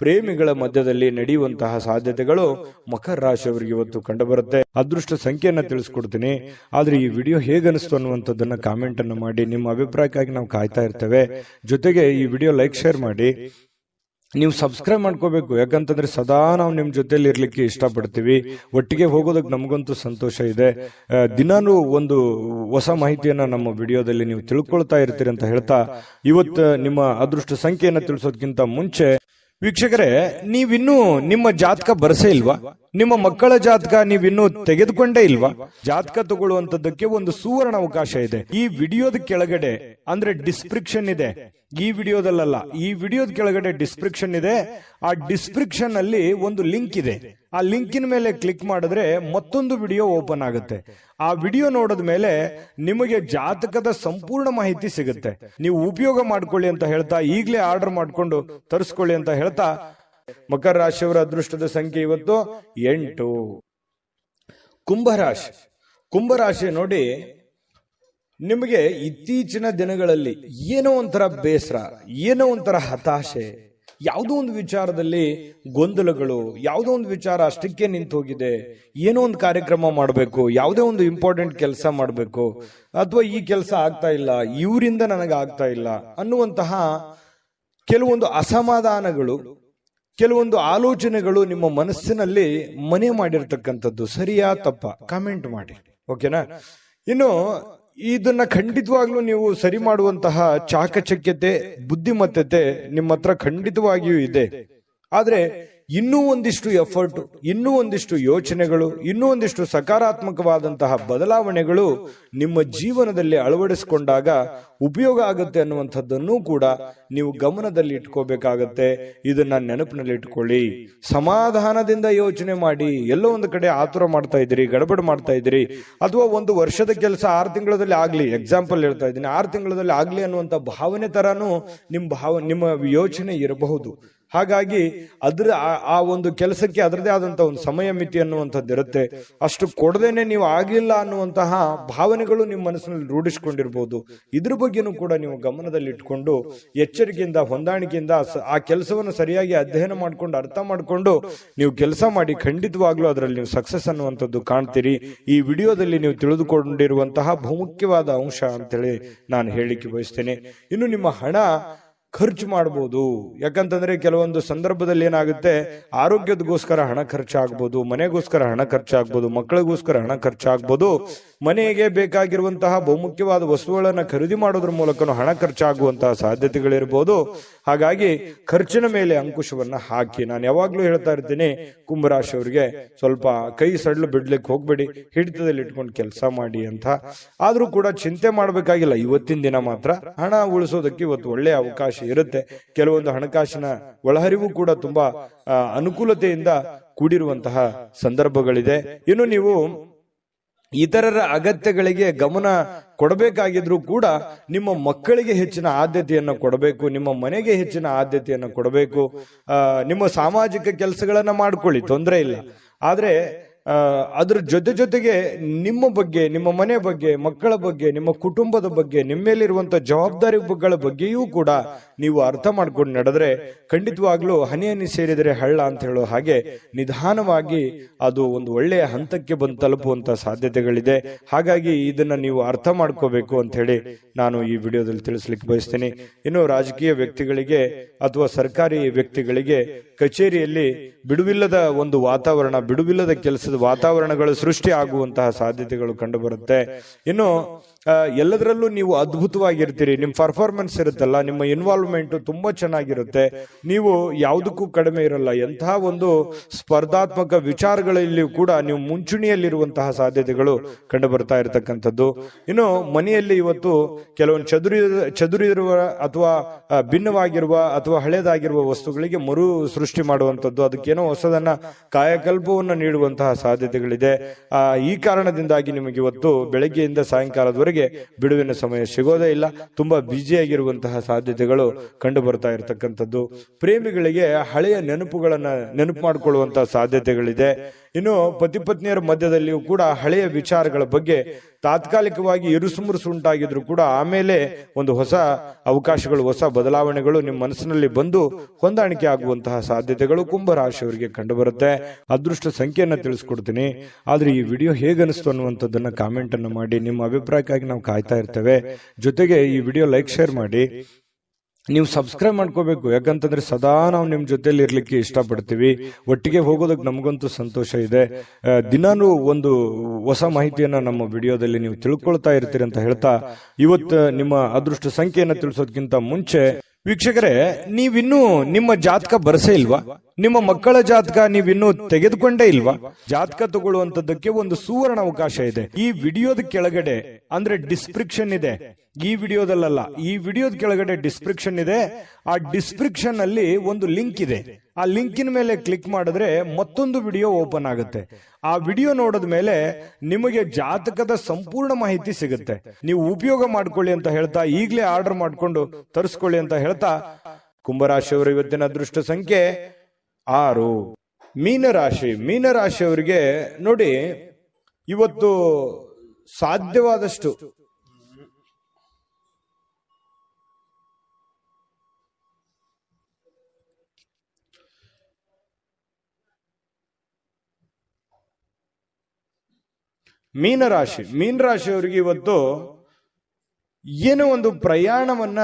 ಪ್ರೇಮಿಗಳ ಮಧ್ಯದಲ್ಲಿ ನಡೆಯುವಂತಹ ಸಾಧ್ಯತೆಗಳು ಮಕರ ರಾಶಿಯವರಿಗೆ ಇವತ್ತು ಕಂಡು ಬರುತ್ತೆ. ಅದೃಷ್ಟ ಸಂಖ್ಯೆಯನ್ನ ತಿಳಿಸ್ಕೊಡ್ತೀನಿ. ಆದ್ರೆ ಈ ವಿಡಿಯೋ ಹೇಗನಿಸ್ತು ಅನ್ನುವಂಥದ್ದನ್ನ ಕಾಮೆಂಟ್ ಅನ್ನು ಮಾಡಿ. ನಿಮ್ಮ ಅಭಿಪ್ರಾಯಕ್ಕಾಗಿ ನಾವು ಕಾಯ್ತಾ ಇರ್ತೇವೆ. ಜೊತೆಗೆ ಈ ವಿಡಿಯೋ ಲೈಕ್, ಶೇರ್ ಮಾಡಿ. ನೀವು ಸಬ್ಸ್ಕ್ರೈಬ್ ಮಾಡ್ಕೋಬೇಕು. ಯಾಕಂತಂದ್ರೆ ಸದಾ ನಾವು ನಿಮ್ ಜೊತೆಲಿ ಇರ್ಲಿಕ್ಕೆ ಇಷ್ಟಪಡ್ತೀವಿ. ಒಟ್ಟಿಗೆ ಹೋಗೋದಕ್ಕೆ ನಮಗಂತೂ ಸಂತೋಷ ಇದೆ. ದಿನಾನು ಒಂದು ಹೊಸ ಮಾಹಿತಿಯನ್ನ ನಮ್ಮ ವಿಡಿಯೋದಲ್ಲಿ ನೀವು ತಿಳ್ಕೊಳ್ತಾ ಇರ್ತೀರಿ ಅಂತ ಹೇಳ್ತಾ, ಇವತ್ತು ನಿಮ್ಮ ಅದೃಷ್ಟ ಸಂಖ್ಯೆಯನ್ನು ತಿಳಿಸೋದಕ್ಕಿಂತ ಮುಂಚೆ ವೀಕ್ಷಕರೇ, ನೀವಿನ್ನೂ ನಿಮ್ಮ ಜಾತಕ ಬರಸೇ ಇಲ್ವಾ? ನಿಮ್ಮ ಮಕ್ಕಳ ಜಾತಕ ನೀವಿನ್ನೂ ತೆಗೆದುಕೊಂಡೇ ಇಲ್ವಾ? ಜಾತಕ ತಗೊಳ್ಳುವಂತದ್ದಕ್ಕೆ ಒಂದು ಸುವರ್ಣ ಅವಕಾಶ ಇದೆ. ಈ ವಿಡಿಯೋದ ಕೆಳಗಡೆ ಅಂದ್ರೆ ಡಿಸ್ಕ್ರಿಪ್ಷನ್ ಇದೆ. ಈ ವಿಡಿಯೋದಲ್ಲ, ಈ ವಿಡಿಯೋದ ಕೆಳಗಡೆ ಡಿಸ್ಕ್ರಿಪ್ಷನ್ ಇದೆ. ಆ ಡಿಸ್ಕ್ರಿಪ್ಷನ್ ಅಲ್ಲಿ ಒಂದು ಲಿಂಕ್ ಇದೆ. ಆ ಲಿಂಕಿನ ಮೇಲೆ ಕ್ಲಿಕ್ ಮಾಡಿದ್ರೆ ಮತ್ತೊಂದು ವಿಡಿಯೋ ಓಪನ್ ಆಗುತ್ತೆ. ಆ ವಿಡಿಯೋ ನೋಡಿದ ಮೇಲೆ ನಿಮಗೆ ಜಾತಕದ ಸಂಪೂರ್ಣ ಮಾಹಿತಿ ಸಿಗುತ್ತೆ. ನೀವು ಉಪಯೋಗ ಮಾಡ್ಕೊಳ್ಳಿ ಅಂತ ಹೇಳ್ತಾ, ಈಗಲೇ ಆರ್ಡರ್ ಮಾಡ್ಕೊಂಡು ತರಿಸ್ಕೊಳ್ಳಿ ಅಂತ ಹೇಳ್ತಾ, ಮಕರ ರಾಶಿಯವರ ಅದೃಷ್ಟದ ಸಂಖ್ಯೆ ಇವತ್ತು 8. ಕುಂಭರಾಶಿ. ಕುಂಭರಾಶಿ ನೋಡಿ, ನಿಮಗೆ ಇತ್ತೀಚಿನ ದಿನಗಳಲ್ಲಿ ಏನೋ ಒಂಥರ ಬೇಸರ, ಏನೋ ಒಂಥರ ಹತಾಶೆ, ಯಾವುದೋ ಒಂದು ವಿಚಾರದಲ್ಲಿ ಗೊಂದಲಗಳು, ಯಾವುದೋ ಒಂದು ವಿಚಾರ ಅಷ್ಟಕ್ಕೆ ನಿಂತು ಹೋಗಿದೆ, ಏನೋ ಒಂದು ಕಾರ್ಯಕ್ರಮ ಮಾಡಬೇಕು, ಯಾವುದೇ ಒಂದು ಇಂಪಾರ್ಟೆಂಟ್ ಕೆಲಸ ಮಾಡಬೇಕು, ಅಥವಾ ಈ ಕೆಲಸ ಆಗ್ತಾ ಇಲ್ಲ, ಇವರಿಂದ ನನಗೆ ಆಗ್ತಾ ಇಲ್ಲ ಅನ್ನುವಂತಹ ಕೆಲವೊಂದು ಅಸಮಾಧಾನಗಳು, ಕೆಲವೊಂದು ಆಲೋಚನೆಗಳು ನಿಮ್ಮ ಮನಸ್ಸಿನಲ್ಲಿ ಮನೆ ಮಾಡಿರ್ತಕ್ಕಂಥದ್ದು. ಸರಿಯಾ ತಪ್ಪ ಕಾಮೆಂಟ್ ಮಾಡಿ, ಓಕೆನಾ? ಇನ್ನು ಇದನ್ನ ಖಂಡಿತವಾಗ್ಲೂ ನೀವು ಸರಿ ಮಾಡುವಂತಹ ಚಾಕಚಕ್ಯತೆ, ಬುದ್ಧಿಮತ್ತತೆ ನಿಮ್ಮ ಹತ್ರ ಖಂಡಿತವಾಗಿಯೂ ಇದೆ. ಆದ್ರೆ ಇನ್ನೂ ಒಂದಿಷ್ಟು ಎಫರ್ಟ್, ಇನ್ನೂ ಒಂದಿಷ್ಟು ಯೋಚನೆಗಳು, ಇನ್ನೂ ಒಂದಿಷ್ಟು ಸಕಾರಾತ್ಮಕವಾದಂತಹ ಬದಲಾವಣೆಗಳು ನಿಮ್ಮ ಜೀವನದಲ್ಲಿ ಅಳವಡಿಸಿಕೊಂಡಾಗ ಉಪಯೋಗ ಆಗುತ್ತೆ ಅನ್ನುವಂಥದ್ದನ್ನು ಕೂಡ ನೀವು ಗಮನದಲ್ಲಿ ಇಟ್ಕೋಬೇಕಾಗತ್ತೆ. ಇದನ್ನ ನೆನಪಿನಲ್ಲಿ ಇಟ್ಕೊಳ್ಳಿ. ಸಮಾಧಾನದಿಂದ ಯೋಚನೆ ಮಾಡಿ. ಎಲ್ಲೋ ಒಂದು ಕಡೆ ಆತುರ ಮಾಡ್ತಾ ಇದ್ದೀರಿ, ಗಡಬಡ ಮಾಡ್ತಾ ಇದ್ದೀರಿ, ಅಥವಾ ಒಂದು ವರ್ಷದ ಕೆಲಸ 6 ತಿಂಗಳಲ್ಲಿ ಆಗ್ಲಿ, ಎಕ್ಸಾಂಪಲ್ ಹೇಳ್ತಾ ಇದ್ದೀನಿ, 6 ತಿಂಗಳಲ್ಲಿ ಆಗ್ಲಿ ಅನ್ನುವಂಥ ಭಾವನೆ ತರಾನು ನಿಮ್ಮ ಯೋಚನೆ ಇರಬಹುದು. ಹಾಗಾಗಿ ಆ ಒಂದು ಕೆಲಸಕ್ಕೆ ಅದರದೇ ಆದಂತ ಒಂದು ಸಮಯ ಮಿತಿ ಅನ್ನುವಂಥದ್ದು ಇರುತ್ತೆ. ಅಷ್ಟು ಕೊಡದೇನೆ ನೀವು ಆಗಿಲ್ಲ ಅನ್ನುವಂತಹ ಭಾವನೆಗಳು ನಿಮ್ಮ ಮನಸ್ಸಿನಲ್ಲಿ ರೂಢಿಸಿಕೊಂಡಿರ್ಬೋದು. ಇದ್ರ ಬಗ್ಗೆನೂ ಕೂಡ ನೀವು ಗಮನದಲ್ಲಿ ಇಟ್ಕೊಂಡು ಎಚ್ಚರಿಕೆಯಿಂದ, ಹೊಂದಾಣಿಕೆಯಿಂದ ಆ ಕೆಲಸವನ್ನು ಸರಿಯಾಗಿ ಅಧ್ಯಯನ ಮಾಡ್ಕೊಂಡು, ಅರ್ಥ ಮಾಡ್ಕೊಂಡು ನೀವು ಕೆಲಸ ಮಾಡಿ. ಖಂಡಿತವಾಗ್ಲೂ ಅದರಲ್ಲಿ ನೀವು ಸಕ್ಸಸ್ ಅನ್ನುವಂಥದ್ದು ಕಾಣ್ತೀರಿ. ಈ ವಿಡಿಯೋದಲ್ಲಿ ನೀವು ತಿಳಿದುಕೊಂಡಿರುವಂತಹ ಬಹುಮುಖ್ಯವಾದ ಅಂಶ ಅಂತೇಳಿ ನಾನು ಹೇಳಿಕೆ ಬಯಸ್ತೇನೆ. ಇನ್ನು ನಿಮ್ಮ ಹಣ ಖರ್ಚು ಮಾಡಬಹುದು. ಯಾಕಂತಂದ್ರೆ ಕೆಲವೊಂದು ಸಂದರ್ಭದಲ್ಲಿ ಏನಾಗುತ್ತೆ, ಆರೋಗ್ಯದಗೋಸ್ಕರ ಹಣ ಖರ್ಚಾಗ್ಬೋದು, ಮನೆಗೋಸ್ಕರ ಹಣ ಖರ್ಚಾಗ್ಬೋದು, ಮಕ್ಕಳಿಗೋಸ್ಕರ ಹಣ ಖರ್ಚಾಗ್ಬೋದು, ಮನೆಗೆ ಬೇಕಾಗಿರುವಂತಹ ಬಹುಮುಖ್ಯವಾದ ವಸ್ತುಗಳನ್ನ ಖರೀದಿ ಮಾಡೋದ್ರ ಮೂಲಕ ಹಣ ಖರ್ಚಾಗುವಂತಹ ಸಾಧ್ಯತೆಗಳಿರ್ಬೋದು. ಹಾಗಾಗಿ ಖರ್ಚಿನ ಮೇಲೆ ಅಂಕುಶವನ್ನ ಹಾಕಿ. ನಾನು ಯಾವಾಗ್ಲೂ ಹೇಳ್ತಾ ಇರ್ತೀನಿ, ಕುಂಭರಾಶಿಯವರಿಗೆ ಸ್ವಲ್ಪ ಕೈ ಸಡ್ಲು ಬಿಡ್ಲಿಕ್ಕೆ ಹೋಗ್ಬೇಡಿ, ಹಿಡಿತದಲ್ಲಿ ಇಟ್ಕೊಂಡು ಕೆಲಸ ಮಾಡಿ ಅಂತ. ಆದ್ರೂ ಕೂಡ ಚಿಂತೆ ಮಾಡಬೇಕಾಗಿಲ್ಲ. ಇವತ್ತಿನ ದಿನ ಮಾತ್ರ ಹಣ ಉಳಿಸೋದಕ್ಕೆ ಇವತ್ತು ಒಳ್ಳೆಯ ಅವಕಾಶ ಇರುತ್ತೆ. ಕೆಲವೊಂದು ಹಣಕಾಸಿನ ಒಳಹರಿವು ಕೂಡ ತುಂಬಾ ಅನುಕೂಲತೆಯಿಂದ ಕೂಡಿರುವಂತಹ ಸಂದರ್ಭಗಳಿದೆ. ಇನ್ನು ನೀವು ಇತರರ ಅಗತ್ಯಗಳಿಗೆ ಗಮನ ಕೊಡಬೇಕಾಗಿದ್ರು ಕೂಡ ನಿಮ್ಮ ಮಕ್ಕಳಿಗೆ ಹೆಚ್ಚಿನ ಆದ್ಯತೆಯನ್ನು ಕೊಡಬೇಕು, ನಿಮ್ಮ ಮನೆಗೆ ಹೆಚ್ಚಿನ ಆದ್ಯತೆಯನ್ನು ಕೊಡಬೇಕು. ನಿಮ್ಮ ಸಾಮಾಜಿಕ ಕೆಲಸಗಳನ್ನ ಮಾಡ್ಕೊಳ್ಳಿ, ತೊಂದರೆ ಇಲ್ಲ. ಆದ್ರೆ ಅದ್ರ ಜೊತೆಗೆ ನಿಮ್ಮ ಬಗ್ಗೆ, ನಿಮ್ಮ ಮನೆ ಬಗ್ಗೆ, ಮಕ್ಕಳ ಬಗ್ಗೆ, ನಿಮ್ಮ ಕುಟುಂಬದ ಬಗ್ಗೆ, ನಿಮ್ಮ ಮೇಲಿರುವಂತಹ ಜವಾಬ್ದಾರಿಗಳ ಬಗ್ಗೆಯೂ ಕೂಡ ನೀವು ಅರ್ಥ ಮಾಡ್ಕೊಂಡು ನಡೆದ್ರೆ ಖಂಡಿತವಾಗ್ಲೂ ಹನಿ ಹನಿ ಸೇರಿದರೆ ಹಳ್ಳ ಅಂತ ಹೇಳೋ ಹಾಗೆ ನಿಧಾನವಾಗಿ ಅದು ಒಂದು ಒಳ್ಳೆಯ ಹಂತಕ್ಕೆ ಬಂದು ತಲುಪುವಂತ ಸಾಧ್ಯತೆಗಳಿದೆ. ಹಾಗಾಗಿ ಇದನ್ನ ನೀವು ಅರ್ಥ ಮಾಡ್ಕೋಬೇಕು ಅಂತ ಹೇಳಿ ನಾನು ಈ ವಿಡಿಯೋದಲ್ಲಿ ತಿಳಿಸ್ಲಿಕ್ಕೆ ಬಯಸ್ತೇನೆ. ಇನ್ನು ರಾಜಕೀಯ ವ್ಯಕ್ತಿಗಳಿಗೆ ಅಥವಾ ಸರ್ಕಾರಿ ವ್ಯಕ್ತಿಗಳಿಗೆ ಕಚೇರಿಯಲ್ಲಿ ಬಿಡುವಿಲ್ಲದ ಒಂದು ವಾತಾವರಣ, ಬಿಡುವಿಲ್ಲದ ಕೆಲಸದ ವಾತಾವರಣಗಳು ಸೃಷ್ಟಿ ಆಗುವಂತಹ ಸಾಧ್ಯತೆಗಳು ಕಂಡು ಬರುತ್ತೆ. ಇನ್ನು ಎಲ್ಲದರಲ್ಲೂ ನೀವು ಅದ್ಭುತವಾಗಿರ್ತೀರಿ. ನಿಮ್ಮ ಪರ್ಫಾರ್ಮೆನ್ಸ್ ಇರುತ್ತಲ್ಲ, ನಿಮ್ಮ ಇನ್ವಾಲ್ವ್ಮೆಂಟ್ ತುಂಬಾ ಚೆನ್ನಾಗಿರುತ್ತೆ. ನೀವು ಯಾವುದಕ್ಕೂ ಕಡಿಮೆ ಇರಲ್ಲ. ಎಂತಹ ಒಂದು ಸ್ಪರ್ಧಾತ್ಮಕ ವಿಚಾರಗಳಲ್ಲಿ ಕೂಡ ನೀವು ಮುಂಚೂಣಿಯಲ್ಲಿರುವಂತಹ ಸಾಧ್ಯತೆಗಳು ಕಂಡು ಬರ್ತಾ ಇರತಕ್ಕಂಥದ್ದು. ಇನ್ನು ಮನೆಯಲ್ಲಿ ಇವತ್ತು ಕೆಲವೊಂದು ಚದುರಿರುವ ಅಥವಾ ಭಿನ್ನವಾಗಿರುವ ಅಥವಾ ಹಳೇದಾಗಿರುವ ವಸ್ತುಗಳಿಗೆ ಮರು ಸೃಷ್ಟಿ ಮಾಡುವಂಥದ್ದು, ಅದಕ್ಕೇನೋ ಹೊಸದನ್ನ ಕಾಯಕಲ್ಪವನ್ನು ನೀಡುವಂತಹ ಸಾಧ್ಯತೆಗಳಿದೆ. ಈ ಕಾರಣದಿಂದಾಗಿ ನಿಮಗೆ ಇವತ್ತು ಬೆಳಗ್ಗೆಯಿಂದ ಸಾಯಂಕಾಲದವರೆಗೆ ಬಿಡುವಿನ ಸಮಯ ಸಿಗೋದೇ ಇಲ್ಲ. ತುಂಬಾ ಬ್ಯುಸಿಯಾಗಿರುವಂತಹ ಸಾಧ್ಯತೆಗಳು ಕಂಡು ಬರ್ತಾ ಇರತಕ್ಕಂಥದ್ದು. ಪ್ರೇಮಿಗಳಿಗೆ ಹಳೆಯ ನೆನಪುಗಳನ್ನ ನೆನಪು ಮಾಡಿಕೊಳ್ಳುವಂತಹ ಸಾಧ್ಯತೆಗಳಿದೆ. ಇನ್ನು ಪತಿ ಪತ್ನಿಯರ ಮಧ್ಯದಲ್ಲಿಯೂ ಕೂಡ ಹಳೆಯ ವಿಚಾರಗಳ ಬಗ್ಗೆ ತಾತ್ಕಾಲಿಕವಾಗಿ ಇರುಸುಮುರುಸು ಉಂಟಾಗಿದ್ರು ಕೂಡ ಆಮೇಲೆ ಒಂದು ಹೊಸ ಅವಕಾಶಗಳು, ಹೊಸ ಬದಲಾವಣೆಗಳು ನಿಮ್ಮ ಮನಸ್ಸಿನಲ್ಲಿ ಬಂದು ಹೊಂದಾಣಿಕೆ ಆಗುವಂತಹ ಸಾಧ್ಯತೆಗಳು ಕುಂಭರಾಶಿಯವರಿಗೆ ಕಂಡು ಬರುತ್ತೆ. ಅದೃಷ್ಟ ಸಂಖ್ಯೆಯನ್ನ ತಿಳಿಸ್ಕೊಡ್ತೀನಿ. ಆದ್ರೆ ಈ ವಿಡಿಯೋ ಹೇಗನಿಸ್ತು ಅನ್ನುವಂಥದ್ದನ್ನ ಕಾಮೆಂಟ್ ಅನ್ನು ಮಾಡಿ. ನಿಮ್ಮ ಅಭಿಪ್ರಾಯಕ್ಕಾಗಿ ನಾವು ಕಾಯ್ತಾ ಇರ್ತೇವೆ. ಜೊತೆಗೆ ಈ ವಿಡಿಯೋ ಲೈಕ್, ಶೇರ್ ಮಾಡಿ. ನೀವು ಸಬ್ಸ್ಕ್ರೈಬ್ ಮಾಡ್ಕೋಬೇಕು. ಯಾಕಂತಂದ್ರೆ ಸದಾ ನಾವು ನಿಮ್ ಜೊತೆಲಿ ಇರ್ಲಿಕ್ಕೆ ಇಷ್ಟಪಡ್ತೀವಿ. ಒಟ್ಟಿಗೆ ಹೋಗೋದಕ್ಕೆ ನಮಗಂತೂ ಸಂತೋಷ ಇದೆ. ದಿನಾನು ಒಂದು ಹೊಸ ಮಾಹಿತಿಯನ್ನ ನಮ್ಮ ವಿಡಿಯೋದಲ್ಲಿ ನೀವು ತಿಳ್ಕೊಳ್ತಾ ಇರ್ತೀರಿ ಅಂತ ಹೇಳ್ತಾ, ಇವತ್ತು ನಿಮ್ಮ ಅದೃಷ್ಟ ಸಂಖ್ಯೆಯನ್ನ ತಿಳಿಸೋದಕ್ಕಿಂತ ಮುಂಚೆ ವೀಕ್ಷಕರೇ, ನೀವಿನ್ನೂ ನಿಮ್ಮ ಜಾತಕ ಬರಸೇ ಇಲ್ವಾ? ನಿಮ್ಮ ಮಕ್ಕಳ ಜಾತಕ ನೀವಿನ್ನೂ ತೆಗೆದುಕೊಂಡೇ ಇಲ್ವಾ? ಜಾತಕ ತಗೊಳ್ಳುವಂತದ್ದಕ್ಕೆ ಒಂದು ಸುವರ್ಣ ಅವಕಾಶ ಇದೆ. ಈ ವಿಡಿಯೋದ ಕೆಳಗಡೆ ಅಂದ್ರೆ ಡಿಸ್ಕ್ರಿಪ್ಷನ್ ಇದೆ. ಈ ವಿಡಿಯೋದಲ್ಲ, ಈ ವಿಡಿಯೋದ ಕೆಳಗಡೆ ಡಿಸ್ಕ್ರಿಪ್ಷನ್ ಇದೆ. ಆ ಡಿಸ್ಕ್ರಿಪ್ಷನ್ ಅಲ್ಲಿ ಒಂದು ಲಿಂಕ್ ಇದೆ. ಆ ಲಿಂಕಿನ ಮೇಲೆ ಕ್ಲಿಕ್ ಮಾಡಿದ್ರೆ ಮತ್ತೊಂದು ವಿಡಿಯೋ ಓಪನ್ ಆಗುತ್ತೆ. ಆ ವಿಡಿಯೋ ನೋಡಿದ ಮೇಲೆ ನಿಮಗೆ ಜಾತಕದ ಸಂಪೂರ್ಣ ಮಾಹಿತಿ ಸಿಗುತ್ತೆ. ನೀವು ಉಪಯೋಗ ಮಾಡ್ಕೊಳ್ಳಿ ಅಂತ ಹೇಳ್ತಾ, ಈಗಲೇ ಆರ್ಡರ್ ಮಾಡ್ಕೊಂಡು ತರಿಸ್ಕೊಳ್ಳಿ ಅಂತ ಹೇಳ್ತಾ, ಕುಂಭರಾಶಿಯವರ ಇವತ್ತಿನ ಅದೃಷ್ಟ ಸಂಖ್ಯೆ 6. ಮೀನರಾಶಿಯವರಿಗೆ ನೋಡಿ, ಇವತ್ತು ಸಾಧ್ಯವಾದಷ್ಟು ಮೀನರಾಶಿಯವರಿಗೆ ಇವತ್ತು ಏನೋ ಒಂದು ಪ್ರಯಾಣವನ್ನ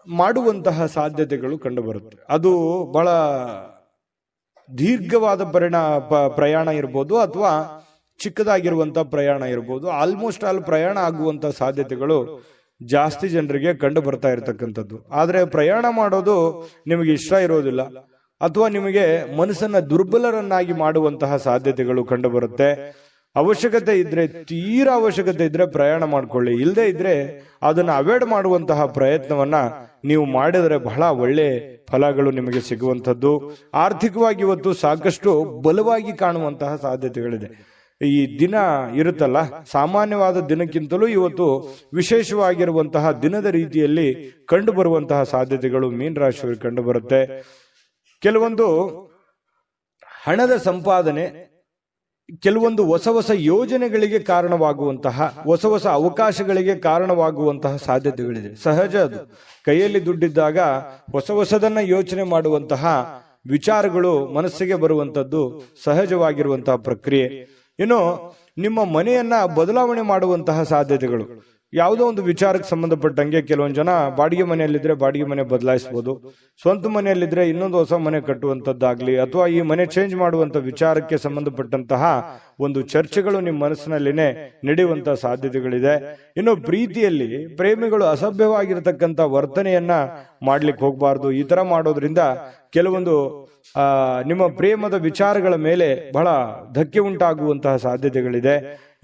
ಮಾಡುವಂತಹ ಸಾಧ್ಯತೆಗಳು ಕಂಡುಬರುತ್ತೆ. ಅದು ಬಹಳ ದೀರ್ಘವಾದ ಪ್ರಯಾಣ ಇರ್ಬೋದು, ಅಥವಾ ಚಿಕ್ಕದಾಗಿರುವಂತಹ ಪ್ರಯಾಣ ಇರ್ಬೋದು. ಆಲ್ಮೋಸ್ಟ್ ಆಲ್ ಪ್ರಯಾಣ ಆಗುವಂತಹ ಸಾಧ್ಯತೆಗಳು ಜಾಸ್ತಿ ಜನರಿಗೆ ಕಂಡು ಬರ್ತಾ ಇರತಕ್ಕಂಥದ್ದು. ಆದ್ರೆ ಪ್ರಯಾಣ ಮಾಡೋದು ನಿಮಗೆ ಇಷ್ಟ ಇರೋದಿಲ್ಲ, ಅಥವಾ ನಿಮಗೆ ಮನಸ್ಸನ್ನ ದುರ್ಬಲರನ್ನಾಗಿ ಮಾಡುವಂತಹ ಸಾಧ್ಯತೆಗಳು ಕಂಡು ಬರುತ್ತೆ. ಅವಶ್ಯಕತೆ ಇದ್ರೆ, ತೀರಾ ಅವಶ್ಯಕತೆ ಇದ್ರೆ ಪ್ರಯಾಣ ಮಾಡ್ಕೊಳ್ಳಿ. ಇಲ್ಲದೆ ಇದ್ರೆ ಅದನ್ನ ಅವಾಯ್ಡ್ ಮಾಡುವಂತಹ ಪ್ರಯತ್ನವನ್ನ ನೀವು ಮಾಡಿದರೆ ಬಹಳ ಒಳ್ಳೆ ಫಲಗಳು ನಿಮಗೆ ಸಿಗುವಂತದ್ದು. ಆರ್ಥಿಕವಾಗಿ ಇವತ್ತು ಸಾಕಷ್ಟು ಬಲವಾಗಿ ಕಾಣುವಂತಹ ಸಾಧ್ಯತೆಗಳಿದೆ. ಈ ದಿನ ಇರುತ್ತಲ್ಲ, ಸಾಮಾನ್ಯವಾದ ದಿನಕ್ಕಿಂತಲೂ ಇವತ್ತು ವಿಶೇಷವಾಗಿರುವಂತಹ ದಿನದ ರೀತಿಯಲ್ಲಿ ಕಂಡು ಬರುವಂತಹ ಸಾಧ್ಯತೆಗಳು ಮೀನರಾಶಿಯವರಿಗೆ ಕಂಡು ಬರುತ್ತೆ. ಕೆಲವೊಂದು ಹಣದ ಸಂಪಾದನೆ, ಕೆಲವೊಂದು ಹೊಸ ಯೋಜನೆಗಳಿಗೆ ಕಾರಣವಾಗುವಂತಹ, ಹೊಸ ಅವಕಾಶಗಳಿಗೆ ಕಾರಣವಾಗುವಂತಹ ಸಾಧ್ಯತೆಗಳಿದೆ. ಸಹಜ ಅದು. ಕೈಯಲ್ಲಿ ದುಡ್ಡಿದ್ದಾಗ ಹೊಸದನ್ನ ಯೋಚನೆ ಮಾಡುವಂತಹ ವಿಚಾರಗಳು ಮನಸ್ಸಿಗೆ ಬರುವಂತದ್ದು ಸಹಜವಾಗಿರುವಂತಹ ಪ್ರಕ್ರಿಯೆ. ಇನ್ನು ನಿಮ್ಮ ಮನೆಯನ್ನ ಬದಲಾವಣೆ ಮಾಡುವಂತಹ ಸಾಧ್ಯತೆಗಳು, ಯಾವುದೋ ಒಂದು ವಿಚಾರಕ್ಕೆ ಸಂಬಂಧಪಟ್ಟಂಗೆ ಕೆಲವೊಂದು ಜನ ಬಾಡಿಗೆ ಮನೆಯಲ್ಲಿದ್ರೆ ಬಾಡಿಗೆ ಮನೆ ಬದಲಾಯಿಸಬಹುದು, ಸ್ವಂತ ಮನೆಯಲ್ಲಿದ್ರೆ ಇನ್ನೊಂದು ಹೊಸ ಮನೆ ಕಟ್ಟುವಂತದ್ದಾಗ್ಲಿ, ಅಥವಾ ಈ ಮನೆ ಚೇಂಜ್ ಮಾಡುವಂತ ವಿಚಾರಕ್ಕೆ ಸಂಬಂಧಪಟ್ಟಂತಹ ಒಂದು ಚರ್ಚೆಗಳು ನಿಮ್ಮ ಮನಸ್ಸಿನಲ್ಲಿನೇ ನಡೆಯುವಂತಹ ಸಾಧ್ಯತೆಗಳಿದೆ. ಇನ್ನು ಪ್ರೀತಿಯಲ್ಲಿ ಪ್ರೇಮಿಗಳು ಅಸಭ್ಯವಾಗಿರತಕ್ಕಂತ ವರ್ತನೆಯನ್ನ ಮಾಡ್ಲಿಕ್ಕೆ ಹೋಗಬಾರ್ದು. ಈ ತರ ಮಾಡೋದ್ರಿಂದ ಕೆಲವೊಂದು ನಿಮ್ಮ ಪ್ರೇಮದ ವಿಚಾರಗಳ ಮೇಲೆ ಬಹಳ ಧಕ್ಕೆ ಉಂಟಾಗುವಂತಹ ಸಾಧ್ಯತೆಗಳಿದೆ.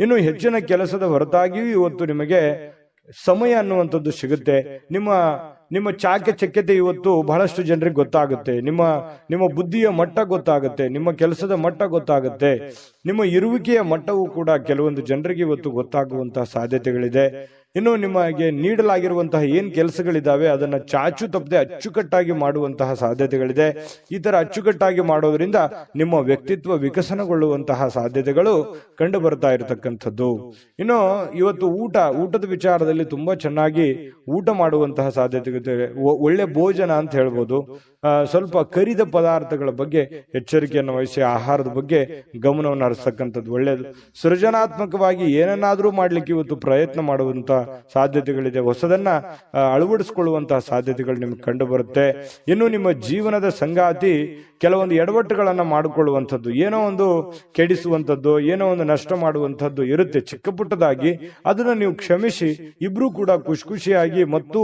ಇನ್ನು ಹೆಚ್ಚಿನ ಕೆಲಸದ ಹೊರತಾಗಿಯೂ ಇವತ್ತು ನಿಮಗೆ ಸಮಯ ಅನ್ನುವಂಥದ್ದು ಸಿಗುತ್ತೆ. ನಿಮ್ಮ ಚಾಕಚಕ್ಯತೆ ಇವತ್ತು ಬಹಳಷ್ಟು ಜನರಿಗೆ ಗೊತ್ತಾಗುತ್ತೆ. ನಿಮ್ಮ ಬುದ್ಧಿಯ ಮಟ್ಟ ಗೊತ್ತಾಗುತ್ತೆ, ನಿಮ್ಮ ಕೆಲಸದ ಮಟ್ಟ ಗೊತ್ತಾಗುತ್ತೆ, ನಿಮ್ಮ ಇರುವಿಕೆಯ ಮಟ್ಟವೂ ಕೂಡ ಕೆಲವೊಂದು ಜನರಿಗೆ ಇವತ್ತು ಗೊತ್ತಾಗುವಂತಹ ಸಾಧ್ಯತೆಗಳಿದೆ. ಇನ್ನು ನಿಮಗೆ ನೀಡಲಾಗಿರುವಂತಹ ಏನ್ ಕೆಲಸಗಳಿದಾವೆ ಅದನ್ನ ಚಾಚು ತಪ್ಪದೆ ಅಚ್ಚುಕಟ್ಟಾಗಿ ಮಾಡುವಂತಹ ಸಾಧ್ಯತೆಗಳಿದೆ. ಈ ತರ ಅಚ್ಚುಕಟ್ಟಾಗಿ ಮಾಡೋದ್ರಿಂದ ನಿಮ್ಮ ವ್ಯಕ್ತಿತ್ವ ವಿಕಸನಗೊಳ್ಳುವಂತಹ ಸಾಧ್ಯತೆಗಳು ಕಂಡು ಬರ್ತಾ ಇರತಕ್ಕಂಥದ್ದು. ಇನ್ನು ಇವತ್ತು ಊಟದ ವಿಚಾರದಲ್ಲಿ ತುಂಬಾ ಚೆನ್ನಾಗಿ ಊಟ ಮಾಡುವಂತಹ ಸಾಧ್ಯತೆಗಳಿದೆ. ಒಳ್ಳೆ ಭೋಜನ ಅಂತ ಹೇಳ್ಬೋದು. ಸ್ವಲ್ಪ ಕರಿದ ಪದಾರ್ಥಗಳ ಬಗ್ಗೆ ಎಚ್ಚರಿಕೆಯನ್ನು ವಹಿಸಿ ಆಹಾರದ ಬಗ್ಗೆ ಗಮನವನ್ನು ಹರಿಸ್ತಕ್ಕಂಥದ್ದು ಒಳ್ಳೆಯದು. ಸೃಜನಾತ್ಮಕವಾಗಿ ಏನನ್ನಾದ್ರೂ ಮಾಡ್ಲಿಕ್ಕೆ ಇವತ್ತು ಪ್ರಯತ್ನ ಮಾಡುವಂತ ಸಾಧ್ಯತೆಗಳಿದೆ. ಹೊಸದನ್ನ ಅಳವಡಿಸಿಕೊಳ್ಳುವಂತಹ ಸಾಧ್ಯತೆಗಳು ನಿಮ್ಗೆ ಕಂಡು ಬರುತ್ತೆ. ಇನ್ನು ನಿಮ್ಮ ಜೀವನದ ಸಂಗಾತಿ ಕೆಲವೊಂದು ಎಡವಟ್ಟುಗಳನ್ನ ಮಾಡಿಕೊಳ್ಳುವಂಥದ್ದು, ಏನೋ ಒಂದು ಕೆಡಿಸುವಂಥದ್ದು, ಏನೋ ಒಂದು ನಷ್ಟ ಮಾಡುವಂಥದ್ದು ಇರುತ್ತೆ ಚಿಕ್ಕ ಪುಟ್ಟದಾಗಿ. ಅದನ್ನ ನೀವು ಕ್ಷಮಿಸಿ ಇಬ್ರು ಕೂಡ ಖುಷಿಯಾಗಿ ಮತ್ತು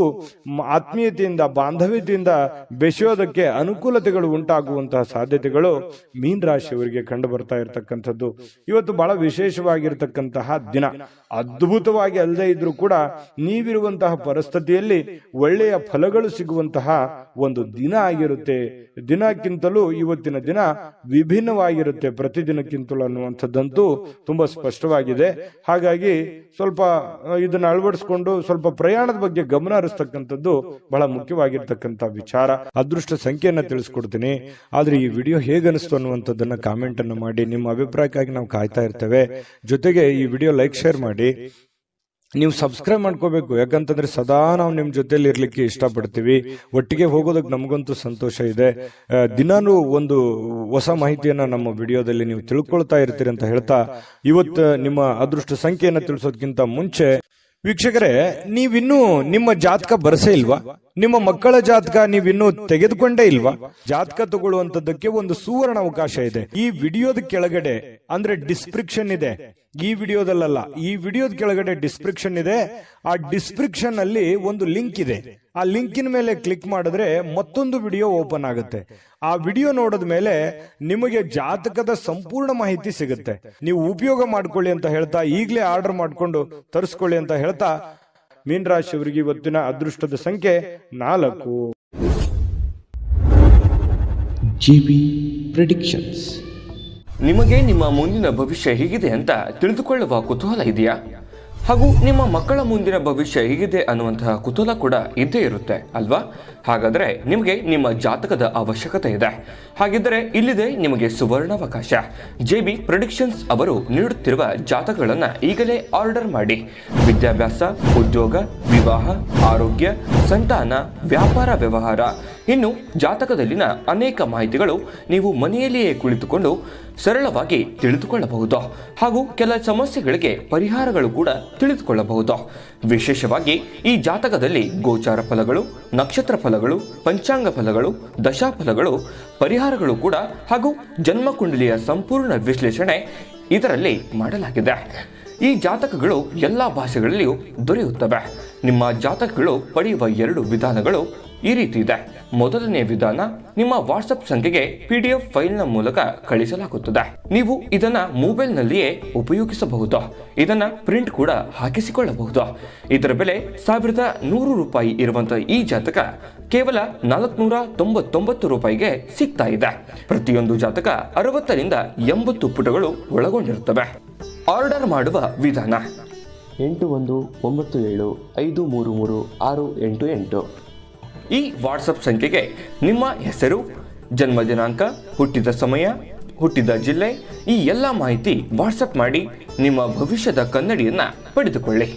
ಆತ್ಮೀಯತೆಯಿಂದ ಬಾಂಧವ್ಯತೆಯಿಂದ ಬೆಸೆಯೋದಕ್ಕೆ ಅನುಕೂಲತೆಗಳು ಉಂಟಾಗುವಂತಹ ಸಾಧ್ಯತೆಗಳು ಮೀನರಾಶಿಯವರಿಗೆ ಕಂಡು ಬರ್ತಾ ಇರತಕ್ಕಂಥದ್ದು. ಇವತ್ತು ಬಹಳ ವಿಶೇಷವಾಗಿರ್ತಕ್ಕಂತಹ ದಿನ. ಅದ್ಭುತವಾಗಿ ಅಲ್ಲದೆ ಇದ್ರೂ ಕೂಡ ನೀವಿರುವಂತಹ ಪರಿಸ್ಥಿತಿಯಲ್ಲಿ ಒಳ್ಳೆಯ ಫಲಗಳು ಸಿಗುವಂತಹ ಒಂದು ದಿನ ಆಗಿರುತ್ತೆ. ದಿನಕ್ಕಿಂತಲೂ ಇವತ್ತಿನ ದಿನ ವಿಭಿನ್ನವಾಗಿರುತ್ತೆ ಪ್ರತಿದಿನಕ್ಕಿಂತಲೂ ಅನ್ನುವಂಥದ್ದಂತೂ ತುಂಬಾ ಸ್ಪಷ್ಟವಾಗಿದೆ. ಹಾಗಾಗಿ ಸ್ವಲ್ಪ ಇದನ್ನ ಅಳವಡಿಸಿಕೊಂಡು ಸ್ವಲ್ಪ ಪ್ರಯಾಣದ ಬಗ್ಗೆ ಗಮನ ಹರಿಸ್ತಕ್ಕಂಥದ್ದು ಬಹಳ ಮುಖ್ಯವಾಗಿರ್ತಕ್ಕಂಥ ವಿಚಾರ. ಅದೃಷ್ಟ ಸಂಖ್ಯೆಯನ್ನ ತಿಳಿಸ್ಕೊಡ್ತೀನಿ. ಆದ್ರೆ ಈ ವಿಡಿಯೋ ಹೇಗನಿಸ್ತು ಅನ್ನುವಂಥದ್ದನ್ನ ಕಾಮೆಂಟ್ ಅನ್ನು ಮಾಡಿ. ನಿಮ್ಮ ಅಭಿಪ್ರಾಯಕ್ಕಾಗಿ ನಾವು ಕಾಯ್ತಾ ಇರ್ತೇವೆ. ಜೊತೆಗೆ ಈ ವಿಡಿಯೋ ಲೈಕ್ ಶೇರ್ ಮಾಡಿ. ನೀವು ಸಬ್ಸ್ಕ್ರೈಬ್ ಮಾಡ್ಕೋಬೇಕು. ಯಾಕಂತಂದ್ರೆ ಸದಾ ನಾವು ನಿಮ್ ಜೊತೆಲಿ ಇರ್ಲಿಕ್ಕೆ ಇಷ್ಟಪಡ್ತೀವಿ. ಒಟ್ಟಿಗೆ ಹೋಗೋದಕ್ಕೆ ನಮಗಂತೂ ಸಂತೋಷ ಇದೆ. ದಿನಾನು ಒಂದು ಹೊಸ ಮಾಹಿತಿಯನ್ನ ನಮ್ಮ ವಿಡಿಯೋದಲ್ಲಿ ನೀವು ತಿಳ್ಕೊಳ್ತಾ ಇರ್ತೀರಿ ಅಂತ ಹೇಳ್ತಾ, ಇವತ್ತು ನಿಮ್ಮ ಅದೃಷ್ಟ ಸಂಖ್ಯೆಯನ್ನ ತಿಳಿಸೋದಕ್ಕಿಂತ ಮುಂಚೆ ವೀಕ್ಷಕರೇ, ನೀವಿನ್ನೂ ನಿಮ್ಮ ಜಾತಕ ಬರಸೇ ಇಲ್ವಾ? ನಿಮ್ಮ ಮಕ್ಕಳ ಜಾತಕ ನೀವಿನ್ನೂ ತೆಗೆದುಕೊಂಡೇ ಇಲ್ವಾ? ಜಾತಕ ತಗೊಳ್ಳುವಂತದ್ದಕ್ಕೆ ಒಂದು ಸುವರ್ಣ ಅವಕಾಶ ಇದೆ. ಈ ವಿಡಿಯೋದ ಕೆಳಗಡೆ ಅಂದ್ರೆ ಡಿಸ್ಕ್ರಿಪ್ಷನ್ ಇದೆ, ಈ ವಿಡಿಯೋದಲ್ಲ, ಈ ವಿಡಿಯೋದ ಕೆಳಗಡೆ ಡಿಸ್ಕ್ರಿಪ್ಷನ್ ಇದೆ. ಆ ಡಿಸ್ಕ್ರಿಪ್ಷನ್ ಅಲ್ಲಿ ಒಂದು ಲಿಂಕ್ ಇದೆ. ಆ ಲಿಂಕಿನ ಮೇಲೆ ಕ್ಲಿಕ್ ಮಾಡಿದ್ರೆ ಮತ್ತೊಂದು ವಿಡಿಯೋ ಓಪನ್ ಆಗುತ್ತೆ. ಆ ವಿಡಿಯೋ ನೋಡಿದ ಮೇಲೆ ನಿಮಗೆ ಜಾತಕದ ಸಂಪೂರ್ಣ ಮಾಹಿತಿ ಸಿಗುತ್ತೆ. ನೀವು ಉಪಯೋಗ ಮಾಡ್ಕೊಳ್ಳಿ ಅಂತ ಹೇಳ್ತಾ, ಈಗಲೇ ಆರ್ಡರ್ ಮಾಡ್ಕೊಂಡು ತರಿಸ್ಕೊಳ್ಳಿ ಅಂತ ಹೇಳ್ತಾ, ಮೀನರಾಶಿಯವರಿಗೆ ಇವತ್ತಿನ ಅದೃಷ್ಟದ ಸಂಖ್ಯೆ 4. GB predictions. ನಿಮಗೆ ನಿಮ್ಮ ಮುಂದಿನ ಭವಿಷ್ಯ ಹೇಗಿದೆ ಅಂತ ತಿಳಿದುಕೊಳ್ಳುವ ಕುತೂಹಲ ಇದೆಯಾ? ಹಾಗೂ ನಿಮ್ಮ ಮಕ್ಕಳ ಮುಂದಿನ ಭವಿಷ್ಯ ಹೇಗಿದೆ ಅನ್ನುವಂತಹ ಕುತೂಹಲ ಕೂಡ ಇದ್ದೇ ಇರುತ್ತೆ ಅಲ್ವಾ? ಹಾಗಾದರೆ ನಿಮಗೆ ನಿಮ್ಮ ಜಾತಕದ ಅವಶ್ಯಕತೆ ಇದೆ. ಹಾಗಿದ್ದರೆ ಇಲ್ಲಿದೆ ನಿಮಗೆ ಸುವರ್ಣಾವಕಾಶ. JB ಪ್ರೆಡಿಕ್ಷನ್ಸ್ ಅವರು ನೀಡುತ್ತಿರುವ ಜಾತಕಗಳನ್ನು ಈಗಲೇ ಆರ್ಡರ್ ಮಾಡಿ. ವಿದ್ಯಾಭ್ಯಾಸ, ಉದ್ಯೋಗ, ವಿವಾಹ, ಆರೋಗ್ಯ, ಸಂತಾನ, ವ್ಯಾಪಾರ ವ್ಯವಹಾರ, ಇನ್ನು ಜಾತಕದಲ್ಲಿನ ಅನೇಕ ಮಾಹಿತಿಗಳು ನೀವು ಮನೆಯಲ್ಲಿಯೇ ಕುಳಿತುಕೊಂಡು ಸರಳವಾಗಿ ತಿಳಿದುಕೊಳ್ಳಬಹುದು. ಹಾಗೂ ಕೆಲ ಸಮಸ್ಯೆಗಳಿಗೆ ಪರಿಹಾರಗಳು ಕೂಡ ತಿಳಿದುಕೊಳ್ಳಬಹುದು. ವಿಶೇಷವಾಗಿ ಈ ಜಾತಕದಲ್ಲಿ ಗೋಚಾರ ಫಲಗಳು, ನಕ್ಷತ್ರ ಫಲಗಳು, ಪಂಚಾಂಗ ಫಲಗಳು, ದಶಾಫಲಗಳು, ಪರಿಹಾರಗಳು ಕೂಡ ಹಾಗೂ ಜನ್ಮಕುಂಡಲಿಯ ಸಂಪೂರ್ಣ ವಿಶ್ಲೇಷಣೆ ಇದರಲ್ಲಿ ಮಾಡಲಾಗಿದೆ. ಈ ಜಾತಕಗಳು ಎಲ್ಲ ಭಾಷೆಗಳಲ್ಲಿಯೂ ದೊರೆಯುತ್ತವೆ. ನಿಮ್ಮ ಜಾತಕಗಳು ಪಡೆಯುವ 2 ವಿಧಾನಗಳು ಈ ರೀತಿ ಇದೆ. ಮೊದಲನೇ ವಿಧಾನ, ನಿಮ್ಮ ವಾಟ್ಸಪ್ ಸಂಖ್ಯೆಗೆ PDF ಫೈಲ್ನ ಮೂಲಕ ಕಳಿಸಲಾಗುತ್ತದೆ. ನೀವು ಇದನ್ನ ಮೊಬೈಲ್ನಲ್ಲಿಯೇ ಉಪಯೋಗಿಸಬಹುದು. ಇದನ್ನ ಪ್ರಿಂಟ್ ಕೂಡ ಹಾಕಿಸಿಕೊಳ್ಳಬಹುದು. ಇದರ ಬೆಲೆ 1100 ರೂಪಾಯಿ ಇರುವಂತಹ ಈ ಜಾತಕ ಕೇವಲ 499 ರೂಪಾಯಿಗೆ ಸಿಗ್ತಾ ಇದೆ. ಪ್ರತಿಯೊಂದು ಜಾತಕ 60 ರಿಂದ 80 ಪುಟಗಳು ಒಳಗೊಂಡಿರುತ್ತವೆ. ಆರ್ಡರ್ ಮಾಡುವ ವಿಧಾನ: 8197533688. ಈ ವಾಟ್ಸಪ್ ಸಂಖ್ಯೆಗೆ ನಿಮ್ಮ ಹೆಸರು, ಜನ್ಮ ದಿನಾಂಕ, ಹುಟ್ಟಿದ ಸಮಯ, ಹುಟ್ಟಿದ ಜಿಲ್ಲೆ, ಈ ಎಲ್ಲ ಮಾಹಿತಿ ವಾಟ್ಸಪ್ ಮಾಡಿ ನಿಮ್ಮ ಭವಿಷ್ಯದ ಕನ್ನಡಿಯನ್ನು ಪಡೆದುಕೊಳ್ಳಿ.